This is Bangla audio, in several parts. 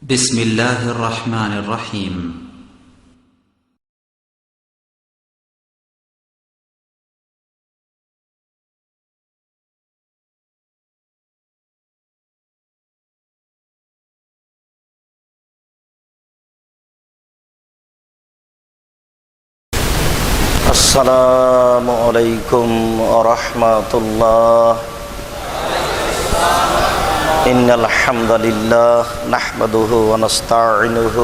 بسم الله الرحمن الرحيم. السلام عليكم ورحمة الله. إن الحمد لله نحمده ونستعينه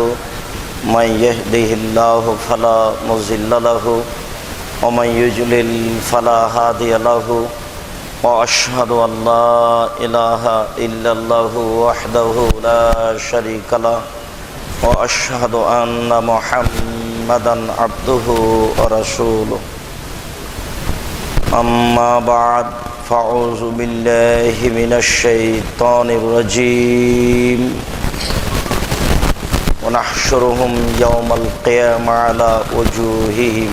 من يهده الله فلا مضل له ومن يضلل فلا هادي له وأشهد أن لا إله إلا الله وحده لا شريك له وأشهد أن محمدا عبده ورسوله. أما بعد فأعوذ بالله من الشيطان الرجيم ونحشرهم يوم القيامة على وجوههم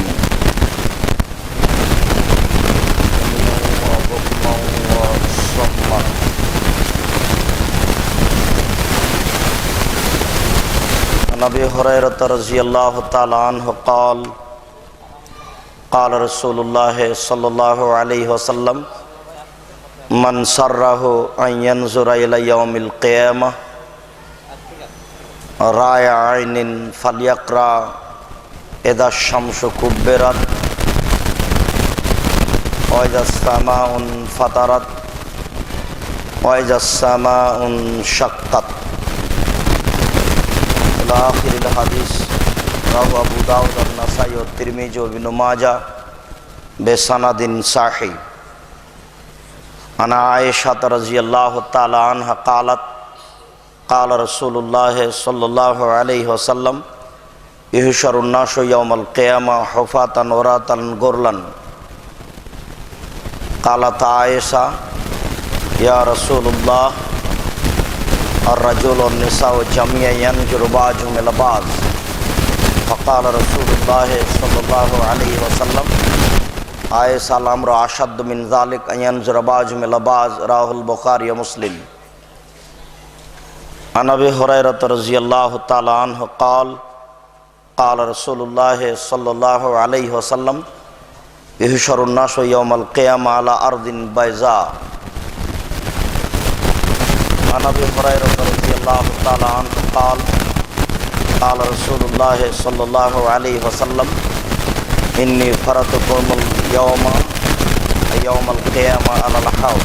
عن أبي هريرة رضي الله تعالى عنه قال قال رسول الله صلى الله عليه وسلم من سره أن ينظر إلى يوم القيامة رأي عين فليقرأ إذا الشمس كبرت وإذا السماء انفطرت وإذا السماء انشقت إلى آخر الحديث. رواه أبو داود والنسائي والترمذي وابن ماجه بسند صحيح. عن عائشة رضي الله تعالى عنها قالت قال رسول الله صلى الله عليه وسلم يحشر الناس يوم القيامة حفاة عراة غرلا. قالت عائشة يا رسول الله الرجل والنساء جميعا ينظر بعضهم إلى بعض. فقال رسول الله صلى الله عليه وسلم আয়েশা الأمر أشد من ذلك أن ينظر بعضهم إلى بعض. رواه البخاري ومسلم. عن أبي هريرة رضي الله تعالى عنه قال قال رسول الله صلى الله عليه وسلم يحشر الناس يوم القيامة على أرض بيضاء. عن أبي هريرة رضي الله تعالى عنه قال قال رسول الله صلى الله عليه وسلم إني فرضكم اليوم القيامة على الحوض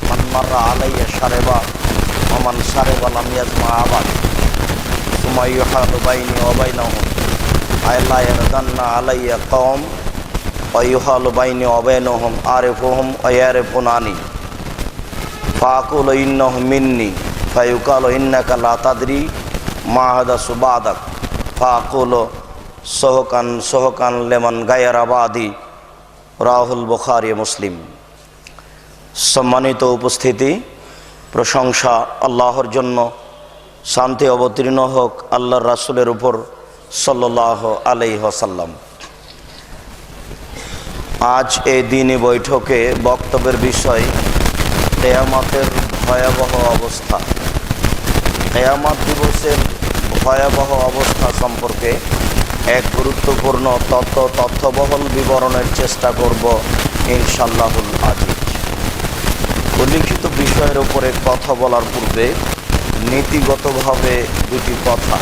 من مر علي شرب ومن شرب لم يظمأ أبدا ثم يحال بيني وبينهم أي لا يردن علي قوم ويحال بيني وبينهم أعرفهم ويعرفونني فأقول إنه مني فيقال إنك لا تدري ما حدث بعدك فأقول সোহকান সোহকান লেমন গায়রাবাদি। রাহুল বুখারী মুসলিম। সম্মানিত উপস্থিতি, প্রশংসা আল্লাহর জন্য, শান্তি অবতীর্ণ হোক আল্লাহর রাসূলের উপর সাল্লাল্লাহু আলাইহি ওয়াসাল্লাম। আজ এই দিনী বৈঠকে বক্তব্যের বিষয় কিয়ামতের ভয়াবহ অবস্থা। কিয়ামত দিবসের ভয়াবহ অবস্থা সম্পর্কে এক গুরুত্বপূর্ণ তথ্যবহল বিবরণের চেষ্টা করব ইনশাআল্লাহুল আজিজ। উল্লিখিত বিষয়ের উপরে কথা বলার পূর্বে নীতিগতভাবে দুটি কথা।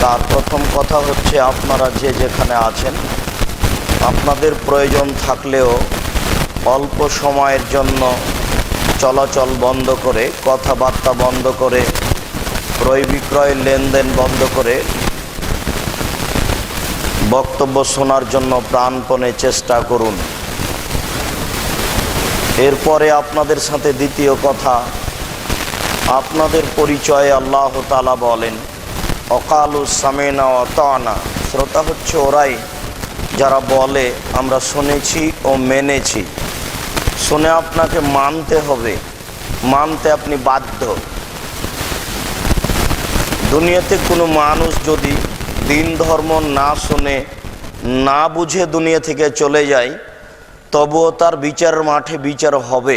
তার প্রথম কথা হচ্ছে, আপনারা যে যেখানে আছেন আপনাদের প্রয়োজন থাকলেও অল্প সময়ের জন্য চলাচল বন্ধ করে, কথাবার্তা বন্ধ করে, ক্রয় বিক্রয় লেনদেন বন্ধ করে বক্তব্য শোনার জন্য প্রাণপণে চেষ্টা করুন। এরপরে আপনাদের সাথে দ্বিতীয় কথা, আপনাদের পরিচয়ে আল্লাহ তাআলা বলেন অকালু সামিনা ওয়া আতানা। শ্রোতা হচ্ছে ওরাই যারা বলে আমরা শুনেছি ও মেনেছি। শুনে আপনাকে মানতে হবে, মানতে আপনি বাধ্য। দুনিয়াতে কোনো মানুষ যদি দিন ধর্ম না শুনে না বুঝে দুনিয়া থেকে চলে যায়, তবুও তার বিচারের মাঠে বিচার হবে।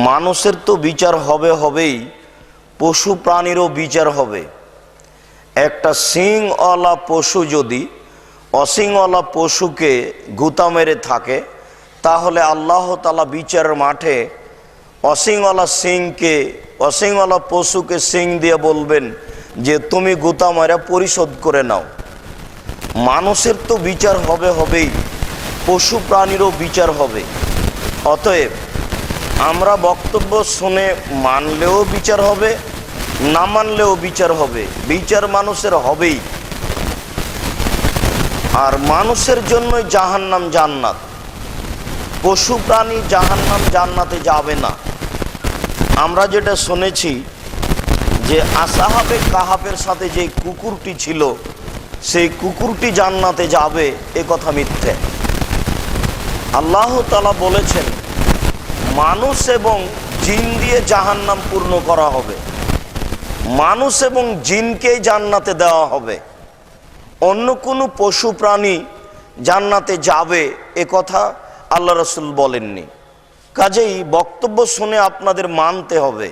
মানুষের তো বিচার হবেই, পশু প্রাণীরও বিচার হবে। একটা শিংওয়ালা পশু যদি অশিংওয়ালা পশুকে গুতা মেরে থাকে, তাহলে আল্লাহ তাআলা বিচারের মাঠে অশিংওয়ালা পশুকে শিং দিয়ে বলবেন যে তুমি গুতা মেরে পরিশোধ করে নাও। মানুষের তো বিচার হবেই, পশু প্রাণীরও বিচার হবে। অতএব আমরা বক্তব্য শুনে মানলেও বিচার হবে, না মানলেও বিচার হবে। বিচার মানুষের হবেই। আর মানুষের জন্যই জাহান্নাম জান্নাত, পশু প্রাণী জাহান্নাম জান্নাতে যাবে না। আমরা যেটা শুনেছি যে আসহাবে কাহাফের সাথে যে কুকুরটি ছিল, সেই কুকুরটি জান্নাতে যাবে, এ কথা মিথ্যে। আল্লাহ তাআলা বলেছেন মানুষ এবং জিন দিয়ে জাহান্নাম পূর্ণ করা হবে, মানুষ এবং জিনকেই জান্নাতে দেওয়া হবে, অন্য কোনো পশু প্রাণী জান্নাতে যাবে এ কথা আল্লাহ রাসূল বলেননি। কাজেই বক্তব্য শুনে আপনাদের মানতে হবে,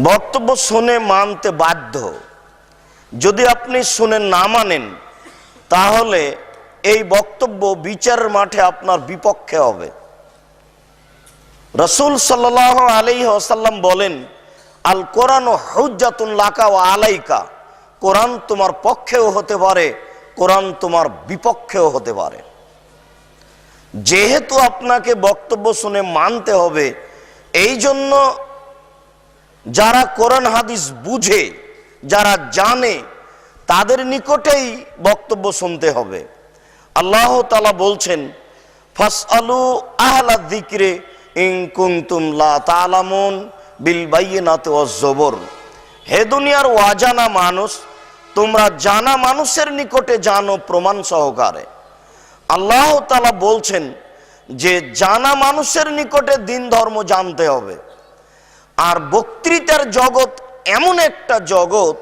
বক্তব্য শুনে মানতে বাধ্য। যদি আপনি শুনে না মানেন, তাহলে এই বক্তব্য বিচারের মাঠে আপনার বিপক্ষে হবে। রাসূল সাল্লাল্লাহু আলাইহি ওয়াসাল্লাম বলেন, আল কোরআন হুজ্জাতুন লাকা ওয়া আলাইকা, কোরআন তোমার পক্ষেও হতে পারে, কোরআন তোমার বিপক্ষেও হতে পারে। যেহেতু আপনাকে বক্তব্য শুনে মানতে হবে, এই জন্য যারা কোরআন হাদিস বুঝে, যারা জানে, তাদের নিকটেই বক্তব্য শুনতে হবে। আল্লাহ তাআলা বলছেন, ফাসআলু আহলা যিকরি ইন কুনতুম লা তা'লামুন বিল বাইয়িনাতি ওয়াজ জুবুর। হে দুনিয়ার অজানা মানুষ, তোমরা জানা মানুষের নিকটে জানো প্রমাণ সহকারে। আল্লাহ তাআলা বলছেন যে জানা মানুষের নিকটে দিন ধর্ম জানতে হবে। আর বক্তৃতার জগৎ এমন একটা জগৎ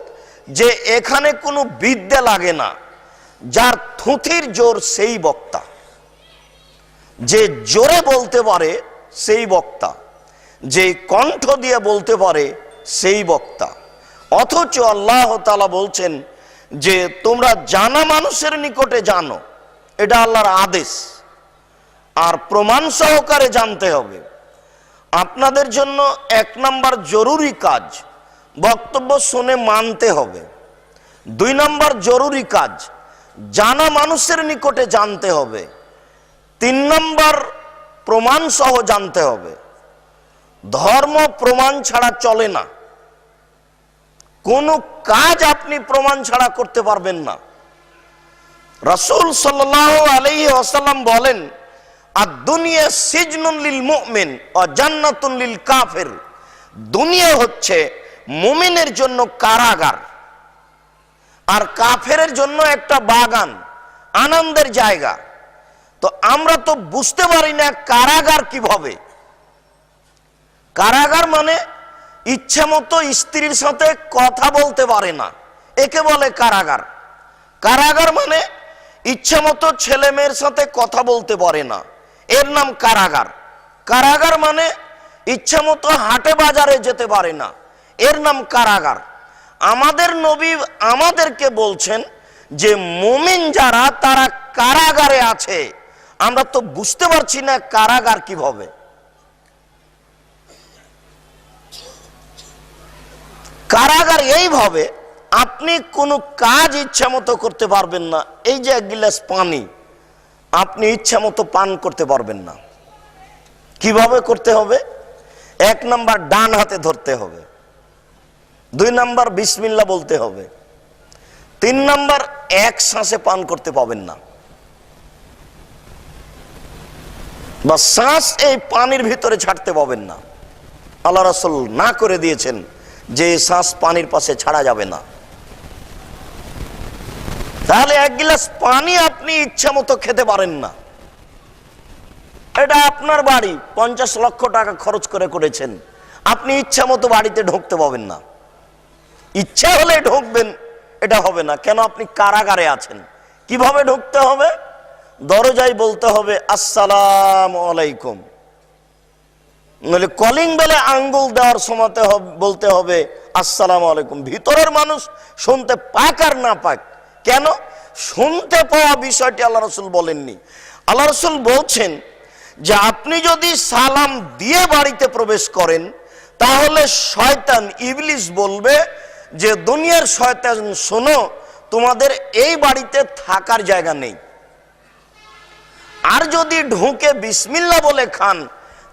যে এখানে কোনো বিদ্যা লাগে না। যার থুথির জোর সেই বক্তা, যে জোরে বলতে পারে সেই বক্তা, যে কণ্ঠ দিয়ে বলতে পারে সেই বক্তা। অথচ আল্লাহ তাআলা বলছেন যে তোমরা জানা মানুষের নিকটে জানো, এটা আল্লাহর আদেশ। আর প্রমাণ সহকারে জানতে হবে। আপনাদের জন্য 1 নম্বর জরুরি কাজ, বক্তব্য শুনে মানতে হবে। 2 নম্বর জরুরি কাজ, জানা মানুষের নিকটে জানতে হবে। 3 নম্বর প্রমাণ সহ জানতে হবে। ধর্ম প্রমাণ ছাড়া চলে না। কোনো কাজ আপনি প্রমাণ ছাড়া করতে পারবেন না। রাসূল সাল্লাল্লাহু আলাইহি ওয়াসাল্লাম বলেন, আদ-দুনিয়া সিজনুন লিল মুমিন ওয়া জান্নাতুন লিল কাফির। দুনিয়া হচ্ছে মুমিনের জন্য কারাগার, আর কাফেরের জন্য একটা বাগান, আনন্দের জায়গা। তো আমরা তো বুঝতে পারি না কারাগার কিভাবে। কারাগার মানে ইচ্ছা মতো স্ত্রীর সাথে কথা বলতে পারে না, একে বলে কারাগার। কারাগার মানে ইচ্ছা মতো ছেলে মেয়ের সাথে কথা বলতে পারে না, এর নাম কারাগার। কারাগার মানে ইচ্ছা মতো হাটে বাজারে যেতে পারে না, এর নাম কারাগার। আমাদের নবী আমাদেরকে বলছেন যে মুমিন যারা, তারা কারাগারে আছে। আমরা তো বুঝতে পারছি না কারাগার কিভাবে। কারাগার এইভাবে, আপনি কোনো কাজ ইচ্ছা মতো করতে পারবেন না। এই যে 1 গ্লাস পানি আপনি ইচ্ছা মতো পান করতে পারবেন না। কিভাবে করতে হবে? 1 নম্বর ডান হাতে ধরতে হবে, 2 নম্বর বিসমিল্লাহ বলতে হবে, 3 নম্বর এক শ্বাসে পান করতে পাবেন না, বা শ্বাস এই পানির ভিতরে ছাড়তে পাবেন না। আল্লাহ রাসূল না করে দিয়েছেন যে শ্বাস পানির পাশে ছাড়া যাবে না। তাহলে 1 গ্লাস পানি আপনি ইচ্ছা মতো খেতে পারেন না। এটা আপনার বাড়ি, 50 লক্ষ টাকা খরচ করে করেছেন, আপনি ইচ্ছা মতো বাড়িতে ঢুকতে পাবেন না। ইচ্ছা হলে ঢুকবেন, এটা হবে না। কেন? আপনি কারাগারে আছেন। কিভাবে ঢুকতে হবে? দরজায় বলতে হবে আসসালামু আলাইকুম। নইলে কলিং বেলে আঙ্গুল দেওয়ার সময় বলতে হবে আসসালামু আলাইকুম। ভিতরের মানুষ শুনতে পাক আর না পাক, কেন শুনতে পাওয়া বিষয়টি আল্লাহ রসুল বলেননি। আল্লাহ রসুল বলছেন যে আপনি যদি সালাম দিয়ে বাড়িতে প্রবেশ করেন তাহলে শয়তান ইবলিস বলবে যে দুনিয়ার শয়তান শোনো, তোমাদের এই বাড়িতে থাকার জায়গা নেই। আর যদি ঢুকে বিসমিল্লাহ বলে খান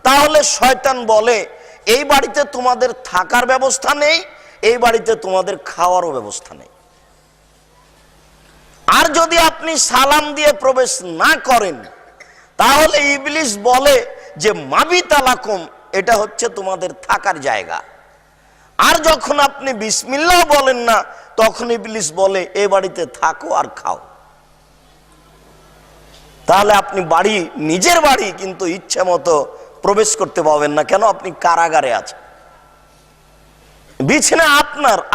তাহলে শয়তান বলে এই বাড়িতে তোমাদের থাকার ব্যবস্থা নেই, এই বাড়িতে তোমাদের খাওয়ারও ব্যবস্থা নেই। আর যদি আপনি সালাম দিয়ে প্রবেশ না করেন তাহলে ইবলিস বলে যে মাবিতালাকুম, এটা হচ্ছে তোমাদের থাকার জায়গা। আর যখন আপনি বিসমিল্লাহ বলেন না তখন ইবলিস বলে এই বাড়িতে থাকো আর খাও। তাহলে আপনি বাড়ি, নিজের বাড়ি কিন্তু ইচ্ছে মতো প্রবেশ করতে পাবেন না। কেন? আপনি কারাগারে আছেন। বিছানা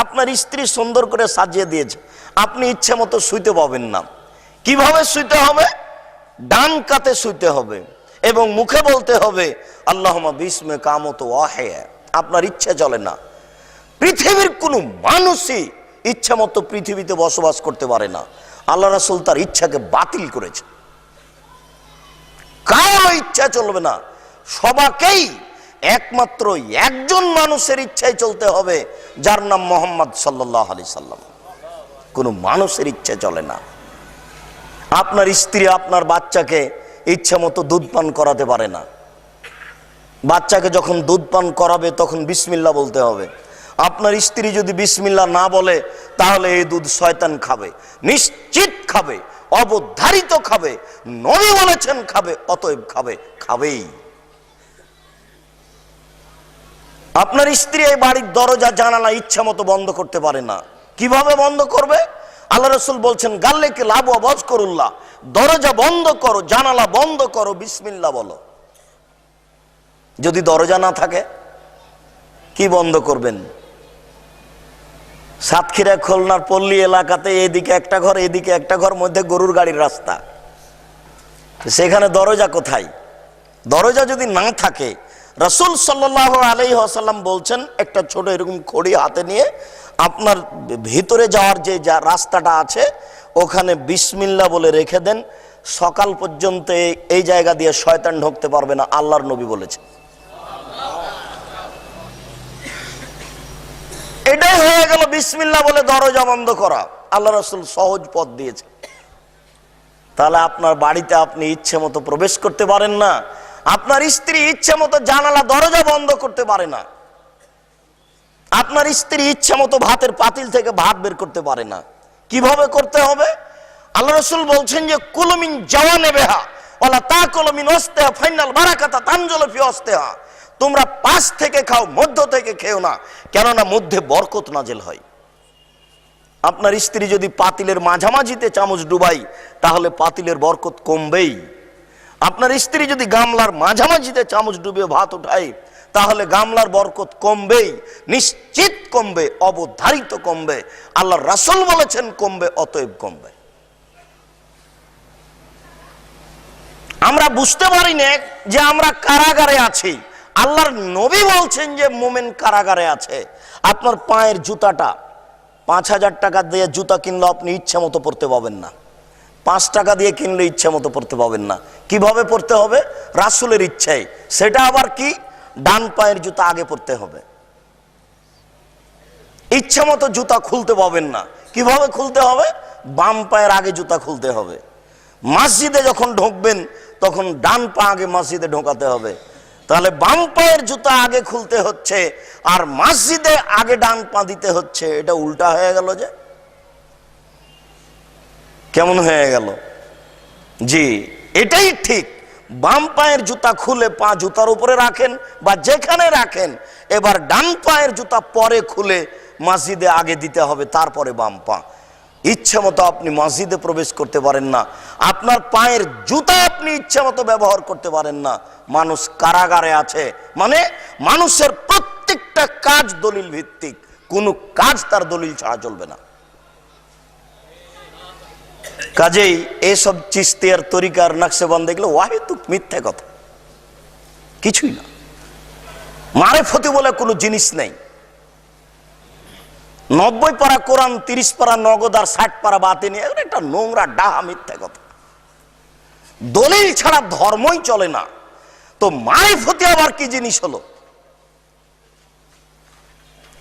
আপনার স্ত্রী সুন্দর করে সাজিয়ে দিয়েছে, আপনি ইচ্ছে মতো শুইতে পাবেন না। কিভাবে শুইতে হবে? ডান কাতে শুইতে হবে এবং মুখে বলতে হবে আল্লাহুম্মা বিসমে কামত ওয়াহিয়া। আপনার ইচ্ছে চলে না। পৃথিবীর কোনো মানুষই ইচ্ছা মতো পৃথিবীতে বসবাস করতে পারে না। আল্লাহ রাসূল তার ইচ্ছাকে বাতিল করেছে। কারো ইচ্ছা চলবে না, সবাকেই একমাত্র একজন মানুষের ইচ্ছায় চলতে হবে, যার নাম মুহাম্মদ সাল্লাল্লাহু আলাইহি সাল্লাম। কোনো মানুষের ইচ্ছা চলে না। আপনার স্ত্রী আপনার বাচ্চাকে ইচ্ছা মতো দুধ পান করাতে পারে না। বাচ্চাকে যখন দুধ পান করাবে তখন বিসমিল্লাহ বলতে হবে। আপনার স্ত্রী যদি বিসমিল্লাহ না বলে তাহলে এই দুধ শয়তান খাবে, নিশ্চিত খাবে, অবধারিত খাবে। নবী বলেছেন খাবে, অতএব খাবে, খাবেই। আপনার স্ত্রী এই বাড়ির দরজা জানালা ইচ্ছা মতো বন্ধ করতে পারে না। কিভাবে বন্ধ করবে? আল্লাহ রাসূল বলছেন গাল্লেকে লাভ আওয়াজ করুল্লাহ, দরজা বন্ধ করো, জানালা বন্ধ করো, বিসমিল্লাহ বলো। যদি দরজা না থাকে কি বন্ধ করবেন? সাতক্ষীরা খুলনার পল্লী এলাকাতে এদিকে একটা ঘর এদিকে একটা ঘর, মধ্যে গরুর গাড়ির রাস্তা, সেখানে দরজা কোথায়? দরজা যদি না থাকে, রাসূল সাল্লাল্লাহু আলাইহি ওয়াসাল্লাম বলছেন একটা ছোট এরকম খড়ি হাতে নিয়ে আপনার ভিতরে যাওয়ার যে রাস্তাটা আছে ওখানে বিসমিল্লাহ বলে রেখে দেন, সকাল পর্যন্ত এই জায়গা দিয়ে শয়তান ঢুকতে পারবে না, আল্লাহর নবী বলেছেন। এটাই হয়ে গেল বিসমিল্লাহ বলে দরজা বন্ধ করা। আল্লাহ রাসূল সহজ পথ দিয়েছে। তাহলে আপনার বাড়িতে আপনি ইচ্ছে মতো প্রবেশ করতে পারেন না, আপনার স্ত্রী ইচ্ছে মতো জানালা দরজা বন্ধ করতে পারে না, আপনার স্ত্রী ইচ্ছে মতো ভাতের পাতিল থেকে ভাত বের করতে পারে না। কিভাবে করতে হবে? আল্লাহ রাসূল বলছেন যে কুলু মিন জাওয়ানিবিহা ওয়ালা তাকুলু মিন ওয়াসতিহা ফাইনাল বারাকাতা তানজুলু ফি ওয়াসতিহা। তোমরা পাশ থেকে খাও, মধ্য থেকে খেও না, কেননা মধ্যে বরকত নাজিল হয়। আপনার স্ত্রী যদি পাতিলের মাঝামাঝিতে চামচ ডুবাই তাহলে পাতিলের বরকত কমবেই। আপনার স্ত্রী যদি গামলার মাঝামাঝিতে চামচ ডুবিয়ে ভাত উঠায় তাহলে গামলার বরকত কমবেই, নিশ্চিত কমবে, অবধারিত কমবে। আল্লাহর রাসূল বলেছেন কমবে, অতএব কমবে। আমরা বুঝতে পারি না যে আমরা কারাগারে আছি। আল্লাহর নবী বলছেন যে মুমিন কারাগারে আছে। আপনার পায়ের জুতাটা ৫,০০০ টাকা দিয়ে জুতা কিনলে আপনি ইচ্ছা মতো পরতে পাবেন না, ৫ টাকা দিয়ে কিনলে ইচ্ছা মতো পরতে পাবেন না। কিভাবে পরতে হবে? রাসূলের ইচ্ছায়। সেটা আবার কি? ডান পায়ের জুতা আগে পরতে হবে। ইচ্ছা মতো জুতা খুলতে পাবেন না। কিভাবে খুলতে হবে? বাম পায়ের আগে জুতা খুলতে হবে। মসজিদে যখন ঢুকবেন তখন ডান পা আগে মসজিদে ঢোকাতে হবে। তাহলে বাম পায়ের জুতা আগে খুলতে হচ্ছে আর মসজিদে আগে ডান পা দিতে হচ্ছে। এটা উল্টা হয়ে গেল যে, কেমন হয়ে গেল? জি, এটাই ঠিক। বাম পায়ের জুতা খুলে পা জুতার উপরে রাখেন বা যেখানে রাখেন, এবার ডান পায়ের জুতা পরে খুলে মসজিদে আগে দিতে হবে, তারপরে বাম পা। ইচ্ছে মতো আপনি মসজিদে প্রবেশ করতে পারেন না, আপনার পায়ের জুতা আপনি ইচ্ছে মতো ব্যবহার করতে পারেন না। মানুষ কারাগারে আছে, মানে মানুষের প্রত্যেকটা কাজ দলিল ভিত্তিক, কোনো কাজ তার দলিল ছাড়া চলবে না। কাজেই এসব চিশতিয়ার তরিকার নকশবন্দি এগুলো ওয়াহিদুক মিথ্যা কথা, কিছুই না। মারিফতি বলে কোনো জিনিস নেই। 90 পারা কোরআন, 30 পারা নগদ আর 60 পারা বাতিনি, এগুলো একটা নোংরা ডাহা মিথ্যা কথা। দলিল ছাড়া ধর্মই চলে না, তো মারিফতি আবার কি জিনিস হলো?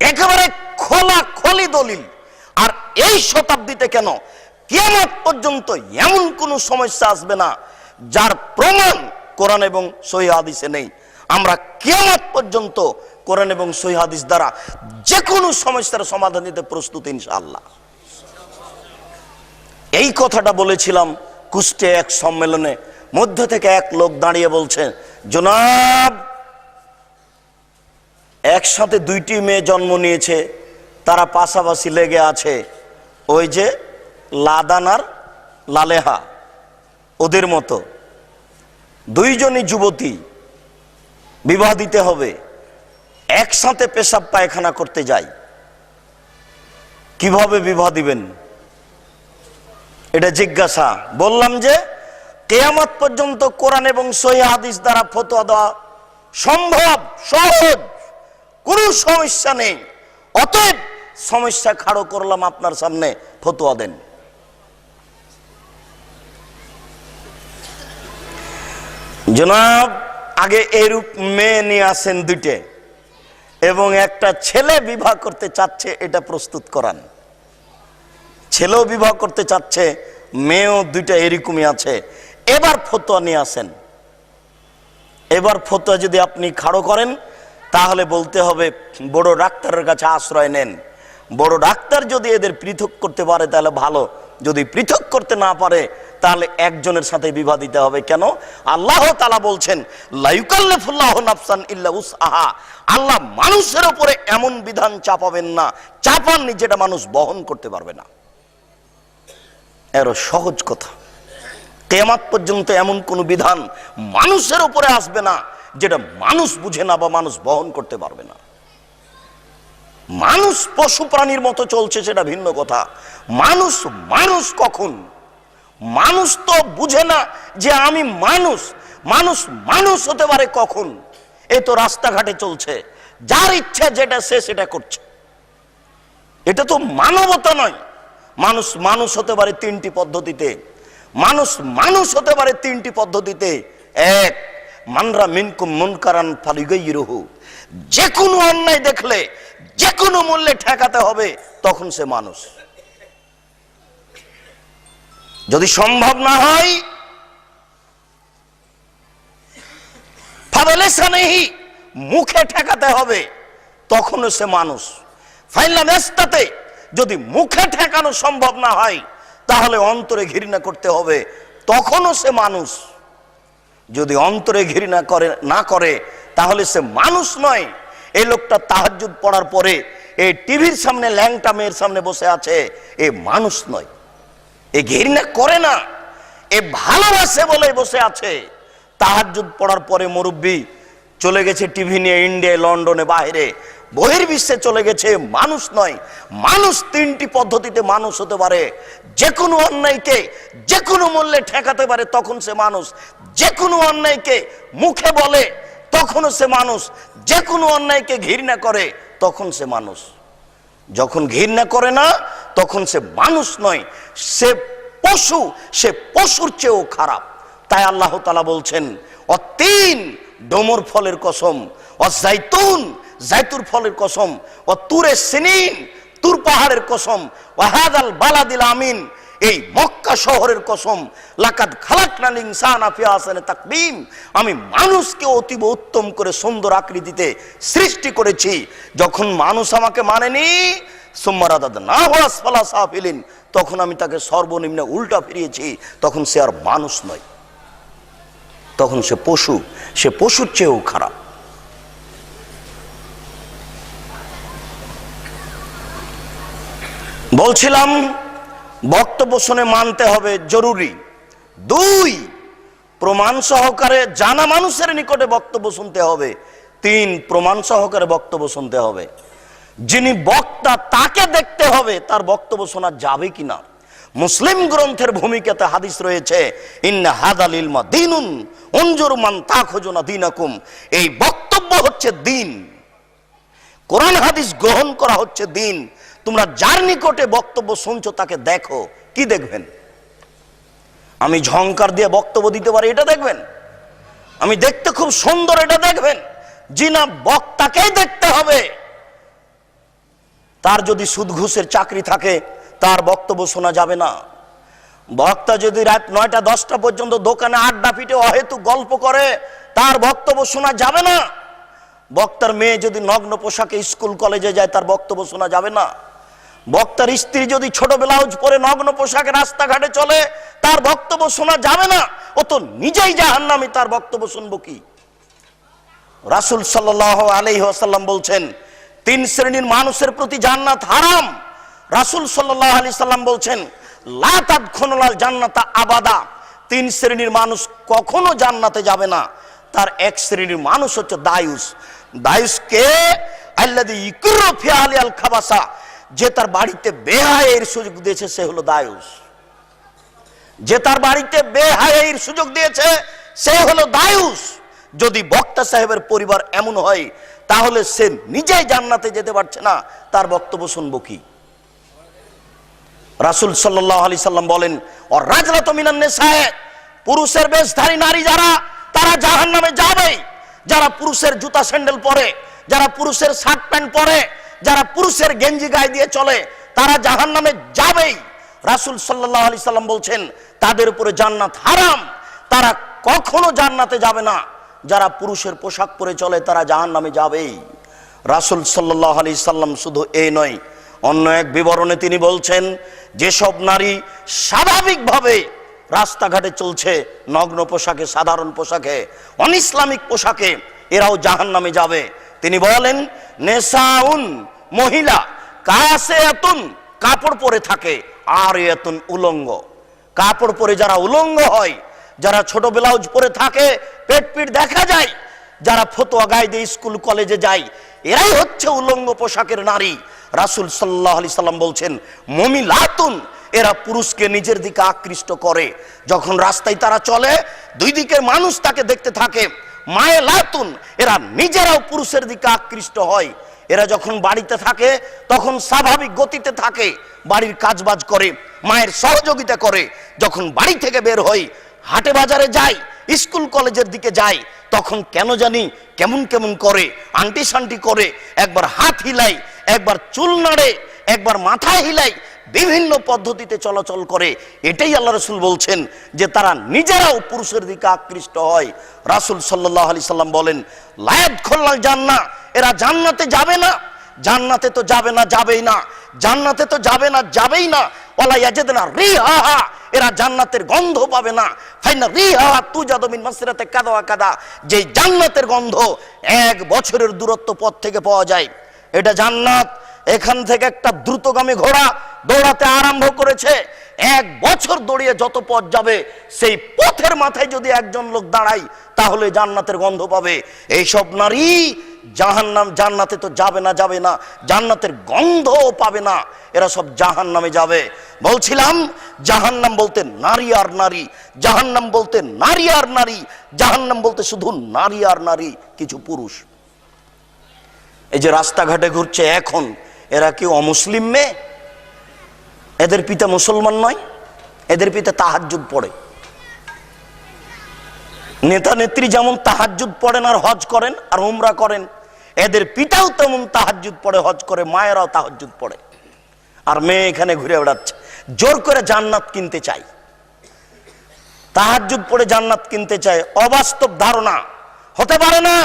একেবারে খোলা খলি দলিল। আর এই শতাব্দীতে কেন, কিয়ামত পর্যন্ত এমন কোন সমস্যা আসবে না যার প্রমাণ কোরআন এবং সহিহ হাদিসে নেই। আমরা কিয়ামত পর্যন্ত কোরআন এবং সহিহ হাদিস দ্বারা যে কোনো সমস্যার সমাধান দিতে প্রস্তুত ইনশাআল্লাহ। এই কথাটা বলেছিলাম কুষ্টে এক সম্মেলনে। মধ্য থেকে এক লোক দাঁড়িয়ে বলছে, জনাব, একসাথে 2টি মেয়ে জন্ম নিয়েছে, তারা পাশাপাশি লেগে আছে, ওই যে লাদান আর লালেহা, ওদের মতো। 2জনই যুবতী, বিবাহ দিতে হবে। একসাথে পেশাব পায়খানা করতে যায়, কিভাবে বিবাহ দিবেন? এটা জিজ্ঞাসা। বললাম যে কিয়ামত পর্যন্ত কোরআন এবং সহিহ হাদিস দ্বারা ফতোয়া দেওয়া সম্ভব, সহজ, কোনো সমস্যা নেই। অতএব সমস্যা খাড়ো করলাম আপনার সামনে, ফতোয়া দেন। জনাব, আগে এরূপ মেয়ে নিয়ে আসেন 2টে, এবং একটা ছেলে বিবাহ করতে চাচ্ছে, এটা প্রস্তুত করান। ছেলেও বিবাহ করতে চাচ্ছে, মেয়েও 2টা এরকমই আছে, এবার ফতোয়া নিয়ে আসেন। এবার ফতোয়া যদি আপনি খাড়ো করেন, তাহলে বলতে হবে বড় ডাক্তারের কাছে আশ্রয় নেন। বড় ডাক্তার যদি এদের পৃথক করতে পারে তাহলে ভালো, যদি পৃথক করতে না পারে তাহলে একজনের সাথে বিবাহ দিতে হবে। কেন? আল্লাহ তাআলা বলছেন, লা ইউকাল্লিফুল্লাহু নাফসান ইল্লা উসআহা। আল্লাহ মানুষের উপরে এমন বিধান চাপাবেন না, চাপাননি যেটা মানুষ বহন করতে পারবে না। এর সহজ কথা। কিয়ামত পর্যন্ত এমন কোন বিধান মানুষের উপরে আসবে না যেটা মানুষ বুঝে না বা মানুষ বহন করতে পারবে না। মানুষ পশু প্রাণীর মতো চলছে সেটা ভিন্ন কথা। মানুষ মানুষ কখন? মানুষ তো বুঝে না যে আমি মানুষ। মানুষ মানুষ হতে পারে কখন? এই তো রাস্তাঘাটে চলছে, যার ইচ্ছা যেটা সে সেটা করছে। এটা তো মানবতা নয়। মানুষ মানুষ হতে পারে 3টি পদ্ধতিতে। মানুষ মানুষ হতে পারে 3টি পদ্ধতিতে। এক, মানরা মিনকুম মুনকারান ফালিগাইরুহু। যে কোনো অন্যায় দেখলে যে কোনো মূল্যে ঠেকাতে হবে, তখন সে মানুষ। যদি সম্ভব না হয়, ফাবিলিসানিহি, মুখে ঠেকাতে হবে, তখনও সে মানুষ। ফাইলাম ইস্তাতে, যদি মুখে ঠেকানো সম্ভব না হয় তাহলে অন্তরে ঘৃণা করতে হবে, তখনও সে মানুষ। যদি অন্তরে ঘৃণা না করে তাহলে সে মানুষ নয়। এই লোকটা তাহাজ্জুদ পড়ার পরে এই টিভির সামনে ল্যাংটা মেয়ের সামনে বসে আছে, এ মানুষ নয়। এ ঘৃণা করে না, এ ভালোবাসে বলে বসে আছে। তাহাজ্জুদ পড়ার পরে মুরব্বী চলে গেছে টিভি নিয়ে ইন্ডিয়ায়, লন্ডনে, বাইরে, বহির্বিশ্বে চলে গেছে, মানুষ নয়। মানুষ 3টি পদ্ধতিতে মানুষ হতে পারে। যে কোনো অন্যায়কে যে কোনো মূল্যে ঠেকাতে পারে, তখন সে মানুষ। যে কোনো অন্যায়কে মুখে বলে, তখনও সে মানুষ। যে কোনো অন্যায়কে ঘৃণা করে, তখন সে মানুষ। যখন ঘৃণা করে না, তখন সে মানুষ নয়, সে পশু। সে পশুর চেয়েও খারাপ। তাই আল্লাহ তাআলা বলছেন, অতীন, ডমর ফলের কসম, অজাইতুন, জাইতুর ফলের কসম, ও তুরে সিনিন, তুর পাহাড়ের কসম, ওয়াহাদাল বালাদিল আমিন, এই মক্কা শহরের কসম, লাকাদ খালাকনাল ইনসানা ফি আহসানি তাকবীম, আমি মানুষকে অতীব উত্তম করে সুন্দর আকৃতিতে সৃষ্টি করেছি। যখন মানুষ আমাকে মানেনি, সুম্মা রাদাদনাহু আসফালা সাফিলিন, তখন আমি তাকে সর্বনিম্নে উল্টা ফিরিয়েছি। তখন সে আর মানুষ নয়, তখন সে পশু। সে পশুর চেয়েও খারাপ। বলছিলাম বক্তব্য শুনে মানতে হবে, জরুরি। 2, প্রমাণ সহকারে জানা মানুষের নিকটে বক্তব্য শুনতে হবে। 3, প্রমাণ সহকারে বক্তব্য শুনতে হবে। যিনি বক্তা তাকে দেখতে হবে তার বক্তব্য শোনা যাবে কিনা। মুসলিম গ্রন্থের ভূমিকাতে হাদিস রয়েছে, ইন্না হাদাল ইলমা দীনুন উনজুর মান তাখুজুনা দীনাকুম। এই বক্তব্য বক্তব্য হচ্ছে দিন, কোরআন হাদিস গ্রহণ করা হচ্ছে দিন। তোমরা যার নিকটে বক্তব্য শুনছো তাকে দেখো, কি দেখবেন? আমি ঝংকার দিয়ে বক্তব্য দিতে পারি এটা দেখবেন? আমি দেখতে খুব সুন্দর এটা দেখবেন? জি না, বক্তাকেই দেখতে হবে। তার যদি সুদ ঘুষের চাকরি থাকে তার বক্তব্য শোনা যাবে না। বক্তা যদি রাত 9টা 10টা পর্যন্ত দোকানে আড্ডা পিটে অহেতুক গল্প করে তার বক্তব্য শোনা যাবে না। বক্তার মেয়ে যদি নগ্ন পোশাকে স্কুল কলেজে যায় তার বক্তব্য শোনা যাবে না। বক্তার স্ত্রী যদি ছোট ব্লাউজ পরে নগ্ন পোশাকে রাস্তাঘাটে চলে তার বক্তব্য শোনা যাবে না। ও তো নিজেই জাহান্নামী, তার বক্তব্য শুনবো কি? রাসূল সাল্লাল্লাহু আলাইহি ওয়াসাল্লাম বলছেন 3 শ্রেণীর মানুষের প্রতি জান্নাত হারাম। রাসূল সাল্লাল্লাহু আলাইহি সাল্লাম বলছেন লা তাদখুলুল জান্নাতা আবাদা, 3 শ্রেণীর মানুষ কখনো জান্নাতে যাবে না। তার এক শ্রেণীর মানুষ হচ্ছে দায়ুস। দায়ুস কে? আল্লাযী ইকরু ফি আলিয়াল খাবাসা, যে তার বাড়িতে বেহায়ের সুযোগ দিয়েছে সে হলো দায়ুস। যে তার বাড়িতে বেহায়ের সুযোগ দিয়েছে সে হলো দায়ুস। যদি বক্তা সাহেবের পরিবার এমন হয় তাহলে সে নিজেই জান্নাতে যেতে পারছে না, তার বক্তব্য শুনবো কি? রাসূল সাল্লাল্লাহু আলাইহি সাল্লাম বলেন ওর রাজরাতু মিনান নিসায়ে, পুরুষের বেশধারী নারী যারা তারা জাহান্নামে যাবে। যারা পুরুষের জুতা স্যান্ডেল পরে, যারা পুরুষের শার্ট প্যান্ট পরে, যারা পুরুষের গেঞ্জি গায়ে দিয়ে চলে তারা জাহান্নামে যাবেই। রাসূল সাল্লাল্লাহু আলাইহি সাল্লাম বলছেন তাদের উপরে জান্নাত হারাম, তারা কখনো জান্নাতে যাবে না। যারা পুরুষের পোশাক পরে চলে তারা জাহান্নামে যাবেই। রাসূল সাল্লাল্লাহু আলাইহি সাল্লাম শুধু এই নয়, অন্য এক বিবরণে তিনি বলছেন যেসব নারী স্বাভাবিকভাবে রাস্তাঘাটে চলছে নগ্ন পোশাকে, সাধারণ পোশাকে, অনইসলামিক পোশাকে, এরাও জাহান্নামে যাবে। তিনি বলেন নেসাউন, মহিলা, কাসিয়াতুন, কাপড় পরে থাকে, আর এতুন, উলঙ্গ। কাপড় পরে যারা উলঙ্গ হয়, যারা ছোট ব্লাউজ পরে থাকে, পেট পিট দেখা যায়, যারা ফতোয়া গায়ে দিয়ে স্কুল কলেজে যায়, এরাই হচ্ছে উলঙ্গ পোশাকের নারী। রাসূল সাল্লাল্লাহু আলাইহি সাল্লাম বলছেন মুমিলাতুন, এরা পুরুষকে নিজের দিকে আকৃষ্ট করে। যখন রাস্তায় তারা চলে দুই দিকের মানুষ তাকে দেখতে থাকে। মায়েলাতুন, এরা নিজেরাও পুরুষের দিকে আকৃষ্ট হয়। এরা যখন বাড়িতে থাকে তখন স্বাভাবিক গতিতে থাকে, বাড়ির কাজবাজ করে, মায়ের সহযোগিতা করে। যখন বাড়ি থেকে বের হয়, হাটে বাজারে যায়, স্কুল কলেজের দিকে যায়, তখন কেন জানি কেমন কেমন করে, আন্টি শান্টি করে, একবার হাত হিলাই, একবার চুল নাড়ে, একবার মাথা হিলাই, বিভিন্ন পদ্ধতিতে চলাচল করে। এটাই আল্লাহ রাসূল বলছেন যে তারা নিজেরাও পুরুষের দিকে আকৃষ্ট হয়। রাসূল সাল্লাল্লাহু আলাইহি সাল্লাম বলেন লা ইয়াদখুলুল জান্নাহ, এরা জান্নাতে যাবে না। জান্নাতে তো যাবে না, যাবেই না। জান্নাতে তো যাবে না, যাবেই না। ওয়ালা ইয়াজিদনা রিহাহা, এরা জান্নাতের গন্ধ পাবে না। ফাইনা রিহাহা তুজাদু মিন মাসরাতে কাদা ওয়া কাদা, যে জান্নাতের গন্ধ 1 বছরের দূরত্ব পথ থেকে পাওয়া যায়। এটা জান্নাত। এখান থেকে একটা দ্রুতগামী ঘোড়া দৌড়াতে আরম্ভ করেছে, 1 বছর দৌড়িয়ে যত পথ যাবে সেই পথের মাথায় যদি একজন লোক দাঁড়ায় তাহলে জান্নাতের গন্ধ পাবে। এইসব নারী জান্নাতে তো যাবে না, যাবে না, জান্নাতের গন্ধও পাবে না। এরা সব জাহান্নামে যাবে। বলছিলাম জাহান্নাম বলতে নারী আর নারী, জাহান্নাম বলতে নারী আর নারী, জাহান্নাম বলতে শুধু নারী আর নারী, কিছু পুরুষ। এই যে রাস্তাঘাটে ঘুরছে এখন, এরা কি অমুসলিম মেয়ে? এদের পিতা মুসলমান নয়, এদের পিতা তাহাজ্জুদ পড়ে। নেতা নেত্রী যেমন তাহাজ্জুদ পড়েন আর হজ করেন আর উমরা করেন, এদের পিতাও তেমন তাহাজ্জুদ পড়ে, হজ করে, মায়েরাও তাহাজ্জুদ পড়ে। আর মেয়ে এখানে ঘুরে বেড়াচ্ছে, জোর করে জান্নাত কিনতে চাই, তাহাজ্জুদ পড়ে জান্নাত কিনতে চায়। অবাস্তব ধারণা, হতে পারে না।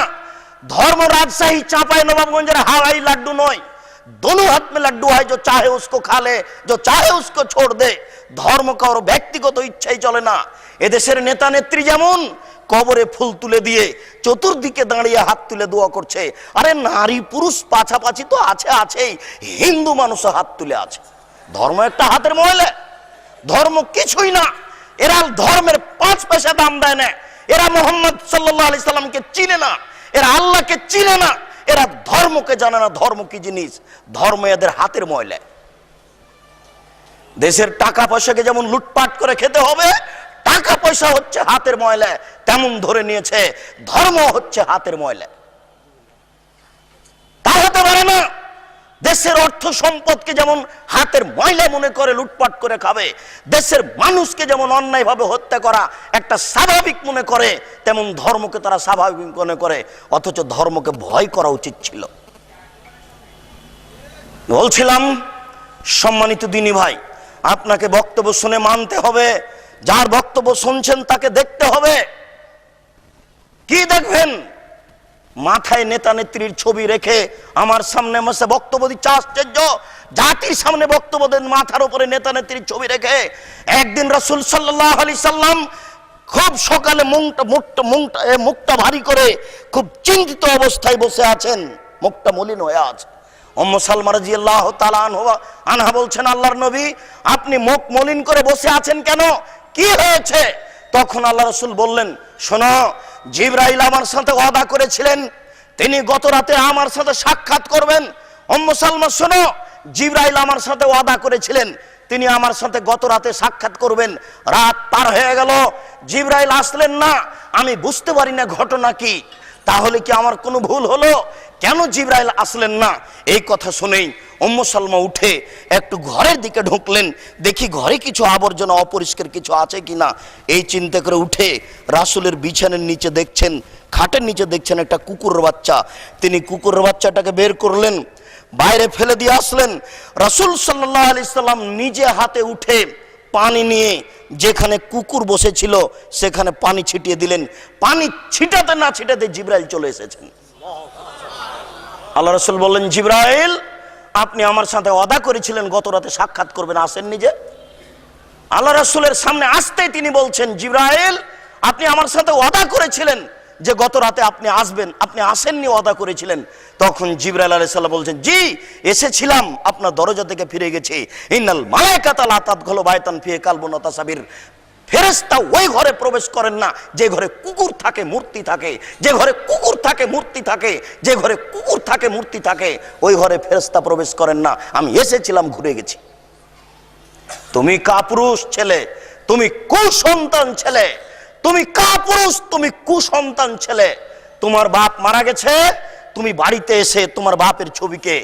धर्म राजशाही चांपाई नवाबगंज हवाई लड्डू नय, दोनों हाथ में लड्डू है, जो चाहे उसको खा ले, जो चाहे उसको छोड़ दे। धर्म का और व्यक्तिगत इच्छाई चले ना। एदेशेर नेता नेत्री जेमन कबरे फुल तुले दिए चतुर्दिके दाड़िये हाथ तुले दोया करछे। अरे नारी पुरुष पाछापाछी तो आछे आछेई, हिंदू मानुषो हाथ तुले आछे। धर्म एकटा हाथेर मयले, धर्म किछुई ना। एरा धर्मेर 5 पैसा दाम देय ना। एरा मोहम्मद सल्लल्लाहु आलैहि साल्लाम के चिने ना, एरा आल्लाह के चिने ना, एरा धर्म के जाने ना। धर्म की जिनिस, धर्म एদের হাতের ময়লা। দেশের টাকা পয়সাকে যেমন লুটপাট করে খেতে হবে, টাকা পয়সা হচ্ছে হাতের ময়লা, তেমন ধরে নিয়েছে ধর্ম হচ্ছে হাতের ময়লা। হতে পারে না। দেশের অর্থ সম্পদকে যেমন হাতের ময়লা মনে করে লুটপাট করে খাবে, দেশের মানুষকে যেমন অন্যায়ভাবে হত্যা করা একটা স্বাভাবিক মনে করে, তেমন ধর্মকে তারা স্বাভাবিক মনে করে। অথচ ধর্মকে ভয় করা উচিত ছিল। বলছিলাম, সম্মানিত দিনী ভাই, আপনাকে বক্তব্য শুনে মানতে হবে, যার বক্তব্য শুনছেন তাকে দেখতে হবে। কি দেখবেন? মাথায় নেতা নেত্রীর ছবি রেখে আমার সামনে বসে বক্তব্য দিচ্ছে, আশ্চর্য। জাতির সামনে বক্তব্য দেন মাথার উপরে নেতা নেত্রীর ছবি রেখে। একদিন রাসূল সাল্লাল্লাহু আলাইহি সাল্লাম খুব সকালে মুখটা ভারী করে খুব চিন্তিত অবস্থায় বসে আছেন, মুখটা মলিন হয়ে আছে। উম্মু সালমা রাদিয়াল্লাহু তাআলা আনহা বলছেন, আল্লাহর নবী, আপনি মুখ মলিন করে বসে আছেন কেন? কি হয়েছে? তখন আল্লাহ রাসূল বললেন, শোনো, জিবরাইল আমার সাথে ওয়াদা করেছিলেন তিনি গত রাতে আমার সাথে সাক্ষাৎ করবেন। উম্মু সালমা, শোনো, জিবরাইল আমার সাথে ওয়াদা করেছিলেন তিনি আমার সাথে গত রাতে সাক্ষাৎ করবেন। রাত পার হয়ে গেল, জিবরাইল আসলেন না। আমি বুঝতে পারি না ঘটনা কি। তাহলে কি আমার কোনো ভুল হলো? কেন জিবরাইল আসলেন না? এই কথা শুনেই উম্মু সালমা উঠে একটু ঘরের দিকে ঢুকলেন, দেখি ঘরে কিছু আবর্জনা অপরিষ্কার কিছু আছে কিনা। এই চিন্তা করে উঠে রাসূলের বিছানার নিচে দেখছেন, খাটের নিচে দেখছেন একটা কুকুরের বাচ্চা। তিনি কুকুরের বাচ্চাটাকে বের করলেন, বাইরে ফেলে দিয়ে আসলেন। রাসূল সাল্লাল্লাহু আলাইহি সাল্লাম নিজে হাতে উঠে পানি নিয়ে যেখানে কুকুর বসেছিল সেখানে পানি ছিটিয়ে দিলেন। পানি ছিটাতে না ছিটাতে জিবরাইল চলে এসেছেন। আল্লাহ রাসূল বললেন, জিবরাইল, আপনি আমার সাথে ওয়াদা করেছিলেন গত রাতে সাক্ষাৎ করবেন, আসেন নিজে। আল্লাহ রাসূলের সামনে আসতেই তিনি বলছেন, জিবরাইল, আপনি আমার সাথে ওয়াদা করেছিলেন যে গত রাতে আপনি আসবেন, আপনি আসেননি, ওয়াদা করেছিলেন। তখন জিবরাইল আলাইহিস সালাম বলছেন, জি এসেছিলাম, আপনার দরজা থেকে ফিরে গেছি। ইন্নাল মালায়েকাতা লা তাদখুলু বাইতান ফিহি কালবুন ওয়া তাসাবির। ফেরেশতা ওই ঘরে প্রবেশ করেন না যে ঘরে কুকুর থাকে, মূর্তি থাকে। যে ঘরে কুকুর থাকে, মূর্তি থাকে, যে ঘরে কুকুর থাকে, মূর্তি থাকে, ওই ঘরে ফেরেশতা প্রবেশ করেন না। আমি এসেছিলাম, ঘুরে গেছি। তুমি কাপুরুষ ছেলে, তুমি কুসন্তান ছেলে, তুমি কাপুরুষ, তুমি কুসন্তান ছেলে। তোমার বাপ মারা গেছে, তুমি বাড়িতে এসে তোমার বাপের ছবিকে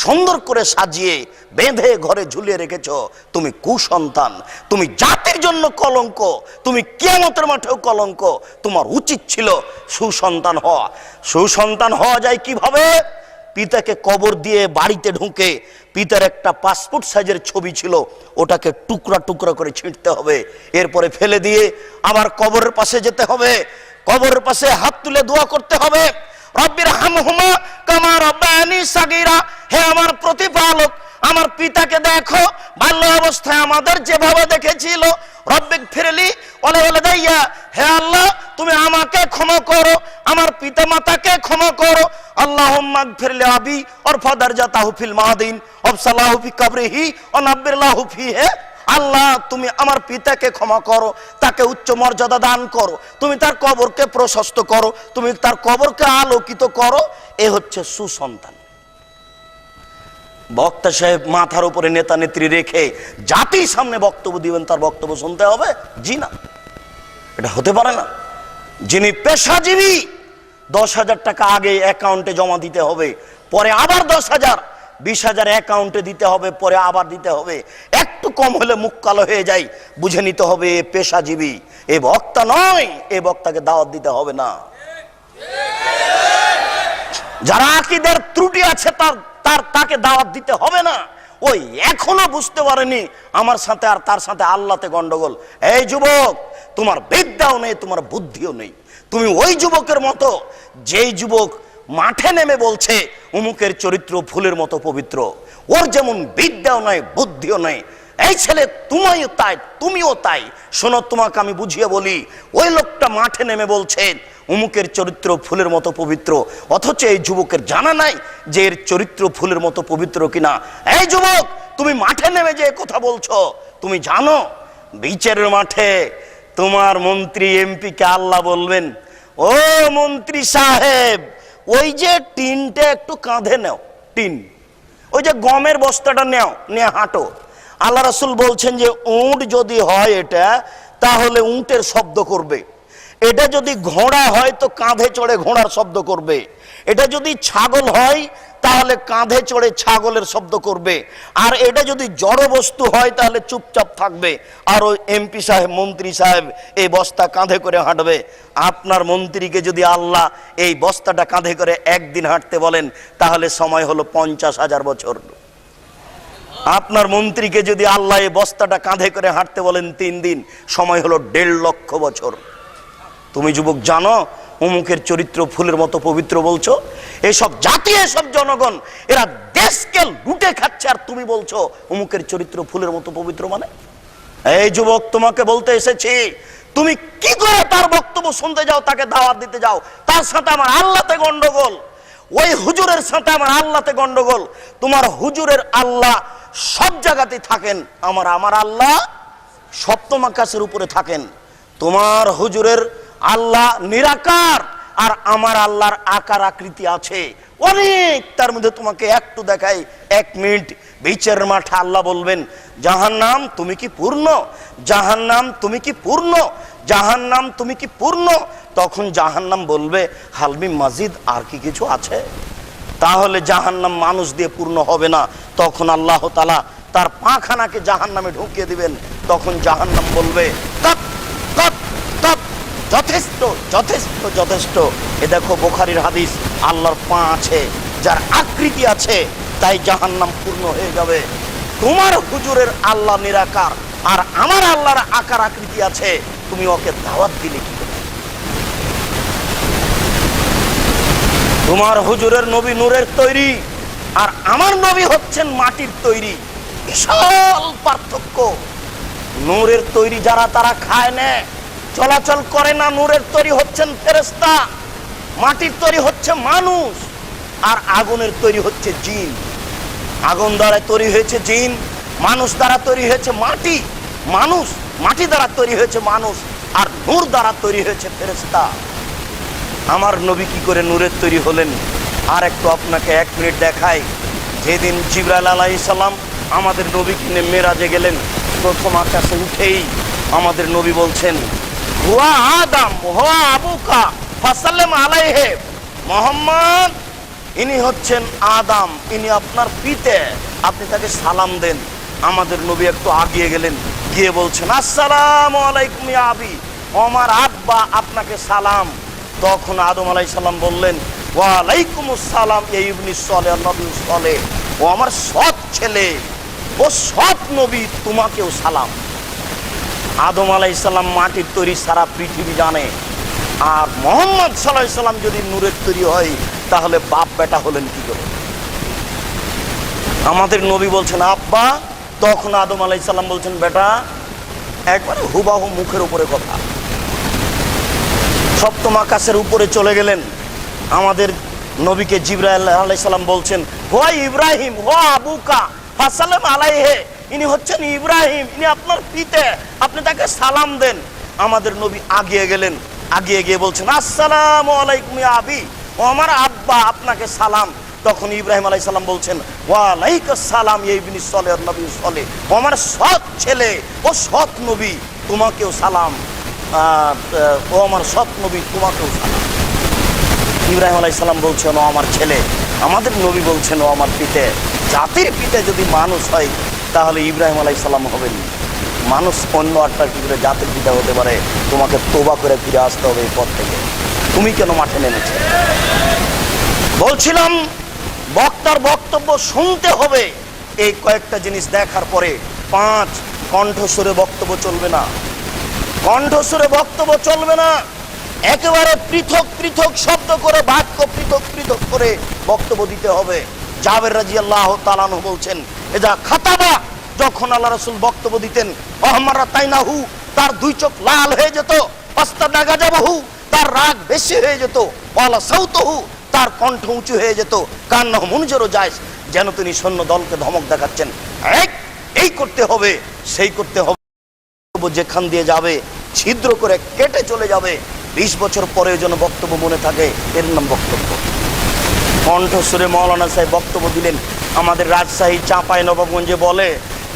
সুন্দর করে সাজিয়ে বেঁধে ঘরে ঝুলিয়ে রেখেছো। তুমি কুসন্তান, তুমি জাতির জন্য কলঙ্ক, তুমি কিয়ামতের মাঠেও কলঙ্ক। তোমার উচিত ছিল সুসন্তান হওয়া। সুসন্তান হওয়া যায় কিভাবে? পিতাকে কবর দিয়ে বাড়িতে ঢুকে পিতার একটা পাসপোর্ট সাইজের ছবি ছিল, ওটাকে টুকরা টুকরা করে ছিঁড়তে হবে, এরপরে ফেলে দিয়ে আবার কবরের পাশে যেতে হবে, কবরের পাশে হাত তুলে দোয়া করতে হবে, রব্বির হামহুমা কামা রাব্বায়ানি সাগীরা। হে আমার প্রতিপালক, আমার পিতাকে দেখো বাল্য অবস্থায় আমাদের যেভাবে দেখেছিল। রব্বিক ফিরলি ওয়ালা ওয়ালাদাইয়া, হে আল্লাহ তুমি আমাকে ক্ষমা করো, আমার পিতা মাতাকে ক্ষমা করো। আল্লাহুম্মা গফিরলি আবি ওয়ারফা দারজাতাহু ফিল মাহদিন ওয়াবসালাহু ফি কবরিহি ওয়া নাব্বিরলাহু ফিহি। আল্লাহ তুমি আমার পিতাকে ক্ষমা করো, তাকে উচ্চ মর্যাদা দান করো, তুমি তার কবরকে প্রশস্ত করো, তুমি তার কবরকে আলোকিত করো। এ হচ্ছে সুসন্তান। বক্তা সাহেব মাথার উপরে নেতা নেত্রী রেখে জাতির সামনে বক্তব্য দিবেন, তার বক্তব্য শুনতে হবে? জি না, এটা হতে পারে না। যিনি পেশাজীবী, 10,000 টাকা আগে অ্যাকাউন্টে জমা দিতে হবে, পরে আবার 10,000, 20,000 অ্যাকাউন্টে দিতে হবে, পরে আবার দিতে হবে। একটু কম হলে মুখ কালো হয়ে যায়, বুঝে নিতে হবে এ পেশাজীবী, এ বক্তা নয়, এ বক্তাকে দাওয়াত দিতে হবে না। যারা আকীদার ত্রুটি আছে তাকে দাওয়াত দিতে হবে না। ওই এখনো বুঝতে পারেনি আমার সাথে আর তার সাথে আল্লাহতে গন্ডগোল। এই যুবক, তোমার বিদ্যাও নেই, তোমার বুদ্ধিও নেই। তুমি ওই যুবকের মতো যেই যুবক মাঠে নেমে বলছে অমুকের চরিত্র ফুলের মতো পবিত্র, ওর যেমন বিদ্যাও নাই, বুদ্ধিও নাই। এই ছেলে তুমিও তাই, তুমিও তাই। শোনো, তোমাকে আমি বুঝিয়ে বলি, ওই লোকটা মাঠে নেমে বলছে অমুকের চরিত্র ফুলের মতো পবিত্র, অথচ এই যুবকের জানা নাই যে এর চরিত্র ফুলের মতো পবিত্র কিনা। এই যুবক, তুমি মাঠে নেমে যে কথা বলছো, তুমি জানো বিচারের মাঠে তোমার মন্ত্রী এমপি কে আল্লাহ বলবেন, ও মন্ত্রী সাহেব, ওই যে টিনটা একটু কাঁধে নাও, টিন, ওই যে গমের বস্তাটা নেও, নিয়ে হাঁটো। আল্লাহ রাসূল বলছেন যে উট যদি হয় এটা, তাহলে উটের শব্দ করবে। এটা যদি ঘোড়া হয় তো কাঁধে চড়ে ঘোড়ার শব্দ করবে, এটা যদি ছাগল হয় তাহলে কাঁধে চড়ে ছাগলের শব্দ করবে, আর এটা যদি জড় বস্তু হয় তাহলে চুপচাপ থাকবে। আর ওই এমপি সাহেব, মন্ত্রী সাহেব এই বস্তা কাঁধে করে হাঁটবে। আপনার মন্ত্রীকে যদি আল্লাহ এই বস্তাটা কাঁধে করে একদিন হাঁটতে বলেন তাহলে সময় হলো 50,000 বছর। আপনার মন্ত্রীকে যদি আল্লাহ এই বস্তাটা কাঁধে করে হাঁটতে বলেন 3 দিন, সময় হলো 1.5 লক্ষ বছর। তুমি যুবক জানো অমুকের চরিত্র ফুলের মতো পবিত্র বলছো? এসব জাতি, এসব জনগণ এরা দেশকে লুটে খাচ্ছে, আর তুমি বলছো অমুকের চরিত্র ফুলের মতো পবিত্র। মানে এই যুবক, তোমাকে বলতে এসেছি, তুমি কি করে তার বক্তব্য শুনতে যাও, তাকে দাওয়াত দিতে যাও? তার সাথে আমার আল্লাহতে গন্ডগোল, ওই হুজুরের সাথে আমার আল্লাহতে গন্ডগোল। তোমার হুজুরের আল্লাহ সব জায়গাতে থাকেন, আমার আল্লাহ সপ্তম আকাশের উপরে থাকেন। তোমার হুজুরের আল্লাহ নিরাকার, আর আমার আল্লাহর আকার আকৃতি আছে অনেক। তার মধ্যে তোমাকে একটু দেখাই, 1 মিনিট। বিচারের মাঠে আল্লাহ বলবেন, জাহান্নাম তুমি কি পূর্ণ? জাহান্নাম তুমি কি পূর্ণ? জাহান্নাম তুমি কি পূর্ণ? তখন জাহান্নাম বলবে, হালমি মাজিদ, আর কি কিছু আছে? তাহলে জাহান্নাম মানুষ দিয়ে পূর্ণ হবে না। তখন আল্লাহ তাআলা তার পাখানাকে জাহান্নামে ঢুকিয়ে দিবেন। তখন জাহান্নাম বলবে, তপ তপ তপ, যথেষ্ট যথেষ্ট যথেষ্ট। এ দেখো বুখারীর হাদিস, আল্লাহর পা আছে, যার আকৃতি আছে, তাই জাহান্নাম পূর্ণ হয়ে যাবে। তোমার হুজুরের আল্লাহ নিরাকার, আর আমার আল্লাহর আকার আকৃতি আছে, তুমি ওকে দাওয়াত দিলে কি করে? তোমার হুজুরের নবী নূরের তৈরি, আর আমার নবী হচ্ছেন মাটির তৈরি। বিশাল পার্থক্য। নূরের তৈরি যারা, তারা খায় না, চলাচল করে না। নূরের তৈরি হচ্ছেন ফেরেশতা, মাটির তৈরি হচ্ছে মানুষ, আর আগুনের তৈরি হচ্ছে জিন। আগুন দ্বারা তৈরি হয়েছে জিন, মানুষ দ্বারা তৈরি হয়েছে মাটি, মানুষ মাটি দ্বারা তৈরি হয়েছে মানুষ, আর নূর দ্বারা তৈরি হয়েছে ফেরেশতা। আমার নবী কি করে নূরের তৈরি হলেন? আর একটু আপনাকে 1 মিনিট দেখাই। যেদিন জিবরাইল আলাইহিস সালাম আমাদের নবীকে নিয়ে মেরাজে গেলেন, প্রথম আকাশে উঠেই আমাদের নবী বলছেন, হুয়া আদম হুয়া আবুকা ফাসাল্লিম আলাইহি, মুহাম্মদ ইনি হচ্ছেন আদম, ইনি আপনার পিতা, আপনি তাকে সালাম দেন। আমাদের নবী একটু আগিয়ে গেলেন, গিয়ে বলছেন, আসসালামু আলাইকুম ইয়া আবি, আমার আব্বা আপনাকে সালাম। তখন আদম আলাইহিস সালাম বললেন, ওয়া আলাইকুমুস সালাম ইয়া ইবনি সালেহ, নবী সালেহ, ও আমার সৎ ছেলে, ও সৎ নবী, তোমাকেও সালাম। আদম আলাইহিস সালাম মাটির তৈরি, সারা পৃথিবী জানে। আর মুহাম্মদ সাল্লাল্লাহু আলাইহি সাল্লাম যদি নূরের তৈরি হয়, তাহলে বাপ বেটা হলেন কি করে? আমাদের নবী বলছেন আব্বা, তখন আদম আলাইহিস সালাম বলছেন বেটা। একবারে হুবাহু মুখের উপরে কথা। সপ্তম আকাশের উপরে চলে গেলেন, আমাদের নবীকে জিবরাইল আলাইহিস সালাম বলছেন, হুয়া ইব্রাহিম হুয়া আবুকা ফাসাল্লিম আলাইহি, ইনি হচ্ছেন ইব্রাহিম, ইনি আপনার পিতা, আপনি তাকে সালাম দেন। আমাদের নবী আগিয়ে গেলেন, আগিয়ে গিয়ে বলছেন, আসসালামু আলাইকুম ইয়া আবি, ও আমার আব্বা আপনাকে সালাম। তখন ইব্রাহিম আলাইহিস সালাম বলছেন, ওয়া আলাইকুস সালাম ইয়া ইবনি সালেহ, নবী সালেহ, ও আমার সৎ ছেলে, ও সৎ নবী, তোমাকেও সালাম। ও আমার সৎ নবী, তোমাকেও সালাম। ইব্রাহিম আলাইহিস সালাম বলছেন, ও আমার ছেলে। আমাদের নবী বলছেন, ও আমার পিতা। জাতির পিতা যদি মানুষ হয়, তাহলে ইব্রাহিম আলাইহিস সালাম হবেন। মানুষ অন্য একটা কি করে জাতির পিতা হতে পারে? তোমাকে তওবা করে ফিরে আসতে হবে এই পথ থেকে। তুমি কেন মাঠে নেমেছো? বলছিলাম বক্তার বক্তব্য শুনতে হবে। এই কয়েকটা জিনিস দেখার পরে 5, কণ্ঠস্বরে বক্তব্য চলবে না, কণ্ঠস্বরে বক্তব্য চলবে না। একেবারে পৃথক পৃথক শব্দ করে, বাক্য পৃথক পৃথক করে বক্তব্য দিতে হবে। জাবের রাদিয়াল্লাহু তাআলা আনহু বলছেন, এজা খাতাবা, যখন আল্লাহ রাসূল বক্তব্য দিতেন, আহমারা তাইনাহু, তার 2 চোখ লাল হয়ে যেত, পাস্তাদা গাজাবাহু, তার রাগ বেশি হয়ে যেত, ওয়ালা সাউতুহু, তার কণ্ঠ উঁচু হয়ে যেত, কান্নাহু মুনজিরু জায়স, যেন তিনি সৈন্য দলকে ধমক দেখাচ্ছেন। এই করতে হবে, সেই করতে হবে, যেখান দিয়ে যাবে ছিদ্র করে কেটে চলে যাবে। 20 বছর পরেও যেন বক্তব্য মনে থাকে, এর নাম বক্তব্য। কণ্ঠস্বরে মাওলানা সাহেব বক্তব্য দিলেন। আমাদের রাজশাহী চাঁপাই নবাবগঞ্জে বলে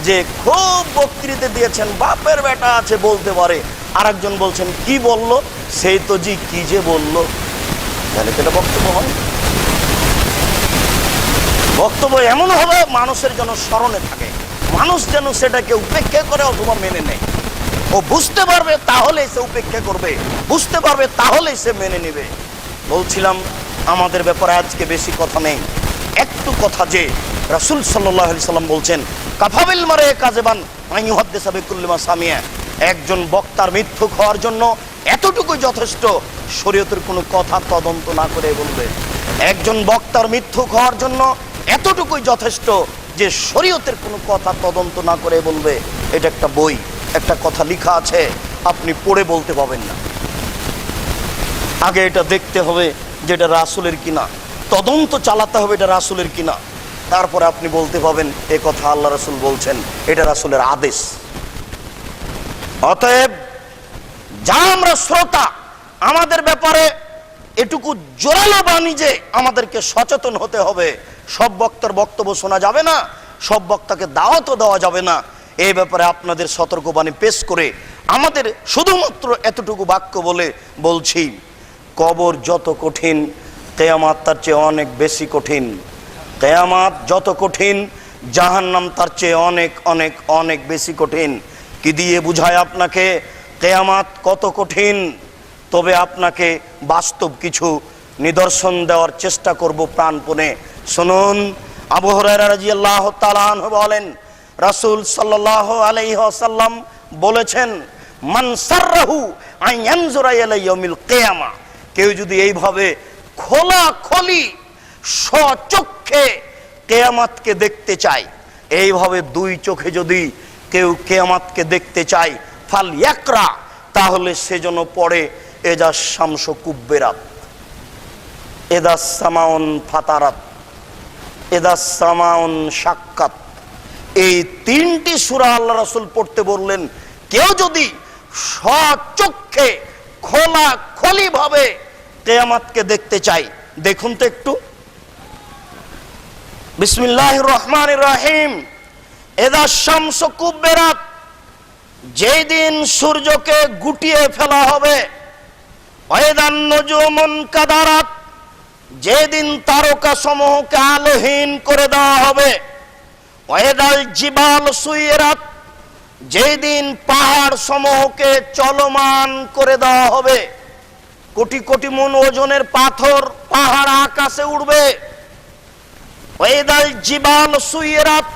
যে খুব বক্তৃতা দিয়েছেন, বাপের বেটা আছে বলতে পারে। আরেকজন বলছেন, কি বলল? সেই তো জি কি যে বললো, তাহলে তো এটা বক্তব্য হয়। বক্তব্য এমন হবে মানুষের যেন স্মরণে থাকে, মানুষ যেন সেটাকে উপেক্ষা করে অথবা মেনে নেয়। ও বুঝতে পারবে তাহলে সে উপেক্ষা করবে, বুঝতে পারবে তাহলে সে মেনে নেবে। বলছিলাম আমাদের ব্যাপারে আজকে বেশি কথা নেই, একটু কথা যে রাসূল সাল্লাল্লাহু আলাইহি সাল্লাম বলছেন কাফাবিল মারে কাযিবান আইয়ুহাদ্দিসা বিকুল্লি মা সামিয়া। একজন বক্তার মিথ্যুক হওয়ার জন্য এতটুকু যথেষ্ট, শরীয়তের কোনো কথা তদন্ত না করে বলবে। একজন বক্তার মিথ্যুক হওয়ার জন্য এতটুকুই যথেষ্ট যে শরীয়তের কোনো কথা তদন্ত না করে বলবে। এটা একটা বই, একটা কথা লেখা আছে, আপনি পড়ে বলতে পাবেন না। আগে এটা দেখতে হবে যে এটা রাসূলের কিনা, তদন্ত চালাতে হবে এটা রাসূলের কিনা, তারপরে আপনি বলতে পাবেন এ কথা আল্লাহ রাসূল বলছেন, এটা রাসূলের আদেশ। অতএব যা আমরা শ্রোতা, আমাদের ব্যাপারে এটুকু জোরালো বাণী যে আমাদেরকে সচেতন হতে হবে। সব বক্তার বক্তব্য শোনা যাবে না, সব বক্তাকে দাওয়াতও দেওয়া যাবে না। এই ব্যাপারে আপনাদের সতর্কবাণী পেশ করে আমাদের শুধুমাত্র এতটুকু বাক্য বলে বলছি, কবর যত কঠিন, কিয়ামত তার চেয়ে অনেক বেশি কঠিন। কিয়ামত যত কঠিন, জাহান্নাম তার চেয়ে অনেক অনেক অনেক বেশি কঠিন। কি দিয়ে বুঝায় আপনাকে কিয়ামত কত কঠিন? তবে আপনাকে বাস্তব কিছু নিদর্শন দেওয়ার চেষ্টা করব প্রাণপণে। শুনুন, আবু হুরায়রা রাদিয়াল্লাহু তাআলা আনহু বলেন, রাসূল সাল্লাল্লাহু আলাইহি ওয়াসাল্লাম বলেছেন, মান সাররাহু আন ইয়ানজুরা ইলা ইয়াউমিল কিয়ামা, কেউ যদি এইভাবে খোলাখলি স্বচক্ষে কিয়ামতকে দেখতে চায়, এইভাবে দুই চোখে যদি কেউ কিয়ামতকে দেখতে চায়, ফাল ইয়াকরা, তাহলে সেজন্য পড়ে এজা শামস কুব্বেরাত, এদা সামাউন ফাতারাত, এদা সামাউন শাক্কাত। এই তিনটি সূরা আল্লাহ রাসূল পড়তে বললেন। কেউ যদি স্বচক্ষে খোলাখলি ভাবে কিয়ামতকে দেখতে চায়, দেখুন তো একটু। বিসমিল্লাহির রহমানির রহিম। এদা শামস কুব্বেরাত, যেই দিন সূর্যকে গুটিয়ে ফেলা হবে। ওয়াইদান নুজুমুন কাদারাত, যেদিন তারকা সমূহকে আলোহীন করে দেওয়া হবে। ওয়াইদাল জিবাল সুইরাত, যেদিন পাহাড় সমূহকে চলমান করে দেওয়া হবে। কোটি কোটি মন ওজনের পাথর পাহাড় আকাশে উঠবে। ওয়াইদাল জিবাল সুইরাত,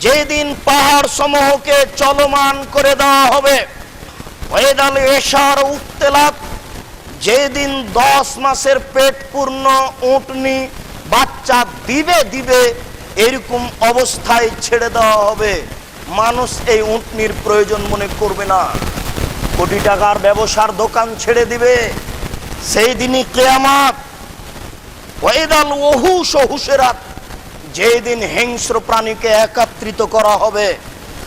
যেদিন পাহাড় সমূহকে চলমান করে দেওয়া হবে। ওয়াইদাল ইশার উত্তেলাত, যেদিন 10 মাসের পেট পূর্ণ উটনি বাচ্চা দিবে দিবে এরকম অবস্থায় ছেড়ে দেওয়া হবে। মানুষ এই উটনির প্রয়োজন মনে করবে না, কোটি টাকার ব্যবসার দোকান ছেড়ে দিবে। সেই দিনই কিয়ামত। ওয়াইদাল ওহুশ হুশরাত, যেদিন হিংস্র প্রাণীকে একত্রিত করা হবে।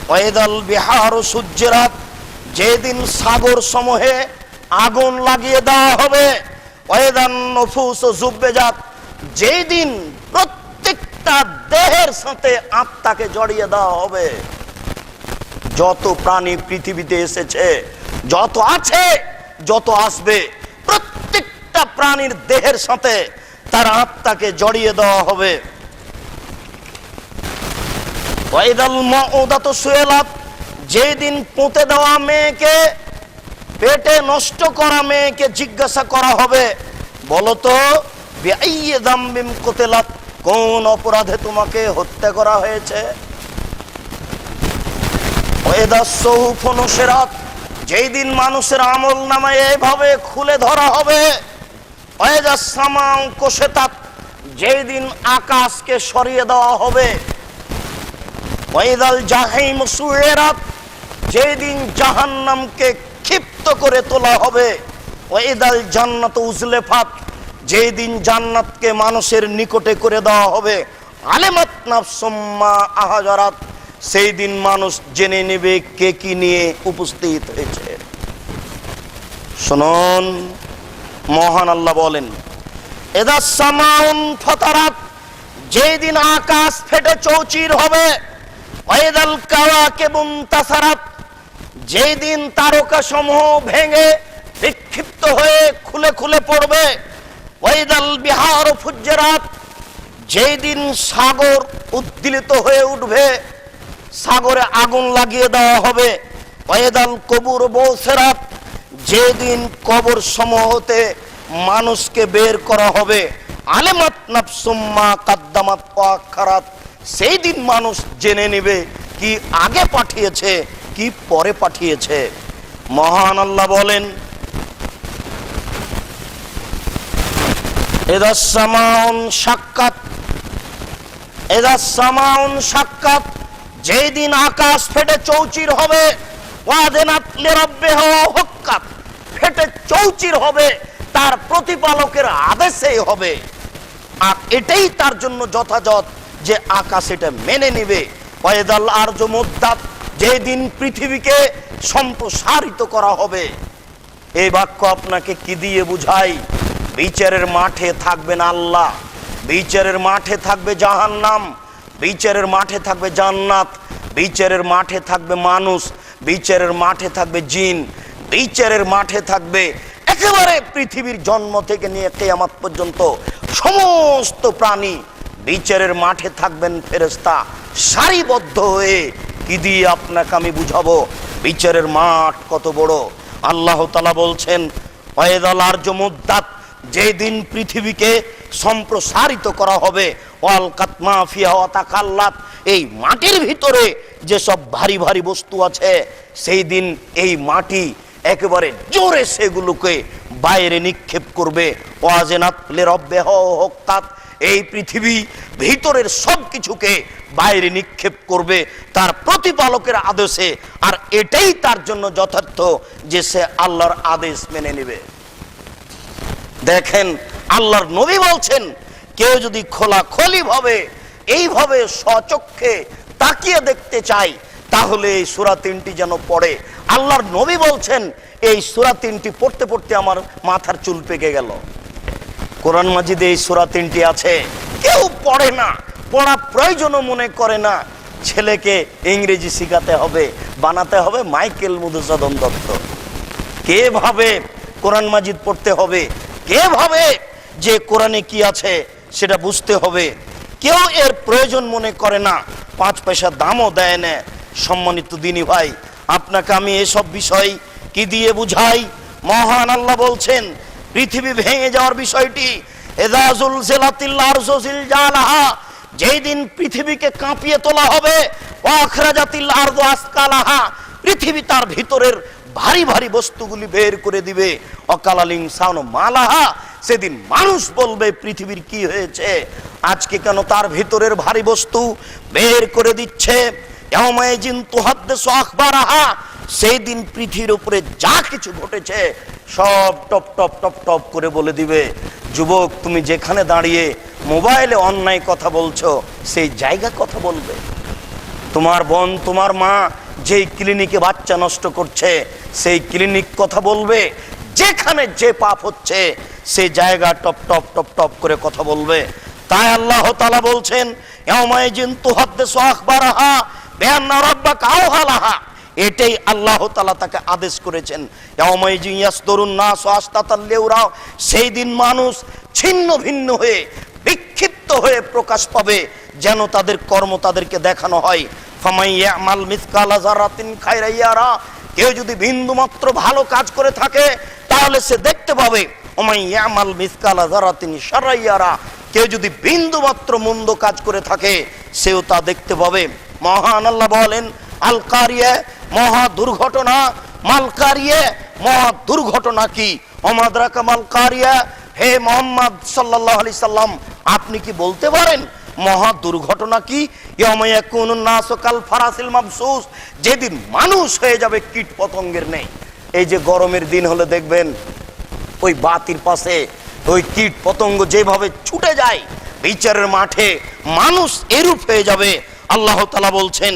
ওয়াইদাল বিহার সুজ্জিরাত, যেদিন সাগর সমূহে আগুন লাগিয়ে দেওয়া হবে। ওয়াইদান নুফুস জুব্বেজাত, যেদিন প্রত্যেকটা দেহের সাথে আত্মাকে জড়িয়ে দেওয়া হবে। যত প্রাণী পৃথিবীতে এসেছে, যত আছে, যত আসবে, প্রত্যেকটা প্রাণীর দেহের সাথে তার আত্মাকে জড়িয়ে দেওয়া হবে। ওয়াইদাল মাউদাতু সুইলাত, যেদিন পুঁতে দেওয়া মেয়েকে, পেটে নষ্ট করা মেয়েকে জিজ্ঞাসা করা হবে, বলতো বিআইয়ি যামবিন কুতিলাত, কোন অপরাধে তোমাকে হত্যা করা হয়েছে। ওয়াইদাস সুহুফু নুশিরাত, যেই দিন মানুষের আমল নামায় এইভাবে খুলে ধরা হবে। ওয়াইদাস সামাউ কুশিতাত, যেই দিন আকাশকে সরিয়ে দেওয়া হবে। ওয়াইদাল জাহিম সুইরাত, যেই দিন জাহান্নামকে ক্ষিপ্ত করে তোলা হবে। ওয়াইদাল জান্নাতু উজলিফাত, যেই দিন জান্নাতকে মানুষের নিকটে করে দেওয়া হবে। আলিমাত নাফসুম মা আহাজারাত, সেই দিন মানুষ জেনে নেবে কে কি নিয়ে উপস্থিত হয়েছে। শুনুন, মহান আল্লাহ বলেন, এদা সামাউন ফাতারাত, যেই দিন আকাশ ফেটে চৌচির হবে। ওয়াইদাল কাওয়াকিবুন তাসারাত, যেই দিন তারকা সমূহ ভেঙে বিক্ষিপ্ত হয়ে খুলে খুলে পড়বে। ওয়াইদাল বিহার ফুজ্জিরাত, যেই দিন সাগর উদ্দীলিত হয়ে উঠবে, সাগরে আগুন লাগিয়ে দেওয়া হবে। ওয়াইদাল কবুর বুসিরাত, যেদিন কবর সমূহ হতে মানুষকে বের করা হবে। আলিমাত নাফসুম মা কাদ্দামাত ওয়া আখারাত, সেই দিন মানুষ জেনে নেবে কি আগে পাঠিয়েছে কি পরে পাঠিয়েছে। মহান আল্লাহ বলেন, ইদাস সামাউন শাক্কাত, ইদাস সামাউন শাক্কাত, যেই দিন আকাশ ফেটে চৌচির হবে। ওয়াদানাত লিরাব্বিহা হুক্কাত, ফেটে চৌচির হবে, তার প্রতিপালকের আদেশেই হবে। আর এটাই তার জন্য যথাযথ যে আকাশ এটা মেনে নেবে। ওয়াইদাল আরজু মুদ্দাত, যেই দিন পৃথিবীকে সম্প্রসারিত করা হবে। এই বাক্য আপনাকে কি দিয়ে বুঝাই? বিচারের মাঠে থাকবেন আল্লাহ, বিচারের মাঠে থাকবে জাহান্নাম, বিচারের মাঠে থাকবে জান্নাত, বিচারের মাঠে থাকবে মানুষ, বিচারের মাঠে থাকবে জিন, বিচারের মাঠে থাকবে একেবারে পৃথিবীর জন্ম থেকে নিয়ে কিয়ামত পর্যন্ত সমস্ত প্রাণী। বিচারের মাঠে থাকবেন ফেরেশতা সারিবদ্ধ হয়ে। কি দিয়ে আপনাকে আমি বুঝাবো বিচারের মাঠ কত বড়? আল্লাহ তাআলা বলছেন, ওয়াইদাল আরজু মুদ্দাত, যেদিন পৃথিবীকে সম্প্রসারিত করা হবে। ওয়ালকাত মা ফিহা ওয়া তাকাল্লাত, এই মাটির ভিতরে যেসব ভারী ভারী বস্তু আছে, সেই দিন এই মাটি একেবারে জোরে সেগুলোকে বাইরে নিক্ষেপ করবে। ওয়াজানাত লিরাব্বিহা হুক্কাত, এই পৃথিবী ভিতরের সব কিছুকে বাইরে নিক্ষেপ করবে তার প্রতিপালকের আদেশে। আর এটাই তার জন্য যথার্থ যে সে আল্লাহর আদেশ মেনে নেবে। দেখেন, আল্লাহর নবী বলছেন, কেউ যদি খোলাখলি ভাবে এইভাবে স্বচক্ষে তাকিয়ে দেখতে চাই, তাহলে এই সূরা 3টি যেন পড়ে। আল্লাহর নবী বলছেন, এই সূরা 3টি পড়তে পড়তে আমার মাথার চুল পেকে গেল। কোরআন মাজিদে এই সূরা 3টি আছে, কেউ পড়ে না, পড়া প্রয়োজনও মনে করে না। ছেলেকে ইংরেজি শেখাতে হবে, বানাতে হবে মাইকেল মধুসূদন দত্ত। কে ভাবে কোরআন মাজিদ পড়তে হবে? কে ভাবে যে কোরআনে কি আছে সেটা বুঝতে হবে? কেউ এর প্রয়োজন মনে করে না, 5 পয়সা দামও দেয় না। সম্মানিত দিনী ভাই, আপনাকে আমি এসব বিষয় কি দিয়ে বুঝাই? মহান আল্লাহ বলছেন, পৃথিবী ভেঙে যাওয়ার বিষয়টি, ইযা যুলজিলাতিল আরযু জিলজালাহা, যেই দিন পৃথিবীকে কাঁপিয়ে তোলা হবে। ওয়া আখরাজাতিল আরযু আসকালাহা, পৃথিবী তার ভিতরের ভারী ভারী বস্তুগুলি বের করে দিবে। অকালাল ইনসানু মালাহা, সেদিন মানুষ বলবে পৃথিবীর কি হয়েছে, আজকে কেন তার ভিতরের ভারী বস্তু বের করে দিচ্ছে। ইয়াউমাইজিন তুহাদ্দিসু আখবারাহা, সেই দিন পৃথিবীর উপরে যা কিছু ঘটেছে সব টপ টপ টপ টপ করে বলে দিবে। যুবক, তুমি যেখানে দাঁড়িয়ে মোবাইলে অন্যায় কথা বলছো, সেই জায়গা কথা বলবে। তোমার বোন, তোমার মা যেই ক্লিনিকে বাচ্চা নষ্ট করছে, সেই ক্লিনিক কথা বলবে। যেখানে যে পাপ হচ্ছে সেই জায়গা টপ টপ টপ টপ করে কথা বলবে। তাই আল্লাহ তাআলা বলছেন, ইয়াউমাইজিন তুহাদ্দিসু আখবারাহা বিআন্না রাব্বাকা আওহালাহা, এটাই আল্লাহ তাআলা তাকে আদেশ করেছেন। ইয়াউমাইজিন ইয়াসদুরুন নাসু আশতাতাল লিউরাও, সেই দিন মানুষ ছিন্ন ভিন্ন হয়ে বিক্ষিপ্ত হয়ে প্রকাশ পাবে, যেন তাদের কর্ম তাদেরকে দেখানো হয়। ফামান ইয়ামাল মিসকালা যারাতিন খায়রা ইয়ারা, কেউ যদি বিন্দু মাত্র ভালো কাজ করে থাকে তাহলে সে দেখতে পাবে। ওমান ইয়ামাল মিসকালা যারাতিন শাররা ইয়ারা, কেউ যদি বিন্দু মাত্র মন্দ কাজ করে থাকে সেও তা দেখতে পাবে। মহান আল্লাহ বলেন, আল কারিয়া, মহা দুর্ঘটনা। মাল কারিয়া, মহা দুর্ঘটনা কি? ওমাদরাকা মাল কারিয়া, হে মুহাম্মদ সাল্লাল্লাহু আলাইহি সাল্লাম, আপনি কি বলতে পারেন মহা দুর্ঘটনা কি? ইয়াউমা ইয়াকুনুন নাসু কাল ফারাসিল মাবসুস, যেদিন মানুষ হয়ে যাবে কীট পতঙ্গের নেই। এই যে গরমের দিন হলে দেখবেন ওই বাতির পাশে ওই কীট পতঙ্গ যেভাবে ছুটে যায়, বিচারের মাঠে মানুষ এরূপ হয়ে যাবে। আল্লাহ তাআলা বলছেন,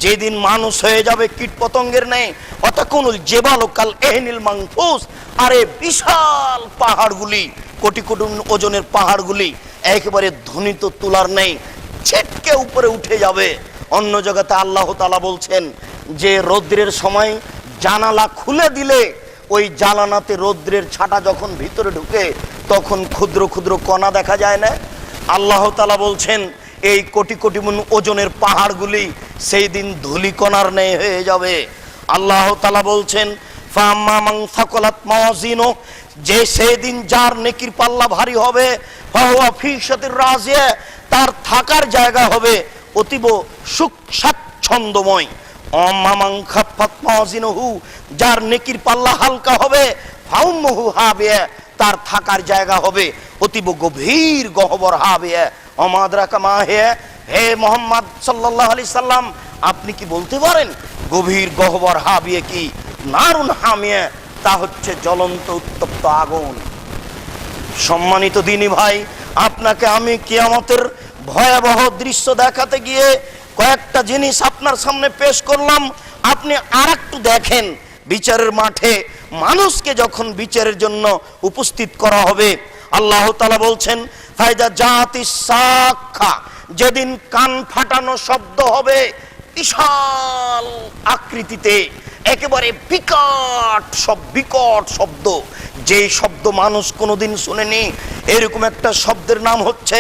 যেদিন মানুষ হয়ে যাবে কীট পতঙ্গের নেই। অতাকুনুল জিবালু কাল এহনিল মানফুস, আরে বিশাল পাহাড়গুলি, কোটি কোটি ওজনের পাহাড়গুলি একেবারে ধ্বনিত তুলার নেই, ছিটকে উপরে উঠে যাবে। অন্য জায়গাতে আল্লাহ তাআলা বলছেন যে রৌদ্রের সময় জানালা খুলে দিলে ওই জ্বালানাতে রৌদ্রের ছাটা যখন ভিতরে ঢুকে তখন ক্ষুদ্র ক্ষুদ্র কণা দেখা যায় না? আল্লাহ তাআলা বলছেন এই কোটি কোটি মণ ওজনের পাহাড়গুলি সেই দিন ধূলিকণার ন্যায় হয়ে যাবে। আল্লাহ তাআলা বলছেন ফাম্মা মান সাকালাত মাওয়াজিনু, যে সেদিন যার নেকির পাল্লা ভারী হবে, ফাহুয়া ফি শাতির রাজিয়া, তার থাকার জায়গা হবে অতীব সুখ স্বাচ্ছন্দ্যময়। আম্মা মান খাফফাত মাওয়াজিনুহু, যার নেকির পাল্লা হালকা হবে, ফাউম্মুহু হাবিয়া, তার থাকার জায়গা হবে অতীব গভীর গহ্বর হাবিয়া। আমাদরাকা মা হে, হে মুহাম্মদ সাল্লাল্লাহু আলাইহি সাল্লাম, আপনি কি বলতে পারেন গভীর গহ্বর হাবিয়া কি? নারুন হামিয়া, তা হচ্ছে জ্বলন্ত উত্তপ্ত আগুন। সম্মানিত দিনী ভাই, আপনাকে আমি কিয়ামতের ভয়াবহ দৃশ্য দেখাতে গিয়ে কয়েকটা জিনিস আপনার সামনে পেশ করলাম। আপনি আরেকটু দেখেন, বিচারের মাঠে মানুষকে যখন বিচারের জন্য উপস্থিত করা হবে, আল্লাহ তাআলা বলছেন ফাইদা জাতিস সাক্কা, যেদিন কান ফাটানো শব্দ হবে বিশাল আকৃতিতে, একেবারে বিকট শব্দ, যে শব্দ মানুষ কোনোদিন শুনেনি, এরকম একটা শব্দের নাম হচ্ছে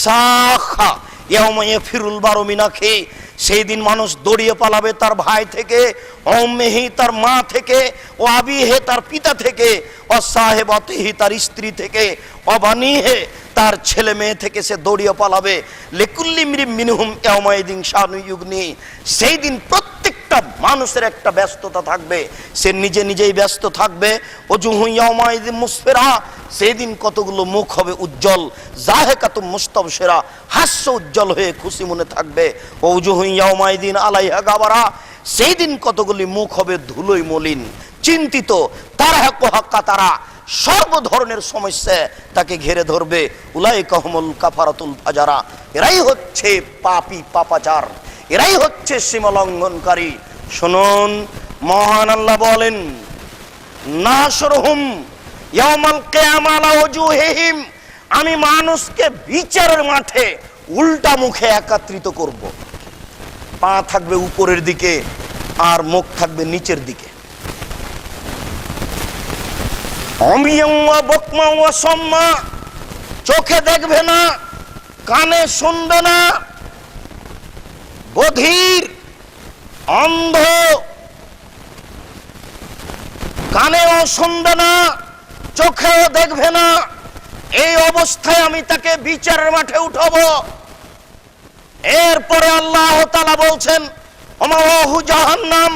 সাখা। ইয়াউমা ইয়াফিরুল বারু মিন আখি, সেই দিন মানুষ দৌড়িয়ে পালাবে তার ভাই থেকে, উম্মিহি তার মা থেকে, ও আবিহি তার পিতা থেকে, ও সাহেবাতিহি তার স্ত্রী থেকে, ও বানিহি তার ছেলে মেয়ে থেকে সে দৌড়িয়ে পালাবে। লিকুল্লি ইমরিম মিনহুম ইয়াউমাইদিন শানু ইউগনি, সেই দিন প্রত্যেকটা মানুষের একটা ব্যস্ততা থাকবে, সে নিজে নিজেই ব্যস্ত থাকবে। ওজুহু ইয়াউমাইদিন মুসফিরা, সেই দিন কতগুলো মুখ হবে উজ্জ্বল, জাহেকাতুম মুস্তাবশিরা, হাস্য উজ্জ্বল হয়ে খুশি মনে থাকবে। ওজুহু ইয়াউমাইদিন আলাইহা গাবারা, সেই দিন কতগুলি মুখ হবে ধুলোয় মলিন, চিন্তিত। তারহাকুহা কাতারা, সর্ব ধরনের সমস্যা তাকে ঘিরে ধরবে। উলাইকা হুমুল কাফারাতুল ফাজারা, এরাই হচ্ছে পাপী পাপাচার, এরাই হচ্ছে সীমা লঙ্ঘনকারী। শুনুন, মহান আল্লাহ বলেন নাশরুহুম ইয়াউমাল কিয়ামা আলা ওজুহিহিম, আমি মানুষকে বিচারের মাঠে উল্টা মুখে একত্রিত করব। পা থাকবে উপরের দিকে আর মুখ থাকবে নিচের দিকে। চোখে দেখবে না, কানে শুনবে না, বধির, অন্ধ, কানেও শুনবে না, চোখেও দেখবে না, এই অবস্থায় আমি তাকে বিচারের মাঠে উঠাবো। এরপরে আল্লাহ তাআলা বলছেন ওমাহু জাহান্নাম,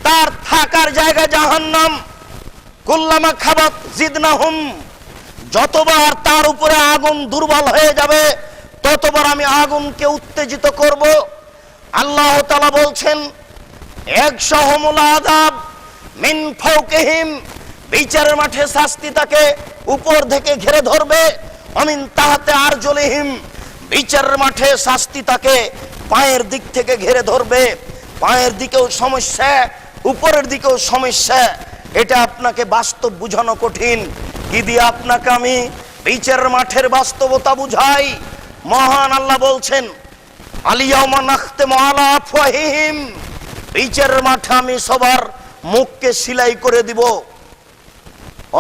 তার থাকার জায়গা জাহান্নাম। কুল্লামা খাবাত জিদনাহুম, যতবার তার উপরে আগুন দুর্বল হয়ে যাবে ততবার আমি আগুনকে উত্তেজিত করব। আল্লাহ তাআলা বলছেন একশাহুমুল আযাব মিন ফাওকিহিম, বিচারের মাঠে শাস্তি তাকে উপর থেকে ঘিরে ধরবে। অমিন তাহাতে আরজুলিহিম, বিচারের মাঠে শাস্তি তাকে পায়ের দিক থেকে ঘিরে ধরবে। পায়ের দিকেও সমস্যা, উপরের দিকেও সমস্যা। এটা আপনাকে বাস্তব বুঝানো কঠিন, কি দিয়ে আপনাকে আমি বিচারের মাঠের বাস্তবতা বুঝাই? মহান আল্লাহ বলছেন আলিয়াউমা নাখতিমু আলা আফওয়াহিহিম, বিচারের মাঠে আমি সবার মুখকে সিলাই করে দিব।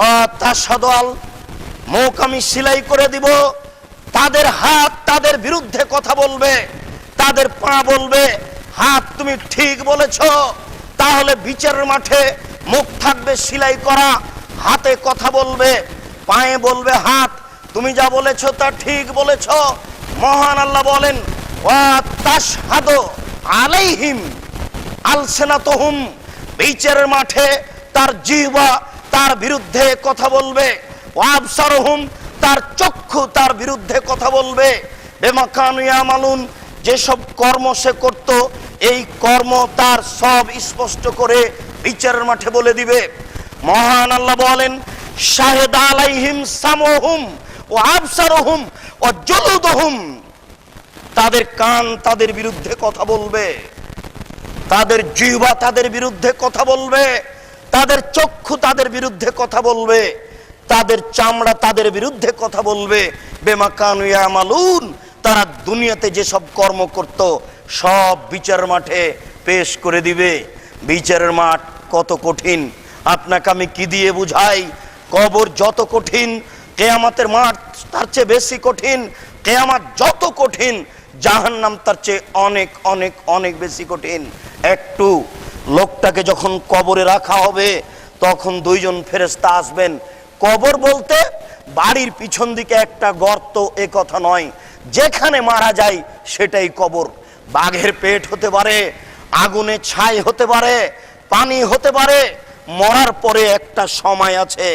ও তাশহাদুল, মুখ আমি সিলাই করে দিব। তাদের হাত তাদের বিরুদ্ধে কথা বলবে, তাদের পা বলবে হাত তুমি ঠিক বলেছো। তাহলে বিচারের মাঠে মুখ থাকবে সিলাই করা, হাতে কথা বলবে, পায়ে বলবে হাত তুমি যা বলেছো তা ঠিক বলেছো। মহান আল্লাহ বলেন ওয়া তাশহাদু আলাইহিম আলসিনাতুহুম, বিচারের মাঠে তার জিহ্বা তার বিরুদ্ধে কথা বলবে। ওয়া আবসারুহুম, তার চক্ষু তার বিরুদ্ধে কথা বলবে। বিমা কানু ইয়ামালুন, যেসব কর্ম সে করত এই কর্ম তার সব স্পষ্ট করে বিচারের মাঠে বলে দিবে। মহান আল্লাহ বলেন শাহেদ আলাইহিম সামুহুম ওয়া আবসারুহুম ওয়া জুলুদুহুম, তাদের কান তাদের বিরুদ্ধে কথা বলবে, তাদের জিহ্বা তাদের বিরুদ্ধে কথা বলবে, তাদের চক্ষু তাদের বিরুদ্ধে কথা বলবে, তাদের চামড়া তাদের বিরুদ্ধে কথা বলবে। বিমা কানু ইয়ামালুন, তারা দুনিয়াতে যেসব কর্ম করত সব বিচারের মাঠে পেশ করে দিবে। বিচারের মাঠ কত কঠিন আপনাকে আমি কি দিয়ে বুঝাই? কবর যত কঠিন, কিয়ামতের মাঠ তার চেয়ে বেশি কঠিন। কিয়ামত যত কঠিন, জাহান্নাম তার চেয়ে অনেক অনেক অনেক বেশি কঠিন। একটু লোকটাকে যখন কবরে রাখা হবে, তখন দুইজন ফেরেশতা আসবেন। কবর বলতে বাড়ির পিছন দিকে একটা গর্ত, এ কথা নয়। যেখানে মারা যায় সেটাই কবর। বাঘের পেট হতে পারে, আগুনে ছাই হতে পারে, পানি হতে পারে। মরার পরে একটা সময় আছে,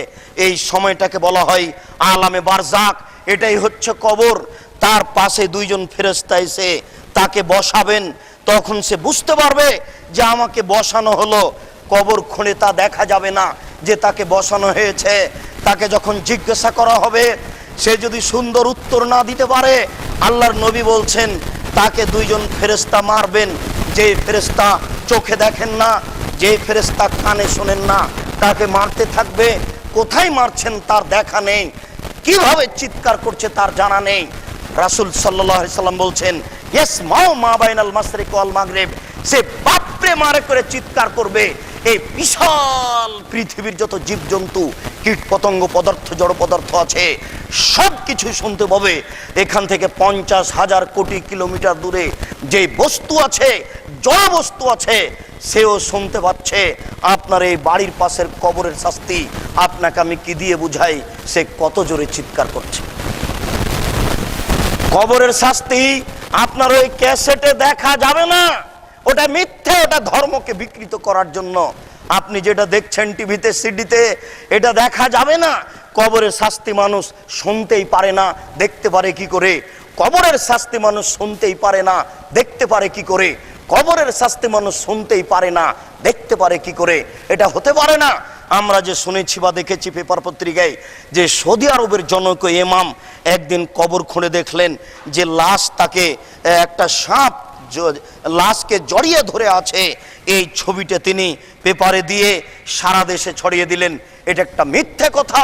এই সময়টাকে বলা হয় আলামে বারজাক। এটাই হচ্ছে কবর। তার পাশে দুইজন ফেরেশতা এসে তাকে বসাবেন। তখন সে বুঝতে পারবে যে আমাকে বসানো হলো। কবর খুঁড়ে তা দেখা যাবে না যে তাকে বসানো হয়েছে। তাকে যখন জিজ্ঞাসা করা হবে, সে যদি সুন্দর উত্তর না দিতে পারে, আল্লাহর নবী বলছেন তাকে দুইজন ফেরেশতা মারবেন। যে ফেরেশতা চোখে দেখেন না, যে ফেরেশতা কানে শোনেন না, তাকে মারতে থাকবে। কোথায় মারছেন তার দেখা নেই, কিভাবে চিৎকার করছে তার জানা নেই। রাসূল সাল্লাল্লাহু আলাইহি সাল্লাম বলছেন, ইয়াসমাউ মা বাইনাল মাশরিক ওয়াল মাগরিব। সে বাপরে মারে করে চিৎকার করবে। এই বিশাল পৃথিবীর যত জীবজন্তু, কীট পতঙ্গ, পদার্থ, জড় পদার্থ আছে, সব কিছু শুনতে পাবে। এখান থেকে 50,000 কোটি কিলোমিটার দূরে যে বস্তু আছে, জড় বস্তু আছে, সেও শুনতে পাচ্ছে। আপনার এই বাড়ির পাশের কবরের শাস্তি আপনাকে আমি কি দিয়ে বুঝাই? সে কত জোরে চিৎকার করছে। কবরের শাস্তি আপনার ওই ক্যাসেটে দেখা যাবে না, ওটা মিথ্যে, ওটা ধর্মকে বিকৃত করার জন্য। আপনি যেটা দেখছেন টিভিতে, সিডিতে, এটা দেখা যাবে না। কবরের শাস্তি মানুষ শুনতেই পারে না, দেখতে পারে কি করে? কবরের শাস্তি মানুষ শুনতেই পারে না, দেখতে পারে কি করে? কবরের শাস্তি মানুষ শুনতেই পারে না, দেখতে পারে কি করে? এটা হতে পারে না। আমরা যে শুনেছি বা দেখেছি পেপার পত্রিকায়, যে সৌদি আরবের জনক ইমাম একদিন কবর খুঁড়ে দেখলেন যে লাশ, তাকে একটা সাপ লাশকে জড়িয়ে ধরে আছে। এই ছবিটা তিনি পেপারে দিয়ে সারা দেশে ছড়িয়ে দিলেন। এটা একটা মিথ্যে কথা।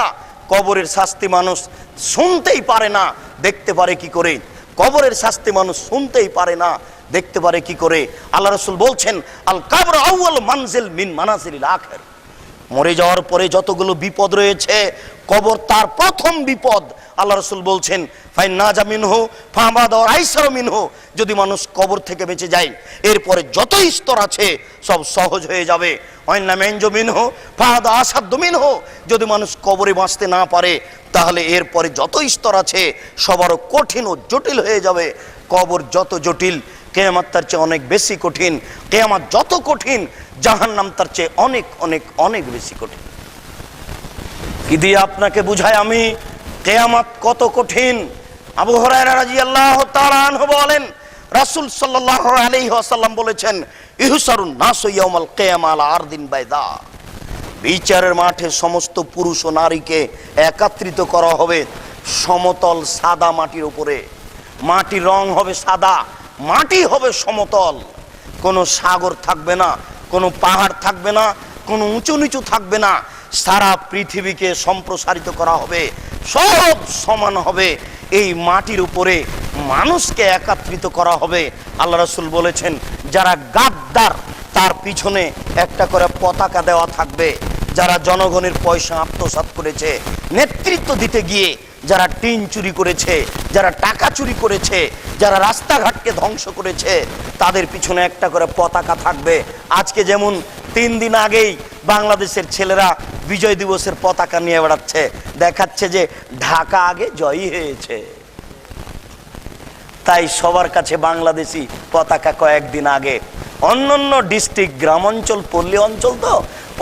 কবরের শাস্তি মানুষ শুনতেই পারে না, দেখতে পারে কি করে? কবরের শাস্তি মানুষ শুনতেই পারে না, দেখতে পারে কি করে? আল্লাহ রাসূল বলছেন, আল কবর আউয়াল মানজিল মিন মানাজিলিল আখির। মরে যাওয়ার পরে যতগুলো বিপদ রয়েছে, কবর তার প্রথম বিপদ। আল্লাহ রাসূল বলছেন, ফাইন নাজা মিনহু ফামাদ ওয়া আইসার মিনহু। যদি মানুষ কবর থেকে বেঁচে যায়, এরপরে যত স্তর আছে সব সহজ হয়ে যাবে। ওয়াইন্না মেনজু মিনহু ফাহাদ আসাদ্দু মিনহু। যদি মানুষ কবরে বাঁচতে না পারে, তাহলে এরপরে যত স্তর আছে সবারও কঠিন ও জটিল হয়ে যাবে। কবর যত জটিল, কিয়ামত তার চেয়ে অনেক বেশি কঠিন। কিয়ামত যত কঠিন, জাহান্নাম তার চেয়ে অনেক অনেক অনেক বেশি কঠিন। কি দিয়ে আপনাকে বুঝাই আমি কিয়ামত কত কঠিন? আবু হুরায়রা রাদিয়াল্লাহু তাআলা আনহু বলেন, রাসূল সাল্লাল্লাহু আলাইহি ওয়াসাল্লাম বলেছেন, ইহসারুন নাসু ইয়াউমাল কিয়ামা আলা আরদিন বাইদা। বিচারের মাঠে সমস্ত পুরুষ ও নারীকে একত্রিত করা হবে সমতল সাদা মাটির উপরে। মাটির রং হবে সাদা, মাটি হবে সমতল। কোনো সাগর থাকবে না, কোনো পাহাড় থাকবে না, কোনো উঁচু নিচু থাকবে না। সারা পৃথিবীকে সম্প্রসারিত করা হবে, সব সমান হবে। এই মাটির উপরে মানুষকে একত্রিত করা হবে। আল্লাহ রাসূল বলেছেন, যারা গাদ্দার তার পিছনে একটা করে পতাকা দেওয়া থাকবে। যারা জনগণের পয়সা আত্মসাৎ করেছে, নেতৃত্ব দিতে গিয়ে যারা টিন চুরি করেছে, যারা টাকা চুরি করেছে, যারা রাস্তাঘাটকে ধ্বংস করেছে, তাদের পিছনে একটা করে পতাকা থাকবে। আজকে যেমন 3 দিন আগেই বাংলাদেশের ছেলেরা বিজয় দিবসের পতাকা নিয়ে বেড়াচ্ছে, দেখাচ্ছে যে ঢাকা আগে জয়ী হয়েছে। তাই সবার কাছে বাংলাদেশি পতাকা কয়েকদিন আগে। অন্যান্য ডিস্ট্রিক্ট, গ্রাম অঞ্চল, পল্লী অঞ্চল তো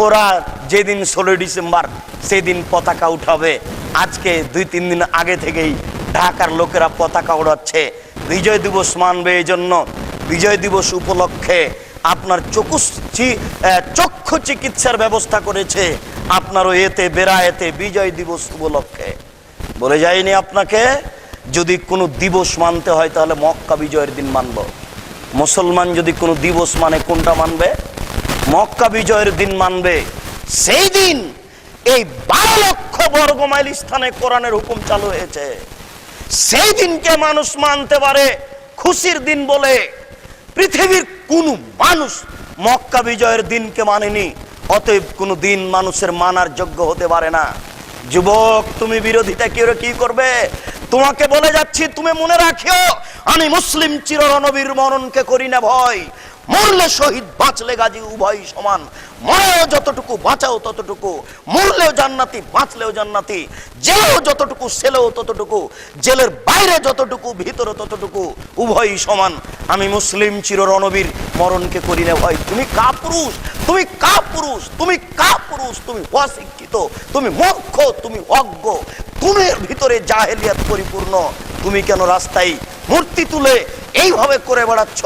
ওরা যেদিন 16 ডিসেম্বর সেদিন পতাকা উঠাবে। আজকে 2-3 দিন আগে থেকেই ঢাকার লোকেরা পতাকা উড়াচ্ছে, বিজয় দিবস মানবে। এই জন্য বিজয় দিবস উপলক্ষে আপনার চক্ষু চিকিৎসার ব্যবস্থা করেছে আপনারও এতে বেড়ায়েতে বিজয় দিবস উপলক্ষে। বলে যায়নি আপনাকে, যদি কোনো দিবস মানতে হয় তাহলে মক্কা বিজয়ের দিন মানব। মুসলমান যদি কোনো দিবস মানে কোনটা মানবে? মক্কা বিজয়ের দিন মানবে। সেই দিন এই 12 লক্ষ বর্গ মাইল স্থানে কোরআনের হুকুম চালু হয়েছে। সেই দিনকে মানুষ মানতে পারে খুশির দিন বলে। পৃথিবীর কোন মানুষ মক্কা বিজয়ের দিনকে মানেনি। অতএব কোনো দিন মানুষের মানার যোগ্য হতে পারে না। যুবক, তুমি বিরোধিতা কি করবে? তোমাকে বলে যাচ্ছি, তুমি মনে রাখিও, আমি মুসলিম চিররণবীর মরণকে করি না ভয়। মরলে শহীদ, বাঁচলে গাজী, উভয় সমান। মরেও যতটুকু, বাঁচাও ততটুকু। মরলেও জান্নাতি, বাঁচলেও জান্নাতি। জেলেও যতটুকু, ছেলেও ততটুকু। জেলের বাইরে যতটুকু, ভিতরে ততটুকু। উভয়ই সমান। আমি মুসলিম চিররণবীর মরণকে করি না ভয়। তুমি কাপুরুষ, তুমি কাপুরুষ, তুমি কাপুরুষ, তুমি অশিক্ষিত, তুমি মূর্খ, তুমি অজ্ঞ, তুমি ভিতরে জাহেলিয়াত পরিপূর্ণ। তুমি কেন রাস্তায় মূর্তি তুলে এইভাবে করে বেড়াচ্ছ?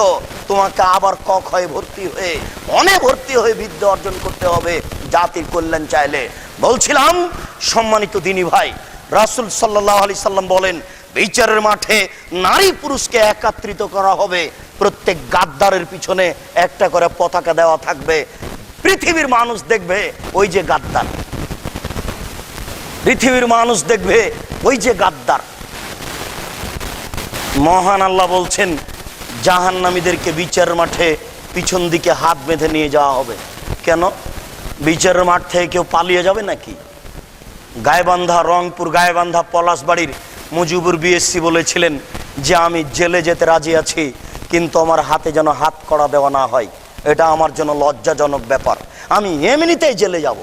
তোমাকে আবার কখয় ভর্তি হয়ে, অনে ভর্তি হয়ে বিদ্যা অর্জন করতে হবে জাতির কল্যাণ চাইলে। বলছিলাম, সম্মানিত দিনী ভাই, রাসূল সাল্লাল্লাহু আলাইহি সাল্লাম বলেন, বিচারের মাঠে নারী পুরুষকে একত্রিত করা হবে। প্রত্যেক গাদ্দারের পিছনে একটা করে পতাকা দেওয়া থাকবে। পৃথিবীর মানুষ দেখবে ওই যে গাদ্দার, পৃথিবীর মানুষ দেখবে ওই যে গাদ্দার। মহান আল্লাহ বলছেন, জাহান্নামীদেরকে বিচারের মাঠে পিছন দিকে হাত বেঁধে নিয়ে যাওয়া হবে। কেন? বিচারের মাঠ থেকে কেউ পালিয়ে যাবে নাকি? গায়েবান্ধা, রংপুর গায়েবান্ধা পলাশবাড়ির মুজিবুর বিএসসি বলেছিলেন যে আমি জেলে যেতে রাজি আছি, কিন্তু আমার হাতে যেন হাত কড়া দেওয়া না হয়। এটা আমার জন্য লজ্জাজনক ব্যাপার, আমি এমনিতেই জেলে যাব।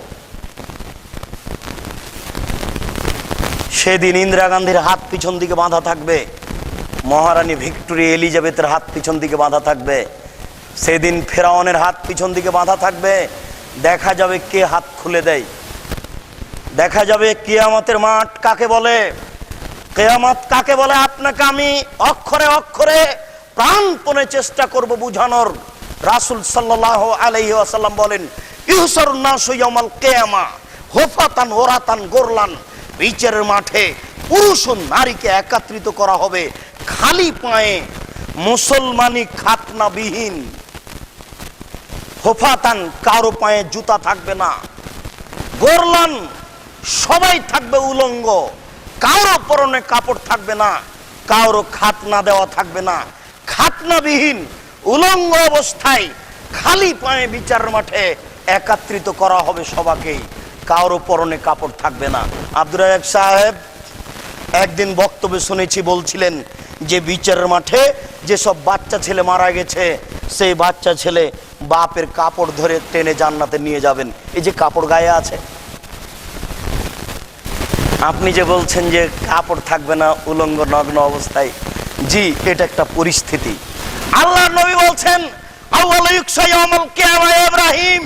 সেদিন ইন্দিরা গান্ধীর হাত পিছন দিকে বাঁধা থাকবে, মহারানী ভিক্টোরিয়া এলিজাবেথের হাত পিছন দিকে বাঁধা থাকবে, সেদিন ফেরাউনের হাত পিছন দিকে বাঁধা থাকবে। দেখা যাবে কে হাত খুলে দেয়, দেখা যাবে কিয়ামতের মাঠ কাকে বলে, কিয়ামত কাকে বলে। আপনাকে আমি অক্ষরে অক্ষরে প্রাণপণে চেষ্টা করব বুঝানোর। রাসূল সাল্লাল্লাহু আলাইহি ওয়াসাল্লাম বলেন, ইহসারুন নাসু ইয়াউমাল কিয়ামা হুফাতান ওরাতান গোরলান। বিচারের মাঠে পুরুষ ও নারীকে একত্রিত করা হবে খালি পায়ে, মুসলমানি খাতনাবিহীন। হুফাতান, কারো পায়ে জুতা থাকবে না। গোরলান, সবাই থাকবে উলঙ্গ, কারো পরনে কাপড় থাকবে না, কারো খাতনা দেওয়া থাকবে না। খাতনাবিহীন, উলঙ্গ অবস্থায় খালি পায়ে বিচারের মাঠে একত্রিত করা হবে সবাইকেই, কারো পরনে কাপড় থাকবে না। আব্দুর রাজ্জাক সাহেব একদিন বক্তব্যে শুনেছি, বলছিলেন যে বিচারের মাঠে যেসব বাচ্চা ছেলে মারা গেছে, সেই বাচ্চা ছেলে বাপের কাপড় ধরে টেনে জান্নাতে নিয়ে যাবেন। এই যে কাপড় গায়ে আছে, আপনি যে বলছেন যে কাপড় থাকবে না উলঙ্গ নগ্ন অবস্থায়, জি এটা একটা পরিস্থিতি। আল্লাহ নবী বলছেন, আউয়ালু ইউকসা ইয়াউমাল কিয়ামা ইব্রাহিম,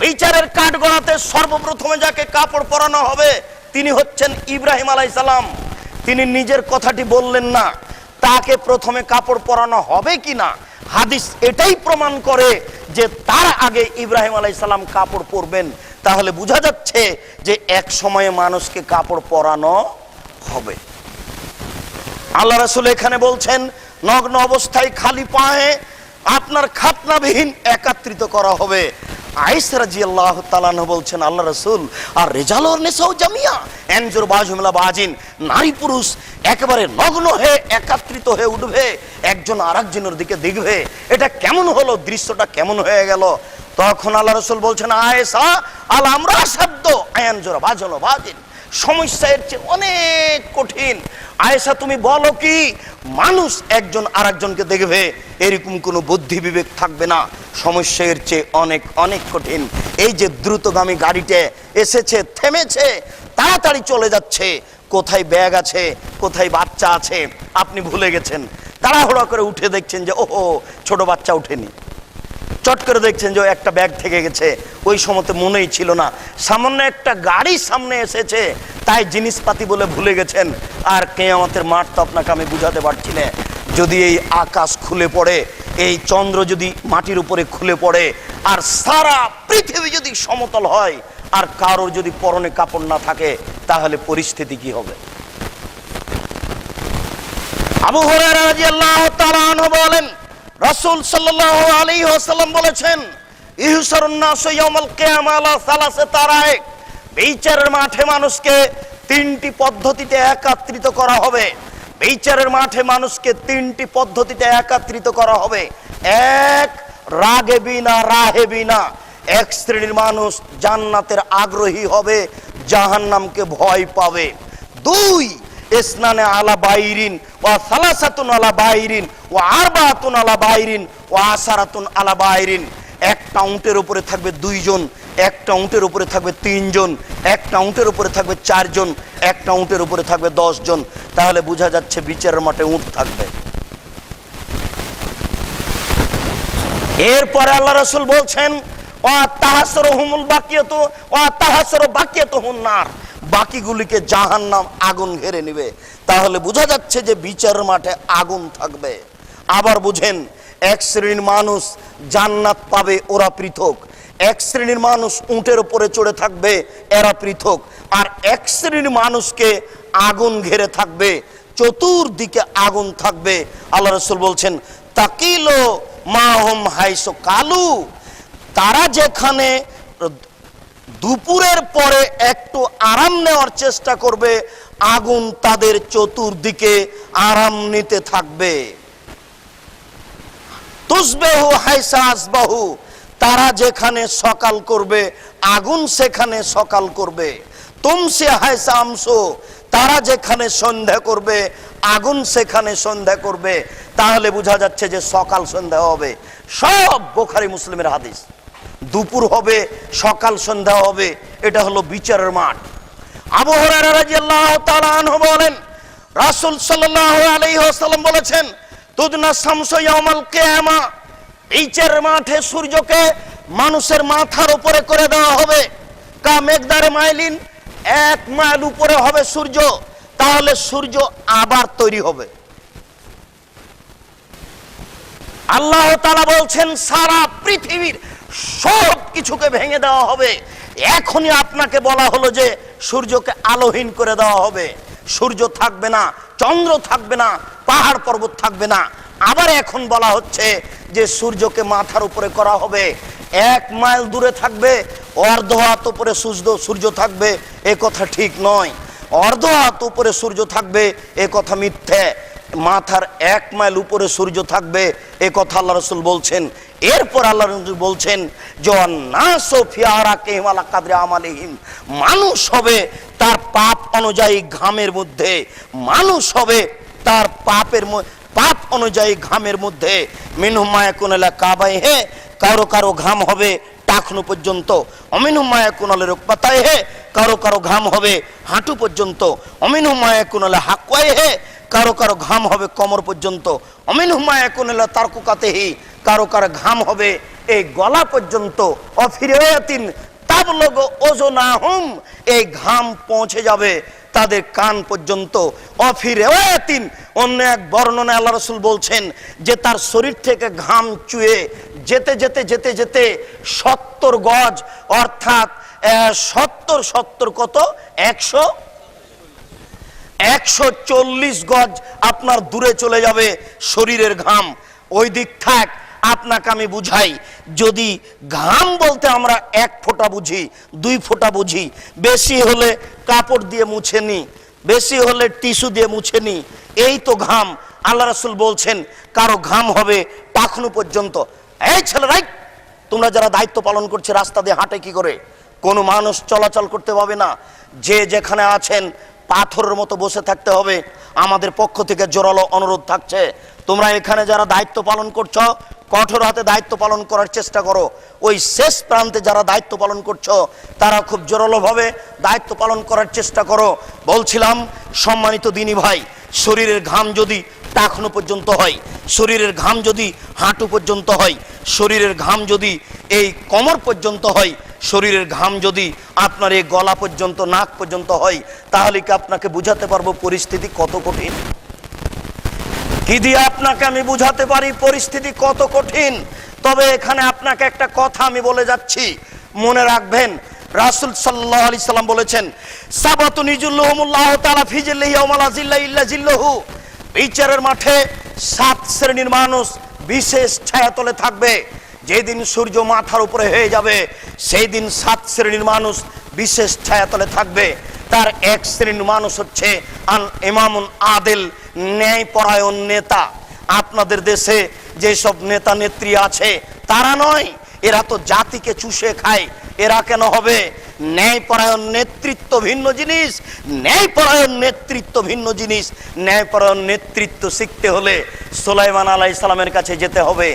বিচারের কাঠগড়াতে সর্বপ্রথমে যাকে কাপড় পরানো হবে তিনি হচ্ছেন ইব্রাহিম আলাইহিস সালাম। তিনি নিজের কথাটি বললেন না, তাকে প্রথমে কাপড় পরানো হবে কিনা হাদিস এটাই প্রমাণ করে যে তার আগে ইব্রাহিম আলাইহিস সালাম কাপড় পরবেন। তাহলে বোঝা যাচ্ছে যে এক সময়ে মানুষকে কাপড় পরানো হবে। আল্লাহ রাসূল এখানে বলছেন নগ্ন অবস্থায় খালি পায়ে আপনার খাতনাবিহীন একত্রিত করা হবে। আয়েশা রাদিয়াল্লাহু তাআলা আনহা বলছেন, আল্লাহ রাসূল আর রিজাল ওয়ান নিসাউ জামিয়া আনজুর বাজুমিলা বাজিন, নারী পুরুষ একেবারে নগ্ন হয়ে একত্রিত হয়ে উঠবে, একজন আরেকজনের দিকে দেখবে। এটা কেমন হলো, দৃশ্যটা কেমন হয়ে গেল? তখন আল্লাহ রাসূল বলছেন, আয়েশা আল আমরা শব্দ আনজুর বাজুল বাজিন, সমস্যা এর চেয়ে অনেক কঠিন। আয়েশা তুমি বলো কি, মানুষ একজন আরেকজনকে দেখবে এরকম কোনো বুদ্ধি বিবেক থাকবে না, সমস্যা এর চেয়ে অনেক অনেক কঠিন। এই যে দ্রুতগামী গাড়িতে এসেছে, থেমেছে, তাড়াতাড়ি চলে যাচ্ছে, কোথায় ব্যাগ আছে, কোথায় বাচ্চা আছে আপনি ভুলে গেছেন। তাড়াহুড়া করে উঠে দেখছেন যে ওহো ছোট বাচ্চা ওঠেনি, চট করে দেখছেন যে একটা ব্যাগ থেকে গেছে, ওই সময়তে মনেই ছিল না। সামান্য একটা গাড়ি সামনে এসেছে, তাই জিনিসপাতি বলে ভুলে গেছেন। আর কিয়ামতের মাঠ তো আপনাকে আমি বুঝাতে পারছি না। যদি এই আকাশ খুলে পড়ে, এই চন্দ্র যদি মাটির উপরে খুলে পড়ে, আর সারা পৃথিবী যদি সমতল হয়, আর কারোর যদি পরনে কাপড় না থাকে, তাহলে পরিস্থিতি কি হবে? আবু হুরায়রা রাদিয়াল্লাহু তাআলা আনহু বলেন, রাসূল সাল্লাল্লাহু আলাইহি ওয়াসাল্লাম বলেছেন, ইহসারুন নাসু ইয়াউমাল কিয়ামা আলা সালাসাতি তারাইক, বিচারের মাঠে মানুষকে তিনটি পদ্ধতিতে একত্রিত করা হবে। বিচারের মাঠে মানুষকে তিনটি পদ্ধতিতে একত্রিত করা হবে। এক, রাগেবিনা রাহেবিনা, এক শ্রেণীর মানুষ জান্নাতের আগ্রহী হবে, জাহান্নামকে ভয় পাবে। দুই, ইসনানে আলা বাইরিন ওয়া সালাসাতুন আলা বাইরিন ওয়া আরবাতুন আলা বাইরিন ওয়া আসারাতুন আলা বাইরিন। একটা উটের উপরে থাকবে 2 জন, একটা উটের উপরে থাকবে 3 জন, একটা উটের উপরে থাকবে 4 জন, একটা উটের উপরে থাকবে 10 জন। তাহলে বোঝা যাচ্ছে বিচারের মাঠে উট থাকবে। এরপরে আল্লাহ রাসূল বলছেন ওয়া তাহাসরুহুমুল বাকিয়াতু ওয়া তাহাসরু বাকিয়াতুহুন নার, বাকিগুলিকে জাহান্নাম আগুন ঘিরে নেবে। তাহলে বোঝা যাচ্ছে যে বিচারের মাঠে আগুন থাকবে। আবার বুঝেন, এক শ্রেণীর মানুষ জান্নাত পাবে, ওরা পৃথক। এক শ্রেণীর মানুষ উটের উপরে চড়ে থাকবে, এরা পৃথক। আর এক শ্রেণীর মানুষকে আগুন ঘিরে থাকবে, চতুর্দিকে আগুন থাকবে। আল্লাহ রাসূল বলছেন তাকিলো মাহুম হাইসো কালু, তারা যেখানে দুপুরের পরে একটু আরাম নেওয়ার চেষ্টা করবে, আগুন তাদের চতুর্দিকে আরাম নিতে থাকবে। তুসবেহু হাইসা আসবাহু, তারা যেখানে সকাল করবে, আগুন সেখানে সকাল করবে। তুমসে হাইসা আমসো, তারা যেখানে সন্ধ্যা করবে, আগুন সেখানে সন্ধ্যা করবে। তাহলে বোঝা যাচ্ছে যে সকাল সন্ধ্যা হবে। সব বুখারী মুসলিমের হাদিস। দুপুর হবে, সকাল সন্ধ্যা হবে, এটা হলো বিচারের মাঠ। আবু হুরায়রা রাদিয়াল্লাহু তাআলা আনহু বলেন, রাসূল সাল্লাল্লাহু আলাইহি ওয়াসাল্লাম বলেছেন তুদনা শামসু ইয়াউমাল কিয়ামা, বিচারের মাঠে সূর্যকে মানুষের মাথার উপরে করে দেওয়া হবে। কা মেকদারে মাইলিন, 1 মাইল উপরে হবে সূর্য। তাহলে সূর্য আবার তৈরি হবে। আল্লাহ তাআলা বলছেন সারা পৃথিবীর সব কিছুকে ভেঙে দেওয়া হবে। এখনই আপনাকে বলা হলো যে সূর্যকে আলোহীন করে দেওয়া হবে, সূর্য থাকবে না, চন্দ্র থাকবে না, পাহাড় পর্বত থাকবে না। আবার এখন বলা হচ্ছে যে সূর্যকে মাথার উপরে করা হবে, 1 মাইল দূরে থাকবে, অর্ধ হাত উপরে সূর্য থাকবে। এ কথা ঠিক নয়। অর্ধ হাত উপরে সূর্য থাকবে এ কথা মিথ্যে। মাথার 1 মাইল উপরে সূর্য থাকবে এ কথা আল্লাহ রাসূল বলছেন। এরপর আল্লাহ রাসূল বলছেন মানুষ হবে তার পাপ অনুযায়ী ঘামের মধ্যে, মানুষ হবে তার পাপ অনুযায়ী ঘামের মধ্যে। মিনহুম মা ইয়াকুনু লা কাবাইহি, কারো কারো ঘাম হবে টাকনু পর্যন্ত। অমিনহুম মা ইয়াকুনু লা রুকবাতাইহি, কারো কারো ঘাম হবে হাঁটু পর্যন্ত। অমিনহুম মা ইয়াকুনু লা হাকওয়াইহি, কারো কারো ঘাম হবে কোমর পর্যন্ত। অমিনহুম মা ইয়াকুনু লা তারকুকাতিহি, কারো কারো ঘাম হবে এই গলা পর্যন্ত। অফিরায়াতিন তাবলুগু ওজনাহুম, এই ঘাম পৌঁছে যাবে তাদের কান পর্যন্ত। অফিরায়াতিন, অন্য এক বর্ণনায় আল্লাহ রাসূল বলছেন যে তার শরীর থেকে ঘাম চুয়ে যেতে যেতে যেতে যেতে 70 গজ, অর্থাৎ 70 কত 140 গজ আপনার দূরে চলে যাবে শরীরের ঘাম। ওই দিক থাক, আপনাকে আমি বুঝাই। যদি ঘাম বলতে আমরা 1 ফোঁটা বুঝি, 2 ফোঁটা বুঝি, বেশি হলে কাপড় দিয়ে মুছে নি, বেশি হলে টিস্যু দিয়ে মুছে নি, এই তো ঘাম। আল্লাহ রাসূল বলছেন কারো ঘাম হবে টাকনু পর্যন্ত। এই ছেলেরাই, তোমরা যারা দায়িত্ব পালন করছে, রাস্তা দিয়ে হাঁটে কি করে? কোনো মানুষ চলাচল করতে পাবে না। যে যেখানে আছেন পাথরের মতো বসে থাকতে হবে। আমাদের পক্ষ থেকে জোরালো অনুরোধ থাকছে, তোমরা এখানে যারা দায়িত্ব পালন করছো, কঠোর হাতে দায়িত্ব পালন করার চেষ্টা করো। ওই শেষ প্রান্তে যারা দায়িত্ব পালন করছো, তারা খুব জোরালোভাবে দায়িত্ব পালন করার চেষ্টা করো। বলছিলাম সম্মানিত দিনী ভাই, শরীরের ঘাম যদি টাকনু পর্যন্ত হয়, শরীরের ঘাম যদি হাঁটু পর্যন্ত হয়, শরীরের ঘাম যদি এই কোমর পর্যন্ত হয়, শরীরের ঘাম যদি আপনার এই গলা পর্যন্ত, নাক পর্যন্ত হয়, তাহলে কি আপনাকে বুঝাতে পারবো পরিস্থিতি কত কঠিন? কি দিয়ে আপনাকে আমি বুঝাতে পারি পরিস্থিতি কত কঠিন? তবে এখানে আপনাকে একটা কথা আমি বলে যাচ্ছি, মনে রাখবেন। রাসূল সাল্লাল্লাহু আলাইহি সাল্লাম বলেছেন সাবাতুন ইজুল্লুহুমুল্লাহু তাআলা ফি জিল্লিহি ইয়াওমা লা জিল্লা ইল্লা জিল্লুহু, বিচারের মাঠে 7 শ্রেণীর মানুষ বিশেষ ছায়াতলে থাকবে। যেদিন সূর্য মাথার উপরে হয়ে যাবে, সেই দিন 7 শ্রেণীর মানুষ বিশেষ ছায়াতলে থাকবে। তার 1 শ্রেণীর মানুষ হচ্ছে ইমামুন আদিল, ন্যায়পরায়ণ নেতা। আপনাদের দেশে যেসব নেতা নেত্রী আছে তারা নয়, এরা তো জাতিকে চুষে খায়, এরা কেন হবে? ন্যায়পরায়ণ নেতৃত্ব ভিন্ন জিনিস, ন্যায়পরায়ণ নেতৃত্ব ভিন্ন জিনিস। ন্যায়পরায়ণ নেতৃত্ব শিখতে হলে সুলাইমান আলাইহিস সালামের কাছে যেতে হবে।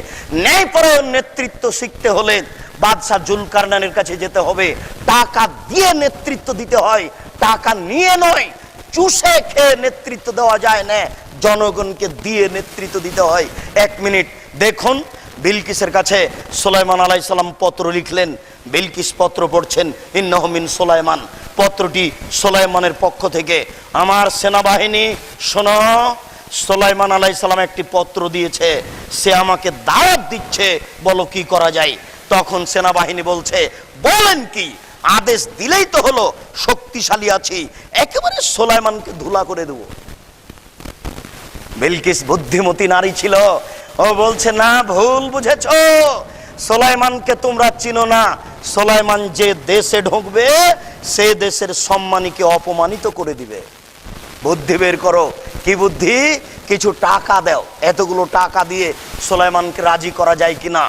ন্যায়পরায়ণ নেতৃত্ব শিখতে হলে বাদশাহ জুলকারনাইনের কাছে যেতে হবে। টাকা দিয়ে নেতৃত্ব দিতে হয়, টাকা নিয়ে নয়। চুষে খেয়ে নেতৃত্ব দেওয়া যায় না, জনগণকে দিয়ে নেতৃত্ব দিতে হয়। 1 মিনিট দেখুন, বিলকিসের কাছে সুলাইমান আলাইহিস সালাম পত্র লিখলেন। বিলকিস পত্র পড়ছেন, ইন্নাহু মিন সুলাইমান। পত্রটি সুলাইমানের পক্ষ থেকে। আমার সেনাবাহিনী শোনো, সুলাইমান আলাইহিস সালাম একটি পত্র দিয়েছে, সে আমাকে দাওয়াত দিচ্ছে, বলো কি করা যায়। তখন সেনাবাহিনী বলছে, বলেন কি? আদেশ দিলেই তো হলো, শক্তিশালী আছি, একেবারে সুলাইমানকে ধুলা করে দেব। বিলকিস বুদ্ধিমতী নারী ছিল, ও বলছে না, ভুল বুঝেছ, সুলাইমানকে তোমরা চিনো না। সুলাইমান যে দেশে ঢুকবে সে দেশের সম্মানীকে অপমানিত করে দিবে। বুদ্ধি বের করো। কি বুদ্ধি? কিছু টাকা দাও। এতগুলো টাকা দিয়ে সুলাইমানকে রাজি করা যায় কিনা।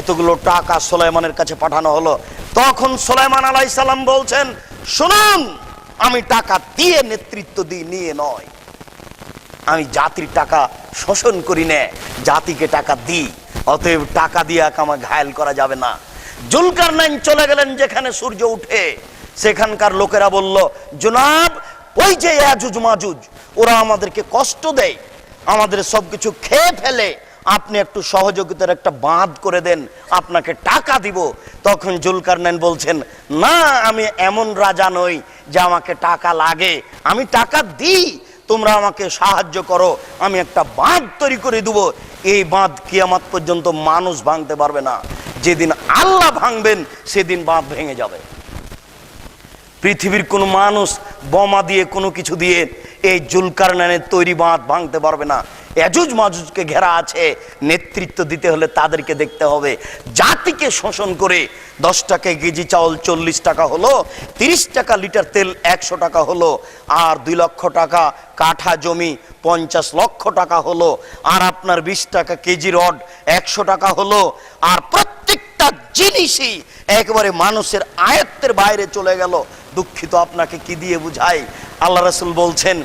এতগুলো টাকা সুলাইমানের কাছে পাঠানো হলো। তখন সুলাইমান আলাইহিস সালাম বলছেন, শুনুন, আমি টাকা দিয়ে নেতৃত্ব দিই, নিয়ে নয়। আমি জাতির টাকা শোষণ করি না, জাতিকে টাকা দিই। অতএব টাকা দিয়ে আমার ঘায়েল করা যাবে না। জুলকারনাইন চলে গেলেন যেখানে সূর্য উঠে। সেখানকার লোকেরা বলল, জনাব, ওই যে ইয়াজুজ মাজুজ, ওরা আমাদেরকে কষ্ট দেয়, আমাদের সবকিছু খেয়ে ফেলে, আপনি একটু সহযোগিতার একটা বাঁধ করে দেন, আপনাকে টাকা দিব। তখন জুলকারনাইন বলছেন, না, আমি এমন রাজা নই যে আমাকে টাকা লাগে, আমি টাকা দিই, তোমরা আমাকে সাহায্য করো, আমি একটা বাঁধ তৈরি করে দেব। এই বাঁধ কিয়ামত পর্যন্ত মানুষ ভাঙতে পারবে না। যেদিন আল্লাহ ভাঙবেন সেদিন বাঁধ ভেঙে যাবে। পৃথিবীর কোন মানুষ বোমা দিয়ে কোনো কিছু দিয়ে এই জুলকারনাইনের তৈরি বাঁধ ভাঙতে পারবে না। ইয়াজুজ মাজুজকে ঘেরা আছে, নেতৃত্ব দিতে হলে তাদেরকে দেখতে হবে। জাতিকে শোষণ করে 10 টাকায় কেজি চাউল 40 টাকা হলো, 30 টাকা লিটার তেল 100 টাকা হলো, আর 2 লক্ষ টাকা কাঠা জমি 50 লক্ষ টাকা হলো, আর আপনার 20 টাকা কেজি রড 100 টাকা হলো, আর প্রত্যেকটা জিনিসই একেবারে মানুষের আয়ত্তের বাইরে চলে গেল। দুঃখিত, আপনাকে কি দিয়ে বুঝাই? আল্লাহ রাসূল বলছেন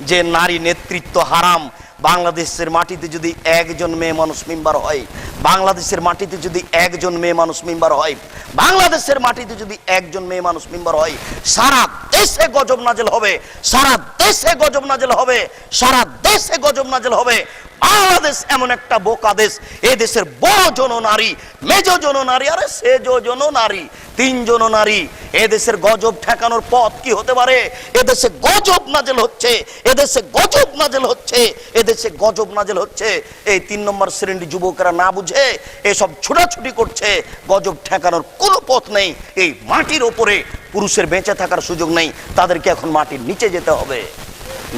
যে নারী নেতৃত্ব হারাম। বাংলাদেশের মাটিতে যদি একজন মেয়ে মানুষ মেম্বার হয়, বাংলাদেশের মাটিতে যদি একজন মেয়ে মানুষ মেম্বার হয়, বাংলাদেশের মাটিতে যদি একজন মেয়ে মানুষ মেম্বার হয়, সারা দেশে গজব নাজেল হবে, সারা দেশে গজব নাজেল হবে, সারা দেশে গজব নাজেল হবে। বাংলাদেশ এমন একটা বোকা দেশ, এই দেশের বড় জন নারী, মেজ জন নারী, আরে সেজ জন নারী, 3 জন নারী। এদেশের গজব ঠেকানোর পথ কি হতে পারে? এদেশে গজব নাজেল হচ্ছে, এদেশে গজব নাজেল হচ্ছে, এদেশে গজব নাজেল হচ্ছে। এই 3 নম্বর শ্রেণীর যুবকেরা না বুঝে এসব ছোটাছুটি করছে। গজব ঠেকানোর কোনো পথ নেই। এই মাটির ওপরে পুরুষের বেঁচে থাকার সুযোগ নেই, তাদেরকে এখন মাটির নিচে যেতে হবে।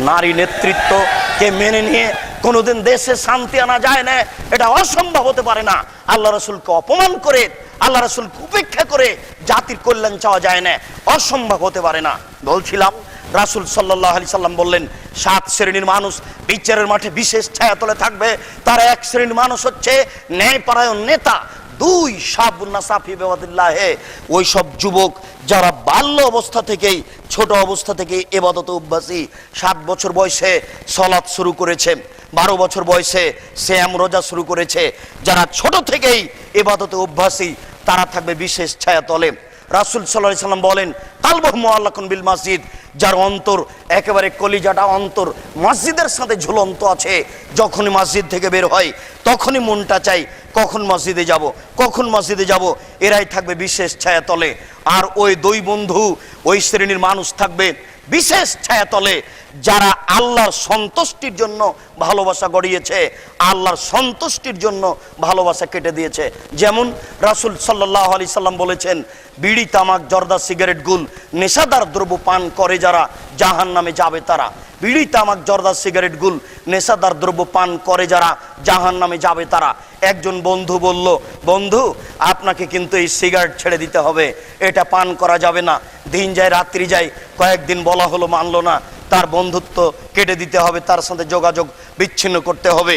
নারী নেতৃত্বকে মেনে নিয়ে কোনোদিন দেশে শান্তি আনা যায় না, এটা অসম্ভব হতে পারে না। আল্লাহ রাসূলকে অপমান করে, আল্লাহ রাসূলকে উপেক্ষা করে জাতির কল্যাণ চাওয়া যায় না, অসম্ভব হতে পারে না। বলছিলাম, রাসূল সাল্লাল্লাহু আলাইহি সাল্লাম বললেন, 7 শ্রেণীর মানুষ বিচারের মাঠে বিশেষ ছায়াতলে থাকবে। তার 1 শ্রেণীর মানুষ হচ্ছে ন্যায়পরায়ণ নেতা। 2 শাবুন নাসাফি বিওয়াদিল্লাহে, ওই সব যুবক যারা বাল্য অবস্থা থেকেই, ছোট অবস্থা থেকে ইবাদতে অভ্যাসী। 7 বছর বয়সে সালাত শুরু করেছে, 12 বছর বয়সে সিয়াম রোজা শুরু করেছে। যারা ছোট থেকেই ইবাদতে অভ্যাসী তারা থাকবে বিশেষ ছায়াতলে। রাসূল সাল্লাল্লাহু আলাইহি সাল্লাম বলেন, কালবুহু মুআল্লাকুন বিল মসজিদ, যার অন্তর একেবারে কলিজাটা অন্তর মসজিদের সাথে ঝুলন্ত আছে। যখনই মসজিদ থেকে বের হয় তখনই মনটা চাই কখন মসজিদে যাব, কখন মসজিদে যাব। এরাই থাকবে বিশেষ ছায়াতলে। আর ওই 2 বন্ধু, ওই শ্রেণীর মানুষ থাকবে বিশেষ ছায়াতলে যারা আল্লাহর সন্তুষ্টির জন্য ভালোবাসা গড়িয়েছে, আল্লাহর সন্তুষ্টির জন্য ভালোবাসা কেটে দিয়েছে। যেমন রাসূল সাল্লাল্লাহু আলাইহি সাল্লাম বলেছেন, বিড়ি, তামাক, জর্দা, সিগারেট, গুল, নেশাদার দ্রব্য পান করে যারা জাহান্নামে যাবে তারা। বিড়ি, তামাক, জর্দা, সিগারেট, গুল, নেশাদার দ্রব্য পান করে যারা জাহান্নামে যাবে তারা। একজন বন্ধু বলল, বন্ধু, আপনাকে কিন্তু এই সিগারেট ছেড়ে দিতে হবে, এটা পান করা যাবে না। দিন যায় রাত্রি যায়, কয়েকদিন বলা হলো মানলো না, তার বন্ধুত্ব কেটে দিতে হবে, তার সাথে যোগাযোগ বিচ্ছিন্ন করতে হবে।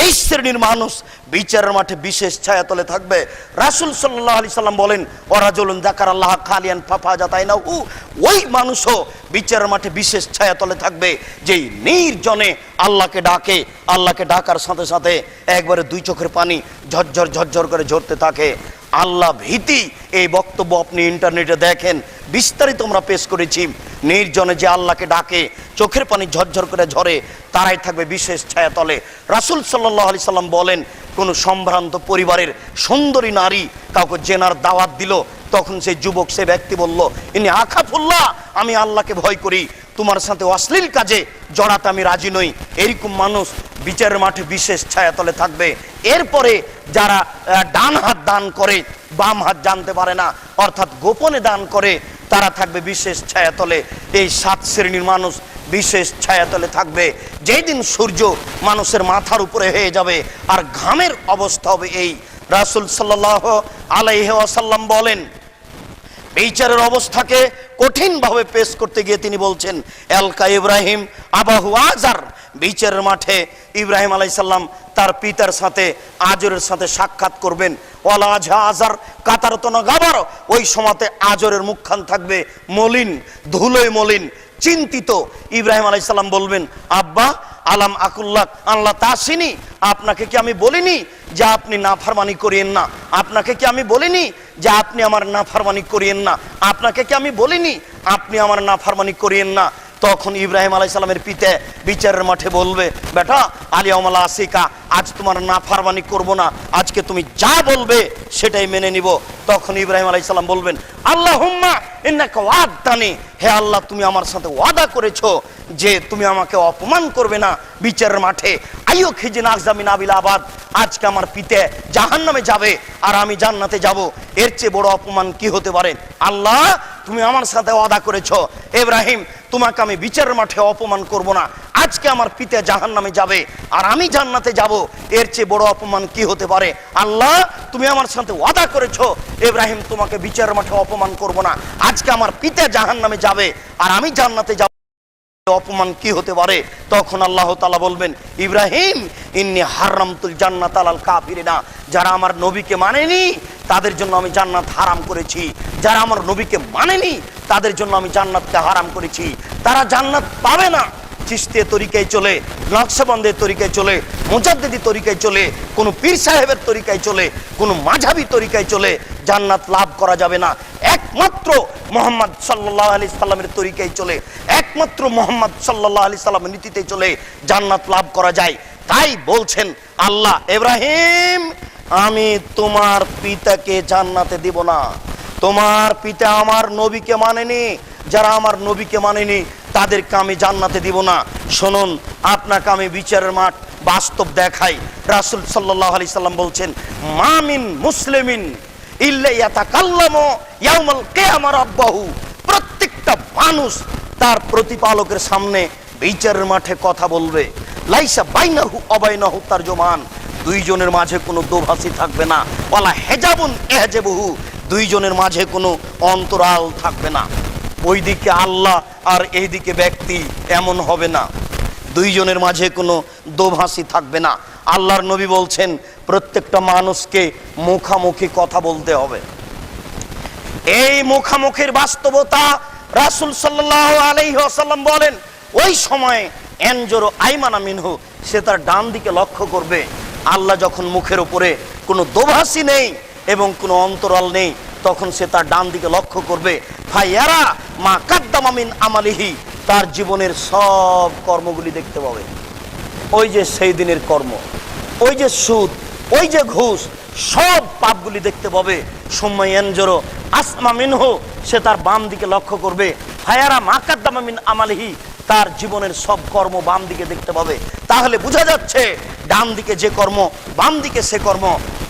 এই শ্রেণীর মানুষ বিচারের মাঠে বিশেষ ছায়াতলে থাকবে। রাসূল সাল্লাল্লাহু আলাইহি সাল্লাম বলেন, ওয়ারাজুলুন যাকারাল্লাহ খালিয়ান ফাফাজাতাইনাহু, ওই মানুষও বিচারের মাঠে বিশেষ ছায়াতলে থাকবে যেই নির্জনে আল্লাহকে ডাকে, আল্লাহকে ডাকার সাথে সাথে একবারে দুই চোখের পানি ঝরঝর ঝরঝর করে ঝরতে থাকে। আল্লাহ ভীতি এই বক্তব্য আপনি ইন্টারনেটে দেখেন, বিস্তারিত আমরা পেশ করেছি। নির্জনে যে আল্লাহকে ডাকে, চোখের পানি ঝরঝর করে ঝরে, তারাই থাকবে বিশেষ ছায়াতলে। রাসূল সাল্লাল্লাহু আলাইহি সাল্লাম বলেন, কোনো সম্ভ্রান্ত পরিবারের সুন্দরী নারী কাউকে জেনার দাওয়াত দিল, তখন সেই যুবক, সে ব্যক্তি বলল, ইনি আখাফুল্লাহ, আমি আল্লাহকে ভয় করি, তোমার সাথে অশ্লীল কাজে জড়াতে আমি রাজি নই। এরকম মানুষ বিচারের মাঠে বিশেষ ছায়াতলে থাকবে। এরপরে যারা ডান হাত দান করে, বাম হাত জানতে পারে না, অর্থাৎ গোপনে দান করে, তারা থাকবে বিশেষ ছায়াতলে। এই 7 শ্রেণীর মানুষ বিশেষ ছায়াতলে থাকবে। যেই দিন সূর্য মানুষের মাথার উপরে হয়ে যাবে আর ঘামের অবস্থা হবে এই। রাসূল সাল্লাল্লাহু আলাইহি ওয়াসাল্লাম বলেন, বিচারের অবস্থাকে কঠিনভাবে পেশ করতে গিয়ে তিনি বলছেন, এলকা ইব্রাহিম আবাহু আজার, বিচারের মাঠে ইব্রাহিম আলাইহিস সালাম তার পিতার সাথে আজরের সাথে সাক্ষাৎ করবেন। ওয়ালা আজহা আজার কাতারতন গাবার, ওই সময়তে আজরের মুখখান থাকবে মলিন, ধুলোয় মলিন, চিন্তিত। ইব্রাহিম আলাইহিস সালাম বলবেন, আব্বা আলাম আকুল্লাহ আল্লাহ তাসিনি, আপনাকে কি আমি বলিনি যে আপনি নাফরমানি করিয়েন না? আপনাকে কি আমি বলিনি যে আপনি আমার নাফরমানি করিয়েন না? আপনাকে কি আমি বলিনি আপনি আমার নাফরমানি করিয়েন না? তখন ইব্রাহিম আলাইহিস সালামের পিতা বিচারের মাঠে বলবে, বেটা আলিয়াউমালা আসিকা, আজ তোমার নাফরমানি করব না, আজকে তুমি যা বলবে সেটাই মেনে নিব। তখন ইব্রাহিম আলাইহিস সালাম বলবেন, আল্লাহুম্মা ইন্নাকা ওয়া'আদতানি, হে আল্লাহ তুমি আমার সাথে ওয়াদা করেছো যে তুমি আমাকে অপমান করবে না বিচারের মাঠে। আইয়ো খিজনা আযমিন আবিল আবাদ, আজকে আমার পিতা জাহান্নামে যাবে আর আমি জান্নাতে যাব, এর চেয়ে বড় অপমান কি হতে পারে? আল্লাহ তুমি আমার সাথে ওয়াদা করেছো ইব্রাহিম তোমাকে আমি বিচারের মাঠে অপমান করব না, আজকে আমার পিতা জাহান্নামে যাবে আর আমি জান্নাতে যাব, এর চেয়ে বড় অপমান কি হতে পারে? আল্লাহ তুমি আমার সাথে ওয়াদা করেছো ইব্রাহিম তোমাকে বিচারের মাঠে অপমান করব না, আজকে আমার পিতা জাহান্নামে যাবে আর আমি জান্নাতে যাব, অপমান কি হতে পারে? তখন আল্লাহ তাআলা বলবেন, ইব্রাহিম ইন্নী হারামতুল জান্নাত আলাল কাফিরিনা, যারা আমার নবীকে মানেনি তাদের জন্য আমি জান্নাত হারাম করেছি, যারা আমার নবীকে মানেনি তাদের জন্য আমি জান্নাতকে হারাম করেছি, তারা জান্নাত পাবে না। চিশতিয়া তরিকায় চলে, নকশবন্দের তরিকায় চলে, মুজাদ্দিদি তরিকায় চলে, কোনো পীর সাহেবের তরিকায় চলে, কোনো মাঝহাবি তরিকায় চলে, জান্নাত লাভ করা যাবে না। একমাত্র মুহাম্মদ সাল্লাল্লাহু আলাইহি সাল্লামের তরিকায় চলে, একমাত্র মুহাম্মদ সাল্লাল্লাহু আলাইহি সাল্লামের নীতিতে চলে জান্নাত লাভ করা যায়। তাই বলছেন আল্লাহ, ইব্রাহিম আমি তোমার পিতাকে জান্নাতে দিব না, তোমার পিতা আমার নবীকে মানেনি, যারা আমার নবীকে মানেনি তাদেরকে আমি জান্নাতে দিব না। শুনুন, আপনাকে আমি বিচারের মাঠ বাস্তব দেখাই। রাসূল সাল্লাল্লাহু আলাইহি সাল্লাম বলছেন, মা মিন মুসলিমিন ইল্লা ইয়াতাকাল্লামু ইয়াউমাল কিয়ামা রাব্বাহু, প্রত্যেকটা মানুষ তার প্রতিপালকের সামনে বিচারের মাঠে কথা বলবে। লাইসা বাইনাহু অবাইনাহু তারজুমান, দুইজনের মাঝে কোনো দোভাষী থাকবে না। ওয়ালা হেজাবুন এহজাবুহু, দুইজনের মাঝে কোনো অন্তরাল থাকবে না। ওইদিকে আল্লাহ আর এইদিকে ব্যক্তি, এমন হবে না। দুইজনের মাঝে কোনো দোভাষী থাকবে না। আল্লাহর নবী বলছেন প্রত্যেকটা মানুষকে মুখামুখি কথা বলতে হবে। এই মুখামুখির বাস্তবতা রাসূল সাল্লাল্লাহু আলাইহি ওয়াসাল্লাম বলেন, ওই সময় এনজুরু আইমানা মিনহু, সে তার ডান দিকে লক্ষ্য করবে। আল্লাহ যখন মুখের উপরে কোনো দোভাষী নেই এবং কোনো অন্তরাল নেই, তখন সে তার ডান দিকে লক্ষ্য করবে। ফায়ারা মা কাদ্দামা মিন আমালিহি, তার জীবনের সব কর্মগুলি দেখতে পাবে। ওই যে সেই দিনের কর্ম, ওই যে সুদ, ওই যে ঘুষ, সব পাপগুলি দেখতে পাবে। সময় এনজুরু আসমা মিনহু, সে তার বাম দিকে লক্ষ্য করবে। ফায়ারা মা কাদ্দামা মিন আমালিহি, তার জীবনের সব কর্ম বাম দিকে দেখতে পাবে। তাহলে বোঝা যাচ্ছে ডান দিকে যে কর্ম, বাম দিকে সে কর্ম।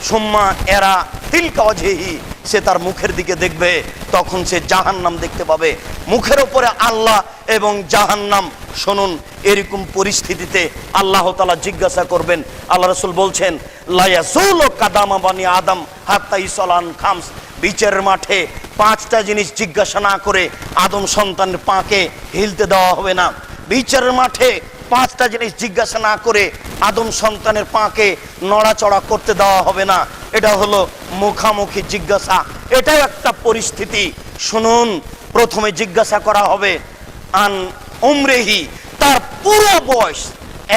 সুম্মা এরা তিলকা ওয়াজহিহি, সে তার মুখের দিকে দেখবে, তখন সে জাহান্নাম দেখতে পাবে। মুখের উপরে আল্লাহ এবং জাহান্নাম। শুনুন, এরকম পরিস্থিতিতে আল্লাহ তাআলা জিজ্ঞাসা করবেন। আল্লাহ রাসূল বলছেন, লা ইয়াসুলু কাদামা বানি আদম হাত্তা ইসলান খামস, বিচারের মাঠে 5টা জিনিস জিজ্ঞাসা না করে আদম সন্তানের পাকে হিলতে দেওয়া হবে না। বিচারের মাঠে 5টা জিনিস জিজ্ঞাসা না করে আদম সন্তানের পাকে নড়াচড়া করতে দেওয়া হবে না। এটা হলো মুখামুখি জিজ্ঞাসা, এটাও একটা পরিস্থিতি। শুনুন, প্রথমে জিজ্ঞাসা করা হবে আন উমরেহি, তার পুরো বয়স,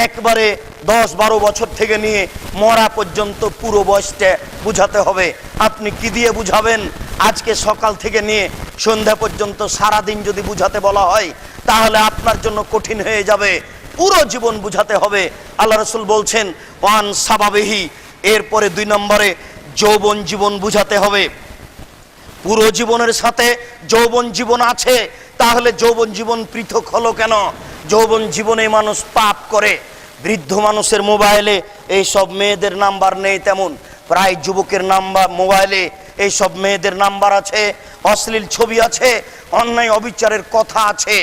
একবারে 10-12 বছর থেকে নিয়ে মরা পর্যন্ত পুরো বয়সটা বুঝাতে হবে। আপনি কি দিয়ে বুঝাবেন? আজকে সকাল থেকে নিয়ে সন্ধ্যা পর্যন্ত সারাদিন যদি বুঝাতে বলা হয় তাহলে আপনার জন্য কঠিন হয়ে যাবে। পুরো জীবন বুঝাতে হবে। আল্লাহ রাসূল বলছেন ওয়ান সাবাবিহি, এরপরে 2 নম্বরে যৌবন জীবন বুঝাতে হবে। পুরো জীবনের সাথে যৌবন জীবন আছে, তাহলে যৌবন জীবন পৃথক হলো কেন? যৌবন জীবনে মানুষ পাপ করে। বৃদ্ধ মানুষের মোবাইলে এই সব মেয়েদের নাম্বার নেই, তেমন প্রায় যুবকের নাম্বার মোবাইলে এই সব মেয়েদের নাম্বার আছে, অশ্লীল ছবি আছে, অন্যায় অবিচারের কথা আছে।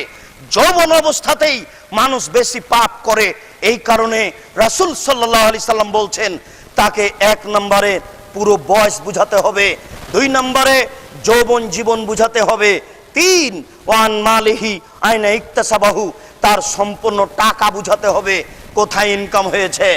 যৌবন অবস্থাতেই মানুষ বেশি পাপ করে। এই কারণে রাসূল সাল্লাল্লাহু আলাইহি সাল্লাম বলছেন তাকে 1 নম্বরে পুরো বয়স বুঝাতে হবে, 2 নম্বরে যৌবন জীবন বুঝাতে হবে, 3 ওয়ান মালিহি আইনা ইকতাসাবাহু, তার সম্পূর্ণ টাকা বুঝাতে হবে, কোথায় ইনকাম হয়েছে।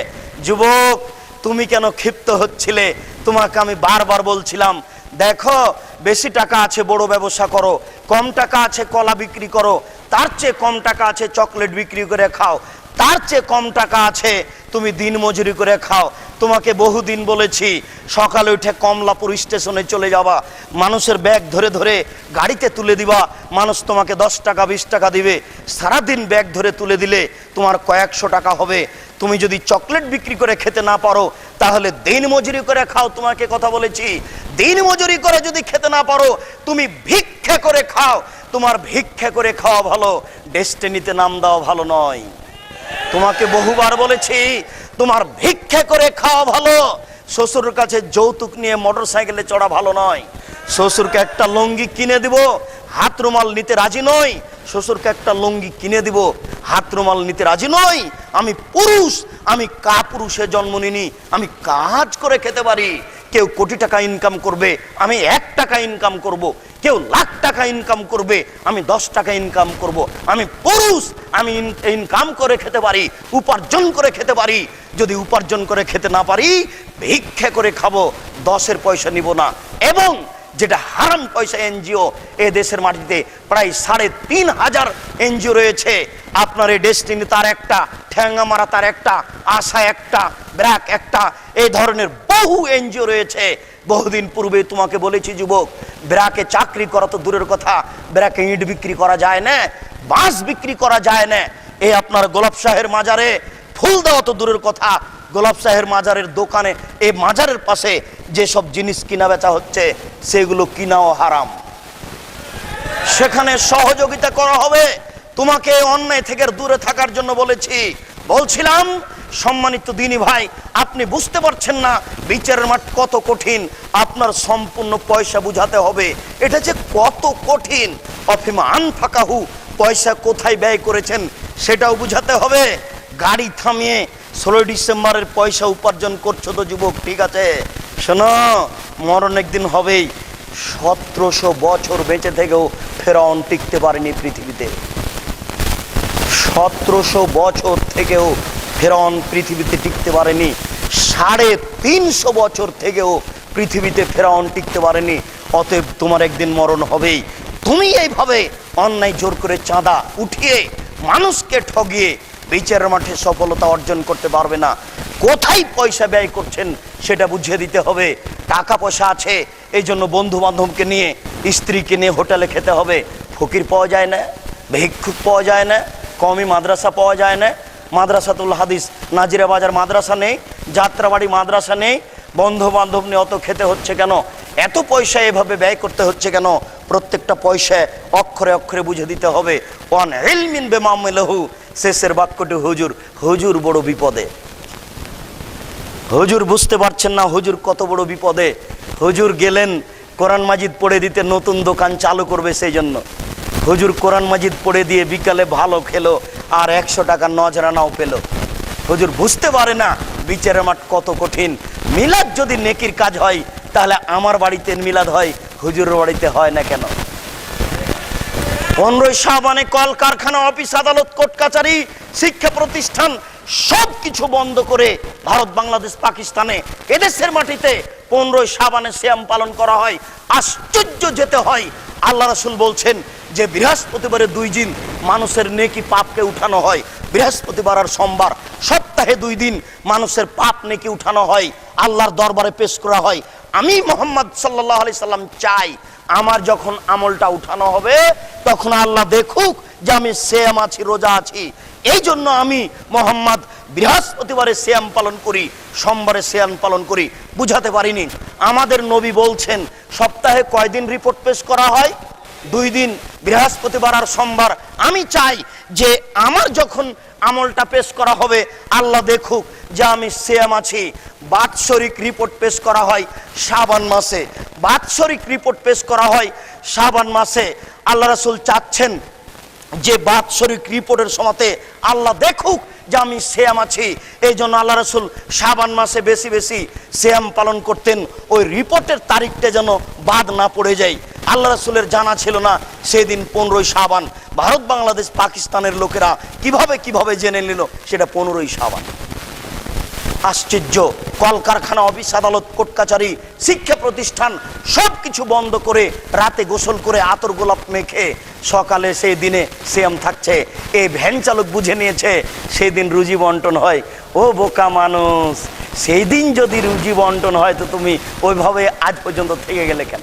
যুবক, তুমি কেন ক্ষিপ্ত হচ্ছিলে? তোমাকে আমি বারবার বলছিলাম দেখো, বেশি টাকা আছে বড় ব্যবসা করো, কম টাকা আছে কলা বিক্রি করো, তার চেয়ে কম টাকা আছে চকলেট বিক্রি করে খাও, তার চেয়ে কম টাকা আছে তুমি দিন মজুরি করে খাও। তোমাকে বহুদিন বলেছি সকালে উঠে কমলাপুর স্টেশনে চলে যাবা, মানুষের ব্যাগ ধরে ধরে গাড়িতে তুলে দিবা, মানুষ তোমাকে 10 টাকা 20 টাকা দিবে। সারাদিন ব্যাগ ধরে তুলে দিলে তোমার কয়েকশো টাকা হবে। তুমি যদি চকলেট বিক্রি করে খেতে না পারো তাহলে দিন মজুরি করে খাও। তোমাকে কথা বলেছি, দিন মজুরি করে যদি খেতে না পারো তুমি ভিক্ষা করে খাও। তোমার ভিক্ষা করে খাওয়া ভালো, ডেস্টিনিতে নাম দেওয়া ভালো নয়। তোমাকে বহুবার বলেছি তোমার ভিক্ষা করে খাওয়া ভালো। শ্বশুরের কাছে যৌতুক নিয়ে মোটরসাইকেলে চড়া ভালো নয়। শ্বশুরকে একটা লুঙ্গি কিনে দিব, হাত রুমাল নিতে রাজি নই। শ্বশুরকে একটা লুঙ্গি কিনে দিব, হাত রুমাল নিতে রাজি নই। আমি পুরুষ, আমি কাপুরুষে জন্ম নিনি, আমি কাজ করে খেতে পারি। কেউ কোটি টাকা ইনকাম করবে, আমি 1 টাকা ইনকাম করব। কেউ লাখ টাকা ইনকাম করবে, আমি 10 টাকা ইনকাম করব। আমি পুরুষ, আমি ইনকাম করে খেতে পারি, উপার্জন করে খেতে পারি। যদি উপার্জন করে খেতে না পারি, ভিক্ষা করে খাবো, 10-এর পয়সা নিব না। এবং যেটা হারাম পয়সা এনজিও, এ দেশের মাটিতে প্রায় 3500 এনজিও রয়েছে। আপনার এই ডেস্টিনি তার একটা, ঠ্যাঙ্গা মারা তার একটা, আশা একটা, ব্র্যাক একটা, এই ধরনের বহু এনজিও রয়েছে। বহুদিন পূর্বে তোমাকে বলেছি যুবক, ব্র্যাকে চাকরি করা তো দূরের কথা, ব্র্যাকে ইট বিক্রি করা যায় না, বাঁশ বিক্রি করা যায় না। এই আপনার গোলাপ শাহের মাজারে ফুল দেওয়া তো দূরের কথা, গোলাপ শাহের মাজারের দোকানে, এই মাজারের পাশে যেসব জিনিস কিনা বেচা হচ্ছে সেগুলো কিনাও হারাম। সেখানে সহযোগিতা করা হবে। তোমাকে অন্যায় থেকে দূরে থাকার জন্য বলছিলাম সম্মানিত দিনী ভাই, আপনি বুঝতে পারছেন না বিচারের মাঠ কত কঠিন। আপনার সম্পূর্ণ পয়সা বুঝাতে হবে, এটা যে কত কঠিন। অফিমা আনফাকাহু, পয়সা কোথায় ব্যয় করেছেন সেটাও বুঝাতে হবে। গাড়ি থামিয়ে 16 ডিসেম্বরের পয়সা উপার্জন করছো তো যুবক, ঠিক আছে, শোনো, মরণ একদিন হবেই। 1700 বছর বেঁচে থেকেও ফেরাউন টিকতে পারেনি পৃথিবীতে। 1700 বছর থেকেও ফেরাউন পৃথিবীতে টিকতে পারেনি। 350 বছর থেকেও পৃথিবীতে ফেরাউন টিকতে পারেনি। অতএব তোমার একদিন মরণ হবেই। তুমি এইভাবে অন্যায় জোর করে চাঁদা উঠিয়ে মানুষকে ঠগিয়ে বিচারের মাঠে সফলতা অর্জন করতে পারবে না। কোথায় পয়সা ব্যয় করছেন সেটা বুঝিয়ে দিতে হবে। টাকা পয়সা আছে এই জন্য বন্ধু বান্ধবকে নিয়ে, স্ত্রীকে নিয়ে হোটেলে খেতে হবে। ফকির পাওয়া যায় না, ভিক্ষুক পাওয়া যায় না, কওমি মাদ্রাসা পাওয়া যায় না, মাদ্রাসাতুল হাদিস নাজিরা বাজার মাদ্রাসা নেই, যাত্রাবাড়ি মাদ্রাসা নেই। বন্ধু বান্ধব নিয়ে অত খেতে হচ্ছে কেন? এত পয়সা এভাবে ব্যয় করতে হচ্ছে কেন? প্রত্যেকটা পয়সা অক্ষরে অক্ষরে বুঝে দিতে হবে। ওয়ান ইলমিন বিমামিলহু, শেষের বাক্যটি হুজুর, হুজুর বড় বিপদে। হুজুর বুঝতে পারছেন না হুজুর কত বড় বিপদে। হুজুর গেলেন কোরআন মাজিদ পড়ে দিতে, নতুন দোকান চালু করবে, সেই জন্য হুজুর কোরআন মাজিদ পড়ে দিয়ে বিকালে ভালো খেলো আর 100 টাকা নজরানাও পেল। হুজুর বুঝতে পারে না বিচারের মাঠ কত কঠিন। মিলাদ যদি নেকির কাজ হয় তাহলে আমার বাড়িতে মিলাদ হয়, হুজুরের বাড়িতে হয় না কেন? 15ই শাবানে কলকারখানা, অফিস, আদালত, কোর্ট কাচারি, শিক্ষা প্রতিষ্ঠান সবকিছু বন্ধ করে ভারত, বাংলাদেশ, পাকিস্তানে এদেশের মাটিতে 15ই শাবানে সিয়াম পালন করা হয়। আশ্চর্য যেতে হয়, আল্লাহ রাসূল বলছেন যে বৃহস্পতিবারে 2 দিন মানুষের নেকি পাপকে উঠানো হয়। বৃহস্পতিবার আর সোমবার, সপ্তাহে 2 দিন মানুষের পাপ নেকি উঠানো হয়, আল্লাহর দরবারে পেশ করা হয়। আমি মুহাম্মদ সাল্লাল্লাহু আলাইহি সাল্লাম চাই আমার যখন আমলটা উঠানো হবে তখন আল্লাহ দেখুক যে আমি সিয়াম আছি, রোজা আছি। এই জন্য আমি মুহাম্মদ বৃহস্পতিবারে সিয়াম পালন করি, সোমবারে সিয়াম পালন করি। বুঝাতে পারিনি। আমাদের নবী বলছেন সপ্তাহে কয়দিন রিপোর্ট পেশ করা হয়? 2 দিন, বৃহস্পতিবার আর সোমবার। আমি চাই যে আমার যখন আমলটা পেশ করা হবে আল্লাহ দেখুক যে আমি সিয়াম আছি। বাৎসরিক রিপোর্ট পেশ করা হয় শাবান মাসে, বাৎসরিক রিপোর্ট পেশ করা হয় শাবান মাসে। আল্লাহ রাসূল চাচ্ছেন যে বাৎসরিক রিপোর্টের সময়তে আল্লাহ দেখুক যে আমি সিয়াম আছি। এই জন্য আল্লাহ রাসূল শাবান মাসে বেশি বেশি সিয়াম পালন করতেন, ওই রিপোর্টের তারিখটা যেন বাদ না পড়ে যায়। আল্লাহ রাসূলের জানা ছিল না সেদিন 15ই শাবান। ভারত, বাংলাদেশ, পাকিস্তানের লোকেরা কিভাবে জেনে নিল সেটা 15ই শাবান। আশ্চর্য! কলকারখানা, অফিস, আদালত, কোর্ট কাচারি, শিক্ষা প্রতিষ্ঠান সবকিছু বন্ধ করে রাতে গোসল করে আতর গোলাপ মেখে সকালে সেই দিনে সিয়াম থাকছে। এই ভ্যান চালক বুঝে নিয়েছে সেই দিন রুজি বন্টন হয়। ও বোকা মানুষ, সেই দিন যদি রুজি বন্টন হয় তো তুমি ওইভাবে আজ পর্যন্ত থেকে গেলে কেন?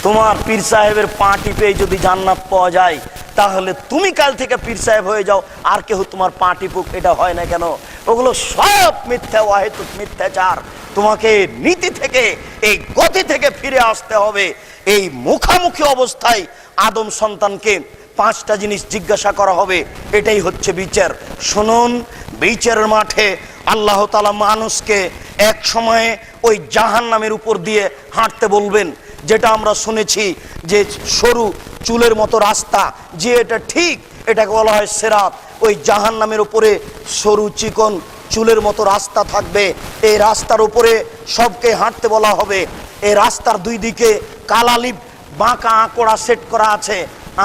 তোমার পীর সাহেবের পা টিপে যদি জান্নাত পাওয়া যায় তাহলে তুমি কাল থেকে পীর সাহেব হয়ে যাও, আর কেউ তোমার পা টিপুক, এটা হয় না কেন? ওগুলো সব মিথ্যা, ওয়াহিদুত মিথ্যাচার। তোমাকে নীতি থেকে, এই গতি থেকে ফিরে আসতে হবে। এই মুখামুখি অবস্থায় আদম সন্তানকে 5টা জিনিস জিজ্ঞাসা করা হবে, এটাই হচ্ছে বিচার। শুনুন, বিচারের মাঠে আল্লাহ তাআলা মানুষকে এক সময়ে ওই জাহান্নামের উপর দিয়ে হাঁটতে বলবেন, যেটা আমরা শুনেছি যে সরু চুলের মতো রাস্তা, যে এটা ঠিক, এটাকে বলা হয় সিরাত। ওই জাহান্নামের উপরে সরু চিকন চুলের মতো রাস্তা থাকবে। এই রাস্তার উপরে সবকে হাঁটতে বলা হবে। এই রাস্তার 2 দিকে কালালিপ বাঁকা আঁকড়া সেট করা আছে।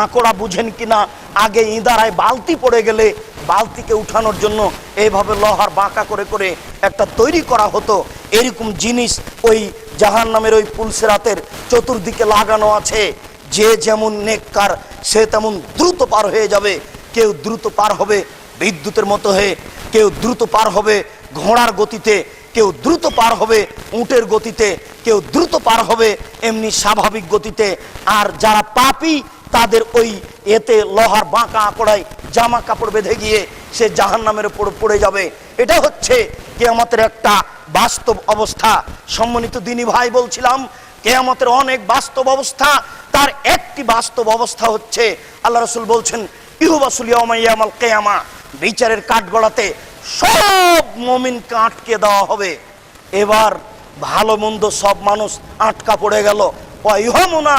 আঁকড়া বুঝেন কিনা? আগে ইঁদারায় বালতি পড়ে গেলে বালতিকে উঠানোর জন্য এইভাবে লোহার বাঁকা করে করে একটা তৈরি করা হতো। এরকম জিনিস ওই জাহান্নামের ওই পুলসিরাতের চতুর্দিকে লাগানো আছে। যে যেমন নেককার সে তেমন দ্রুত পার হয়ে যাবে। কেউ দ্রুত পার হবে বিদ্যুতের মতো হয়ে, কেউ দ্রুত পার হবে ঘোড়ার গতিতে, কেউ দ্রুত পার হবে উটের গতিতে, কেউ দ্রুত পার হবে এমনি স্বাভাবিক গতিতে। আর যারা পাপী তাদের ওই এতে লোহার বাঁকা আঁকড়ায় জামা কাপড় বেঁধে গিয়ে সে জাহান্নামের উপর পড়ে যাবে। এটা হচ্ছে কিয়ামতের একটা বাস্তব অবস্থা। সম্মানিত দিনী ভাই, বলছিলাম কিয়ামতের অনেক বাস্তব অবস্থা, তার একটি বাস্তব অবস্থা হচ্ছে আল্লাহ রাসূল বলছেন ইউবাসুল ইয়াউমা ইয়াউমাল কিয়ামা, বিচারের কাঠগড়াতে সব মুমিনকে আটকে দেওয়া হবে। এবার ভালো মন্দ সব মানুষ আটকা পড়ে গেল। ওয়া ইউহামুনা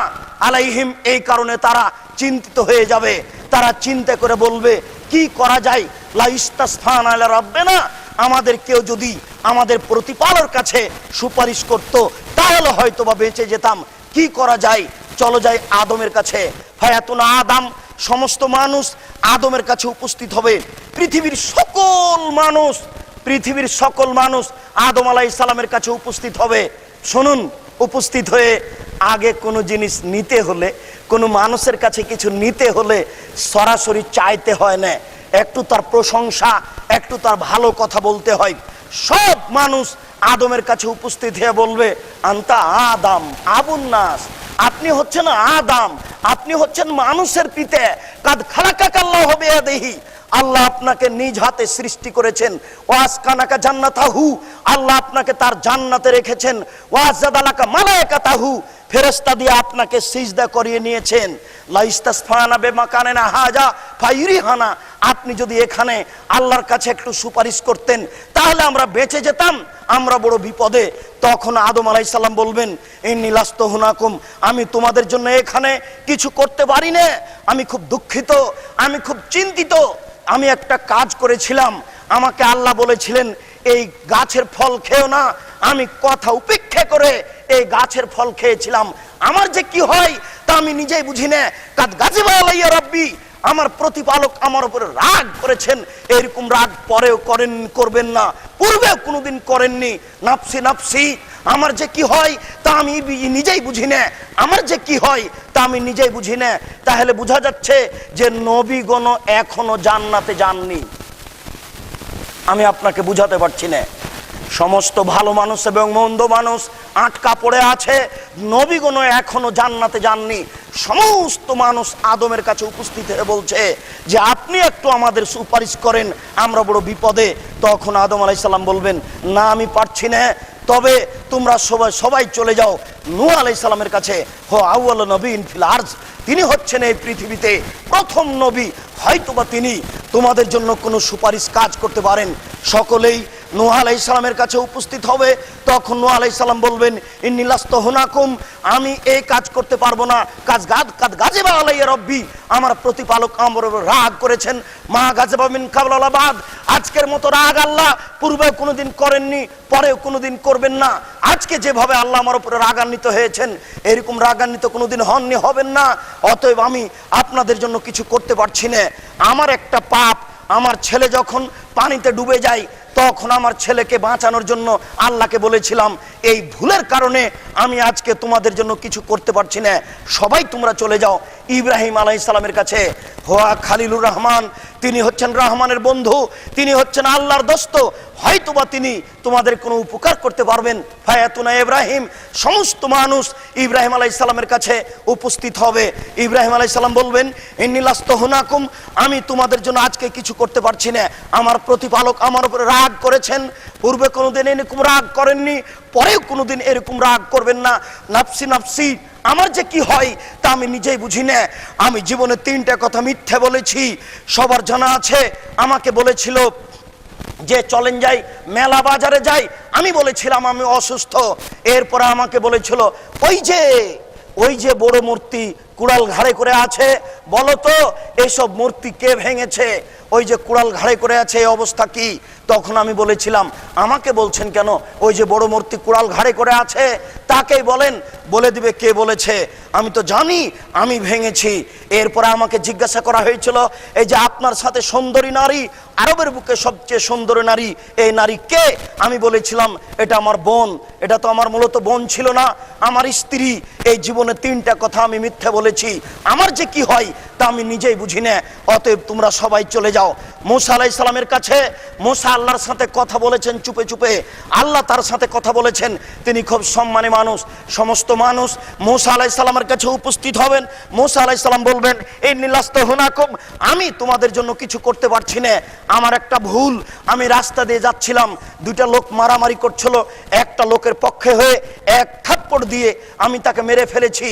আলাইহিম, এই কারণে তারা চিন্তিত হয়ে যাবে। তারা চিন্তা করে বলবে কি করা যায়? লা ইস্তাসফান আলা রাব্বিনা, আমাদের কেউ যদি আমাদের প্রতিপালকের কাছে সুপারিশ করত তাহলে হয়তো বা বেঁচে যেতাম। কি করা যায়? চলো যাই আদমের কাছে। ফায়াতুনা আদম, সমস্ত মানুষ আদমের কাছে উপস্থিত হবে। পৃথিবীর সকল মানুষ আদম আলাইহিস সালামের কাছে উপস্থিত হবে। শুনুন, উপস্থিত হয়ে আগে কোনো জিনিস নিতে হলে, কোনো মানুষের কাছে কিছু নিতে হলে সরাসরি চাইতে হয় না, একটু তার প্রশংসা, একটু তার ভালো কথা বলতে হয়। সব মানুষ আদমের কাছে উপস্থিত হয়ে বলবে আনতা আদম আবুন নাস, আপনি হচ্ছেন আদম, আপনি হচ্ছেন মানুষের পিতা। কাদ খালাকাকাল্লাহু বিয়াদিহি, আল্লাহ আপনাকে নিজ হাতে সৃষ্টি করেছেন। ওয়াসকানাকা জান্নাতাহু, আল্লাহ আপনাকে তার জান্নাতে রেখেছেন। ওয়াজাদালাকা মালায়েকাতাহু, ফেরেশতা দিয়ে আপনাকে সিজদা করিয়ে নিয়েছেন। লা ইস্তাসফানা বিমাকানিনা হাজা ফায়ুরিহানা, আপনি যদি এখানে আল্লাহর কাছে একটু সুপারিশ করতেন তাহলে আমরা বেঁচে যেতাম, আমরা বড় বিপদে। তখন আদম আলাইহিস সালাম বলবেন ইন্নী লাস্তু হুনাকুম, আমি তোমাদের জন্য এখানে কিছু করতে পারি না, আমি খুব দুঃখিত, আমি খুব চিন্তিত। আমি একটা কাজ করেছিলাম, আমাকে আল্লাহ বলেছিলেন এই গাছের ফল খেও না, আমি কথা উপেক্ষা করে এই গাছের ফল খেয়েছিলাম, আমার যে কি হয় তা আমি নিজেই বুঝি না। কাদ গাজিবা আলাইয়া রাব্বি, আমার প্রতিপালক আমার উপরে রাগ করেছেন। এরকম রাগ পরেও করবেন না, পূর্বেও কোনোদিন করেননি। নাফসি নাফসি, আমার যে কি হয় তা আমি নিজেই বুঝি না, আমার যে কি হয় তা আমি নিজেই বুঝি না। তাহলে বোঝা যাচ্ছে যে নবীগণ এখনো জান্নাতে যাননি। আমি আপনাকে বুঝাতে পারছি না। সমস্ত ভালো মানুষ এবং মন্দ মানুষ আটকা পড়ে আছে, নবীগণ এখনো জান্নাতে যাননি। সমস্ত মানুষ আদমের কাছে উপস্থিত হয়ে বলছে যে আপনি একটু আমাদের সুপারিশ করেন, আমরা বড় বিপদে। তখন আদম আলাইহিস সালাম বলবেন, না আমি পারছি না, তবে তোমরা সবাই চলে যাও নূহ আলাইহিস সালামের কাছে। হো আউয়াল নবীন ফিল আরজ, তিনি হচ্ছেন এই পৃথিবীতে প্রথম নবী, হয়তোবা তিনি তোমাদের জন্য কোনো সুপারিশ কাজ করতে পারেন। সকলেই নূহ আলাইহিস সালামের কাছে উপস্থিত হবে। তখন নূহ আলাইহিস সালাম বলবেন, ইন্নী লাস্তু হুনাকুম, আমি এই কাজ করতে পারবো না। কাদ গাজিবা আলাইয়া রব্বি, আমার প্রতিপালক আমার উপর রাগ করেছেন। মা গাজিবা মিন কাবল ওয়ালা বাদ, আজকের মতো রাগ আল্লাহ পূর্বেও কোনোদিন করেননি, পরেও কোনোদিন করবেন না। আজকে যেভাবে আল্লাহ আমার উপরে রাগান্বিত হয়েছেন, এরকম রাগান্বিত কোনোদিন হননি, হবেন না। অতএব আমি আপনাদের জন্য কিছু করতে পারছি না। আমার একটা পাপ, আমার ছেলে যখন পানিতে ডুবে যায় তখন আমার ছেলেকে বাঁচানোর জন্য আল্লাহকে বলেছিলাম, এই ভুলের কারণে আমি আজকে তোমাদের জন্য কিছু করতে পারছি না, সবাই তোমরা চলে যাও ইব্রাহিম আলাইহিস সালামের কাছে। হোয়া খালিলুর রহমান, তিনি হচ্ছেন রহমানের বন্ধু, তিনি হচ্ছেন আল্লাহর দোস্ত, হয়তোবা তিনি তোমাদের কোনো উপকার করতে পারবেন। ফায়াতুনা ইব্রাহিম, সমস্ত মানুষ ইব্রাহিম আলাইহিস সালামের কাছে উপস্থিত হবে। ইব্রাহিম আলাইহিস সালাম বলবেন, ইন্নী লাস্তু হুনাকুম, আমি তোমাদের জন্য আজকে কিছু করতে পারছি না। আমার প্রতিপালক আমার উপরে রাগ করেছেন, পূর্বে কোনোদিন এরকম রাগ করেননি, পরেও কোনোদিন এরকম রাগ করবেন না। নাফসি নাফসি, আমার যে কি হয় তা আমি নিজেই বুঝি না। আমি জীবনে 3টা কথা মিথ্যে বলেছি, সবার জানা আছে। আমাকে বলেছিল যে চলেন যাই মেলা বাজারে যাই, আমি বলেছিলাম আমি অসুস্থ। এরপরে আমাকে বলেছিল ওই যে বড় মূর্তি কুড়াল ঘাড়ে করে আছে, বলো তো এইসব মূর্তি কে ভেঙেছে? ওই যে কুড়াল ঘাড়ে করে আছে, এই অবস্থা কি? তখন আমি বলেছিলাম, আমাকে বলছেন কেন? ওই যে বড় মূর্তি কুড়াল ঘাড়ে করে আছে তাকেই বলেন, বলে দিবে কে বলেছে। আমি তো জানি আমি ভেঙেছি। এরপরে আমাকে জিজ্ঞাসা করা হয়েছিল, এই যে আপনার সাথে সুন্দরী নারী, আরবের বুকে সবচেয়ে সুন্দরী নারী, এই নারী কে? আমি বলেছিলাম এটা আমার বোন। এটা তো আমার মূলত বোন ছিল না, আমার স্ত্রী। এই জীবনে 3টা কথা আমি মিথ্যে বলেছি, আমার যে কি হয় তা আমি নিজেই বুঝি না। অতএব তোমরা সবাই চলে যাও মূসা আলাইহিস সালামের কাছে। মূসা আল্লাহর সাথে কথা বলেছেন চুপে চুপে, আল্লাহ তার সাথে কথা বলেছেন। তিনি খুব সম্মানী মানুষ। সমস্ত মানুষ মূসা আলাইহিস সালামের কাছে উপস্থিত হবেন। মূসা আলাইহিস সালাম বলবেন, ইন্নী লাস্তু হুনাকুম, আমি তোমাদের জন্য কিছু করতে পারছি না। আমার একটা ভুল, আমি রাস্তা দিয়ে যাচ্ছিলাম, 2টা লোক মারামারি করছিল, একটা লোকের পক্ষে হয়ে এক থাপ্পড় দিয়ে আমি তাকে মেরে ফেলেছি।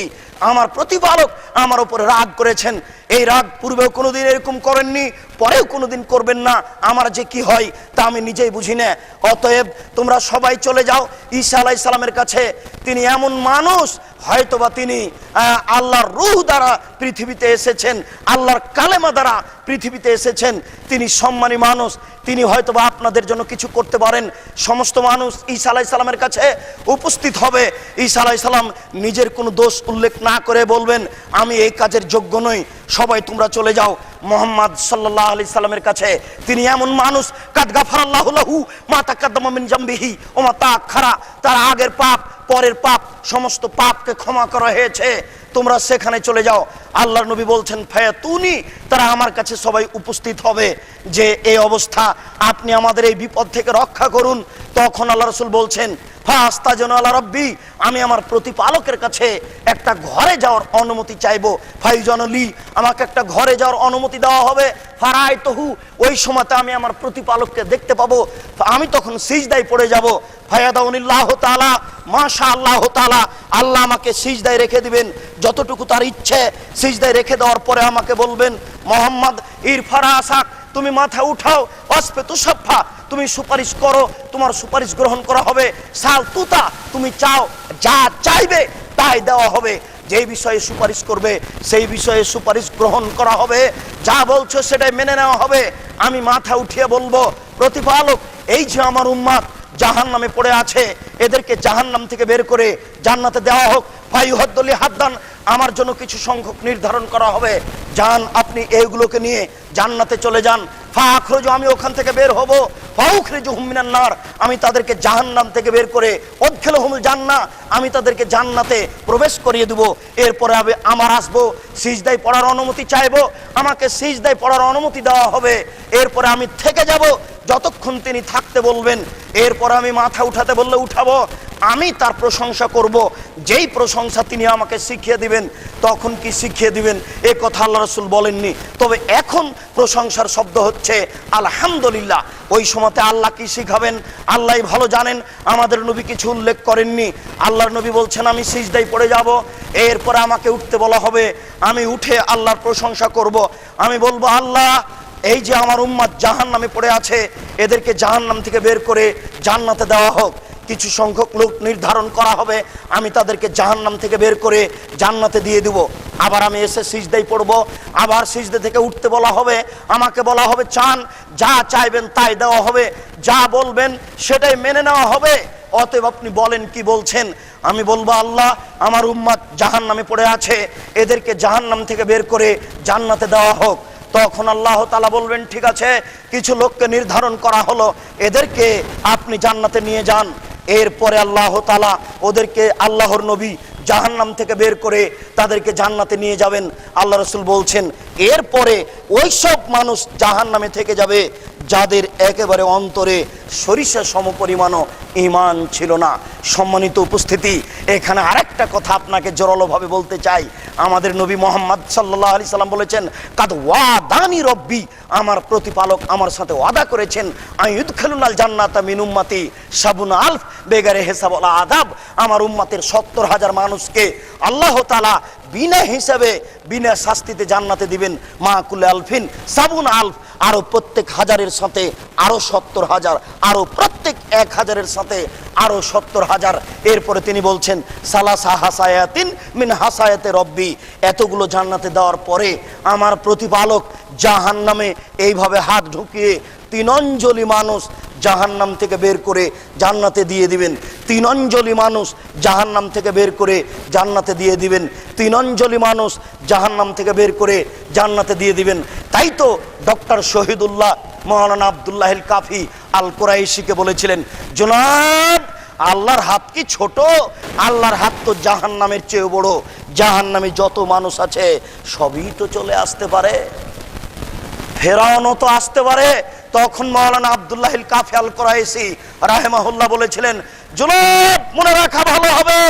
আমার প্রতিপালক আমার উপরে রাগ করেছেন। এই রাগ পূর্বেও কোনোদিন এরকম করেননি, পরেও কোনোদিন করবেন না। আমার যে কি হয় তা আমি নিজেই বুঝি না। অতএব তোমরা সবাই চলে যাও ঈসা আলাইহিস সালামের কাছে। তিনি এমন মানুষ, হয়তোবা তিনি আল্লাহর রূহ দ্বারা পৃথিবীতে এসেছেন, আল্লাহর কালেমা দ্বারা পৃথিবীতে এসেছেন। তিনি সম্মানী মানুষ, তিনি হয়তোবা আপনাদের জন্য কিছু করতে পারেন। সমস্ত মানুষ ঈসা আলাইহিস সালামের কাছে উপস্থিত হবে। ঈসা আলাইহিস সালাম নিজের কোনো দোষ উল্লেখ না করে বলবেন, আমি এই কাজের যোগ্য নই, সবাই তোমরা চলে যাও মুহাম্মদ সাল্লাল্লাহু আলাইহি সাল্লামের কাছে। তিনি এমন মানুষ, কাদ গাফারাল্লাহু লাহু মা তাকাদ্দামা মিন জামবিহি ওয়া মা তাআখারা, তার আগের পাপ পরের পাপ সমস্ত পাপকে ক্ষমা করা হয়েছে। তোমরা সেখানে চলে যাও। আল্লাহর নবী বলছেন, ফায়াতুনি, তারা আমার কাছে সবাই উপস্থিত হবে যে এই অবস্থা, আপনি আমাদের এই বিপদ থেকে রক্ষা করুন। তখন আল্লাহ রাসূল বলছেন, ফাস্তাজনু আলা রাব্বি, আমি আমার প্রতিপালকের কাছে একটা ঘরে যাওয়ার অনুমতি চাইবো। ফাইজনলি, আমাকে একটা ঘরে যাওয়ার অনুমতি দেওয়া হবে। ফারাইতুহু, ওই সময়তে আমি আমার প্রতিপালককে দেখতে পাবো। আমি তখন সিজদায় পড়ে যাব। ফায়াদাউনিল্লাহু তাআলা, মাশাআল্লাহু তাআলা, আল্লাহ আমাকে সিজদায় রেখে দিবেন যতটুকু তার ইচ্ছে। সিজদায় রেখে দেওয়ার পরে আমাকে বলবেন, মুহাম্মদ ইরফা রাসাক, তুমি মাথা উঠাও। ওয়াসফে তুসাফা, তুমি সুপারিশ করো, তোমার সুপারিশ গ্রহণ করা হবে। সাল তুতা, তুমি চাও, যা চাইবে তাই দেওয়া হবে। যেই বিষয়ে সুপারিশ করবে সেই বিষয়ে সুপারিশ গ্রহণ করা হবে। যা বলছো সেটাই মেনে নেওয়া হবে। আমি মাথা উঠিয়ে বলবো, প্রতিপালক, এই যে আমার উম্মত জাহান্নামে পড়ে আছে, এদেরকে জাহান্নাম থেকে বের করে জান্নাতে দেওয়া হোক। ফায়ুহাদ্দলি হাদ্দান, আমার জন্য কিছু সংখ্যক নির্ধারণ করা হবে, যান আপনি এইগুলোকে নিয়ে জান্নাতে চলে যান। ফাখরুজু, আমি ওখান থেকে বের হব। ফাউখরিজুহুম মিনান নার, আমি তাদেরকে জাহান্নাম থেকে বের করে উদখিলহুমুল জান্নাহ, আমি তাদেরকে জান্নাতে প্রবেশ করিয়ে দেব। এরপরে আমার আসবো, সিজদায় পড়ার অনুমতি চাইবো, আমাকে সিজদায় পড়ার অনুমতি দেওয়া হবে। এরপরে আমি থেকে যাব যতক্ষণ তিনি থাকতে বলবেন। এরপর আমি মাথা উঠাতে বললে উঠাবো, আমি তার প্রশংসা করব, যেই প্রশংসা তিনি আমাকে শিখিয়ে দিবেন। তখন কি শিখিয়ে দিবেন এ কথা আল্লাহ রাসূল বলেননি, তবে এখন প্রশংসার শব্দ হচ্ছে আলহামদুলিল্লাহ। ওই সময়তে আল্লাহ কি শিখাবেন আল্লাহই ভালো জানেন, আমাদের নবী কিছু উল্লেখ করেননি। আল্লাহর নবী বলছেন আমি সিজদায় পড়ে যাব, এরপরে আমাকে উঠতে বলা হবে, আমি উঠে আল্লাহর প্রশংসা করব। আমি বলবো, আল্লাহ এই যে আমার উম্মত জাহান্নামে পড়ে আছে, এদেরকে জাহান্নাম থেকে বের করে জান্নাতে দেওয়া হোক। কিছু সংখ্যক লোক নির্ধারণ করা হবে, আমি তাদেরকে জাহান্নাম থেকে বের করে জান্নাতে দিয়ে দেব। আবার আমি এসে সিজদায় পড়ব, আবার সিজদা থেকে উঠতে বলা হবে, আমাকে বলা হবে চান, যা চাইবেন তাই দেওয়া হবে, যা বলবেন সেটাই মেনে নেওয়া হবে। অতএব আপনি বলেন কি বলছেন। আমি বলবো, আল্লাহ আমার উম্মত জাহান্নামে পড়ে আছে, এদেরকে জাহান্নাম থেকে বের করে জান্নাতে দেওয়া হোক। তখন আল্লাহ তাআলা বলবেন, ঠিক আছে, কিছু লোককে নির্ধারণ করা হলো, এদেরকে আপনি জান্নাতে নিয়ে যান। এরপরে আল্লাহ তাআলা ওদেরকে, আল্লাহর নবী জাহান্নাম থেকে বের করে তাদেরকে জান্নাতে নিয়ে যাবেন। আল্লাহ রাসূল বলছেন, এরপরে ওই সব মানুষ জাহান্নামে থেকে যাবে যাদের একেবারে অন্তরে সরিষা সমপরিমাণও ঈমান ছিল না। সম্মানিত উপস্থিতি, এখানে আরেকটা কথা আপনাকে জোরালোভাবে বলতে চাই। আমাদের নবী মুহাম্মদ সাল্লাল্লাহু আলাইহি সাল্লাম বলেছেন, কাদ ওয়াদানি রব্বি, আমার প্রতিপালক আমার সাথে ওয়াদা করেছেন, আইয়ুদখিলুনাল জান্নাতা মিন উম্মতি সাবুনা আলফ বেগারে হিসাব ওয়ালা আদাব, আমার উম্মতের 70,000 মানুষকে আল্লাহ তাআলা বিনা হিসাবে বিনা শাস্তিতে জান্নাতে দিবেন। মা কুল্লে আলফিন সাবুনা আলফ, আরো প্রত্যেক হাজারের সাথে আরো 70,000, আরো প্রত্যেক 1000-এর সাথে আরো 70,000। এরপরে তিনি বলছেন, সালাসা হাসায়াতিন মিন হাসায়াতে রব্বি, এতগুলো জান্নাতে দেওয়ার পরে আমার প্রতিপালক জাহান্নামে এইভাবে হাত ঢুকিয়ে 3 অঞ্জলি মানুষ জাহান্নাম থেকে বের করে জান্নাতে দিয়ে দিবেন। 3 অঞ্জলি মানুষ জাহান্নাম থেকে বের করে জান্নাতে দিয়ে দিবেন। 3 অঞ্জলি মানুষ জাহান্নাম থেকে বের করে জান্নাতে দিয়ে দিবেন। তাই তো ডক্টর শহীদুল্লাহ মাওলানা আব্দুল্লাহিল কাফি আল কুরাইশিকে বলেছিলেন, জনাব আল্লাহর হাত কি ছোট? আল্লাহর হাত তো জাহান্নামের চেয়ে বড়। জাহান্নামে যত মানুষ আছে সবই তো চলে আসতে পারে, ফেরাউনও তো আসতে পারে। তখন মাওলানা আব্দুল্লাহিল কাফি আল কুরাইশি রাহিমাহুল্লাহ বলেছিলেন, জনাব মনে রাখা ভালো হবে,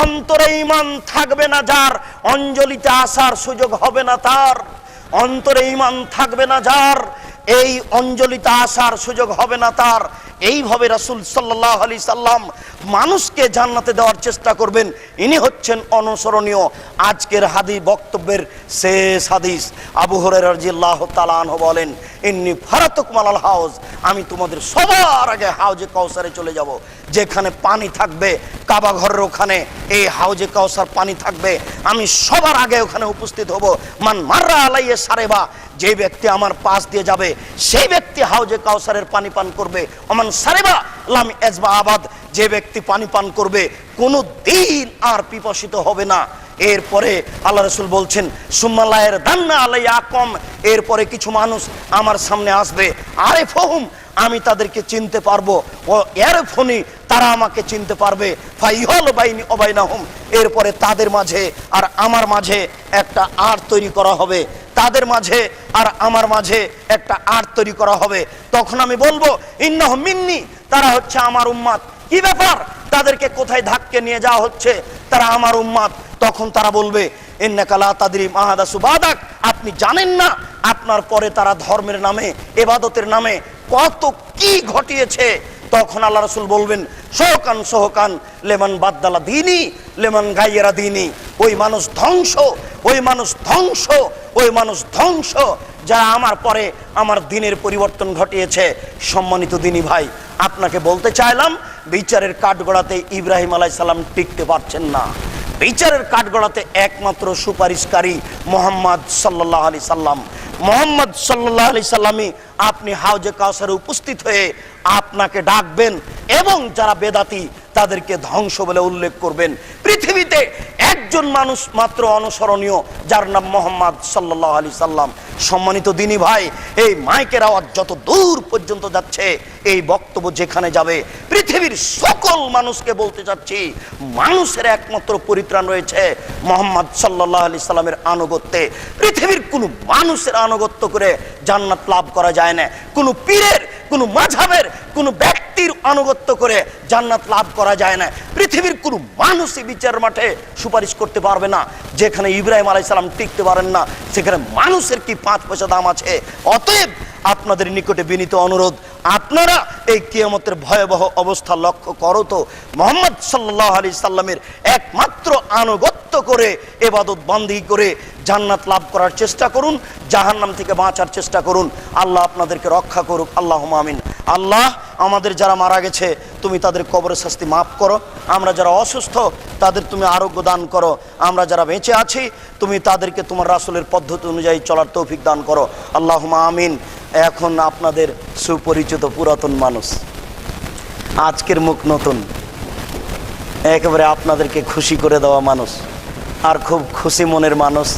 অন্তরে ঈমান থাকবে না যার, অঞ্জলিতে আসার সুযোগ হবে না তার। অন্তরে ঈমান থাকবে না যার, এই অঞ্জলিতে আসার সুযোগ হবে না তার। এইভাবে রাসূল সাল্লাল্লাহু আলাইহি সাল্লাম মানুষকে জান্নাতে দেওয়ার চেষ্টা করবেন। ইনি হচ্ছেন অনুসরণীয়। আজকের বক্তব্যের শেষ হাদিস, আবু হুরায়রা রাদিয়াল্লাহু তাআলা আনহু বলেন, ইন্নী ফারাতুকুম আলাল হাউজ, আমি তোমাদের সবার আগে হাউজে কাউসারে চলে যাব, যেখানে পানি থাকবে, কাবা ঘরের ওখানে এই হাউজে কাউসার পানি থাকবে, আমি সবার আগে ওখানে উপস্থিত হব। মান মাররা আলাইয়া সারেবা, যে ব্যক্তি আমার পাশ দিয়ে যাবে সেই ব্যক্তি হাউজে কাউসারের পানি পান করবে। ওমান সারেবা লাম ইয়াজবা আবাদ, যে ব্যক্তি পানি পান করবে কোনো দিন আর পিপাসিত হবে না। এরপরে আল্লাহ রাসূল বলছেন, সুম্মালায়ের দান্না আলাইয়া আকম, এরপরে কিছু মানুষ আমার সামনে আসবে, আরে ফহুম, আমি তাদেরকে চিনতে পারবো, ও ইয়ারফুনি, তারা আমাকে চিনতে পারবে, ফাইহল বাইনি ও বাইনাহুম, এরপরে তাদের মাঝে আর আমার মাঝে একটা আড় তৈরি করা হবে, তাদের মাঝে আর আমার মাঝে একটা আড় তৈরি করা হবে। তখন আমি বলবো, ইন্নাহুম মিন্নি, তারা হচ্ছে আমার উম্মত। কি ব্যাপার, তাদেরকে কোথায় ধাক্কে নিয়ে যাওয়া হচ্ছে? তারা আমার উম্মত। তখন তারা বলবে, ইন্নাকা লা তাদরি মা হাদাসু বাদাক, আপনি জানেন না আপনার পরে তারা ধর্মের নামে, ইবাদতের নামে কত কি ঘটিয়েছে। তখন আল্লাহ রাসূল বলবেন, সোহকান সোহকান লেমান বাদদালা দিনী লেমান গাইয়েরা দিনী, ওই মানুষ ধ্বংস, ওই মানুষ ধ্বংস, ওই মানুষ ধ্বংস যারা আমার পরে আমার দিনের পরিবর্তন ঘটিয়েছে। সম্মানিত দিনী ভাই, আপনাকে বলতে চাইলাম, বিচারের কাঠগড়াতে ইব্রাহিম আলাইহিস সালাম টিকতে পারছেন না। বিচারের কাঠগড়াতে একমাত্র সুপারিশকারী মুহাম্মদ সাল্লাল্লাহু আলাইহি সাল্লাম। মুহাম্মদ সাল্লাল্লাহু আলাইহি সাল্লামই আপনি হাউজে কাউসারে উপস্থিত হয়ে আপনাকে ডাকবেন, এবং যারা বেদাতি তাদেরকে ধ্বংস বলে উল্লেখ করবেন। পৃথিবীতে একজন মানুষ মাত্র অনুসরণীয়, যার নাম মোহাম্মদ সাল্লাল্লাহু আলাইহি সাল্লাম। সম্মানিত দিনী ভাই, এই মাইকের আওয়াজ যত দূর পর্যন্ত যাচ্ছে, এই বক্তব্য যেখানে যাবে, পৃথিবীর সকল মানুষকে বলতে চাচ্ছি, মানুষের একমাত্র পরিত্রাণ রয়েছে মোহাম্মদ সাল্লাল্লাহু আলাইহি সাল্লামের আনুগত্যে। পৃথিবীর কোনো মানুষের আনুগত্য করে জান্নাত লাভ করা যায় না। কোনো পীরের, কোনো মাযহাবের, কোনো ব্যক্তির আনুগত্য করে জান্নাত লাভ করা যায় না। পৃথিবীর কোনো মানুষই বিচার মাঠে সুপারিশ করতে পারবে না। যেখানে ইব্রাহিম আলাইহিস সালাম টিকতে পারেন না, সেখানে মানুষের কি 5 পয়সা দাম আছে? অতএব আপনাদের নিকটে বিনীত অনুরোধ, আপনারা এই কিয়ামতের ভয়াবহ অবস্থা লক্ষ্য করো তো, মুহাম্মদ সাল্লাল্লাহু আলাইহি সাল্লামের একমাত্র আনুগত্য করে, ইবাদত বন্দেগী করে জান্নাত লাভ করার চেষ্টা করুন, জাহান্নাম থেকে বাঁচার চেষ্টা করুন। আল্লাহ আপনাদেরকে রক্ষা করুক, আল্লাহুম্মা আমিন। আল্লাহ, আমাদের যারা মারা গেছে তুমি তাদের কবরের শাস্তি মাফ করো। আমরা যারা অসুস্থ তাদের তুমি আরোগ্য দান করো। আমরা যারা বেঁচে আছি তুমি তাদেরকে তোমার রাসূলের পদ্ধতি অনুযায়ী চলার তৌফিক দান করো, আল্লাহুম্মা আমিন। এখন আপনাদের সুপরিচিত পুরাতন মানুষ, আজকের মুখ নতুন, একেবারে আপনাদেরকে খুশি করে দেওয়া মানুষ, আর খুব খুশি মনের মানুষ।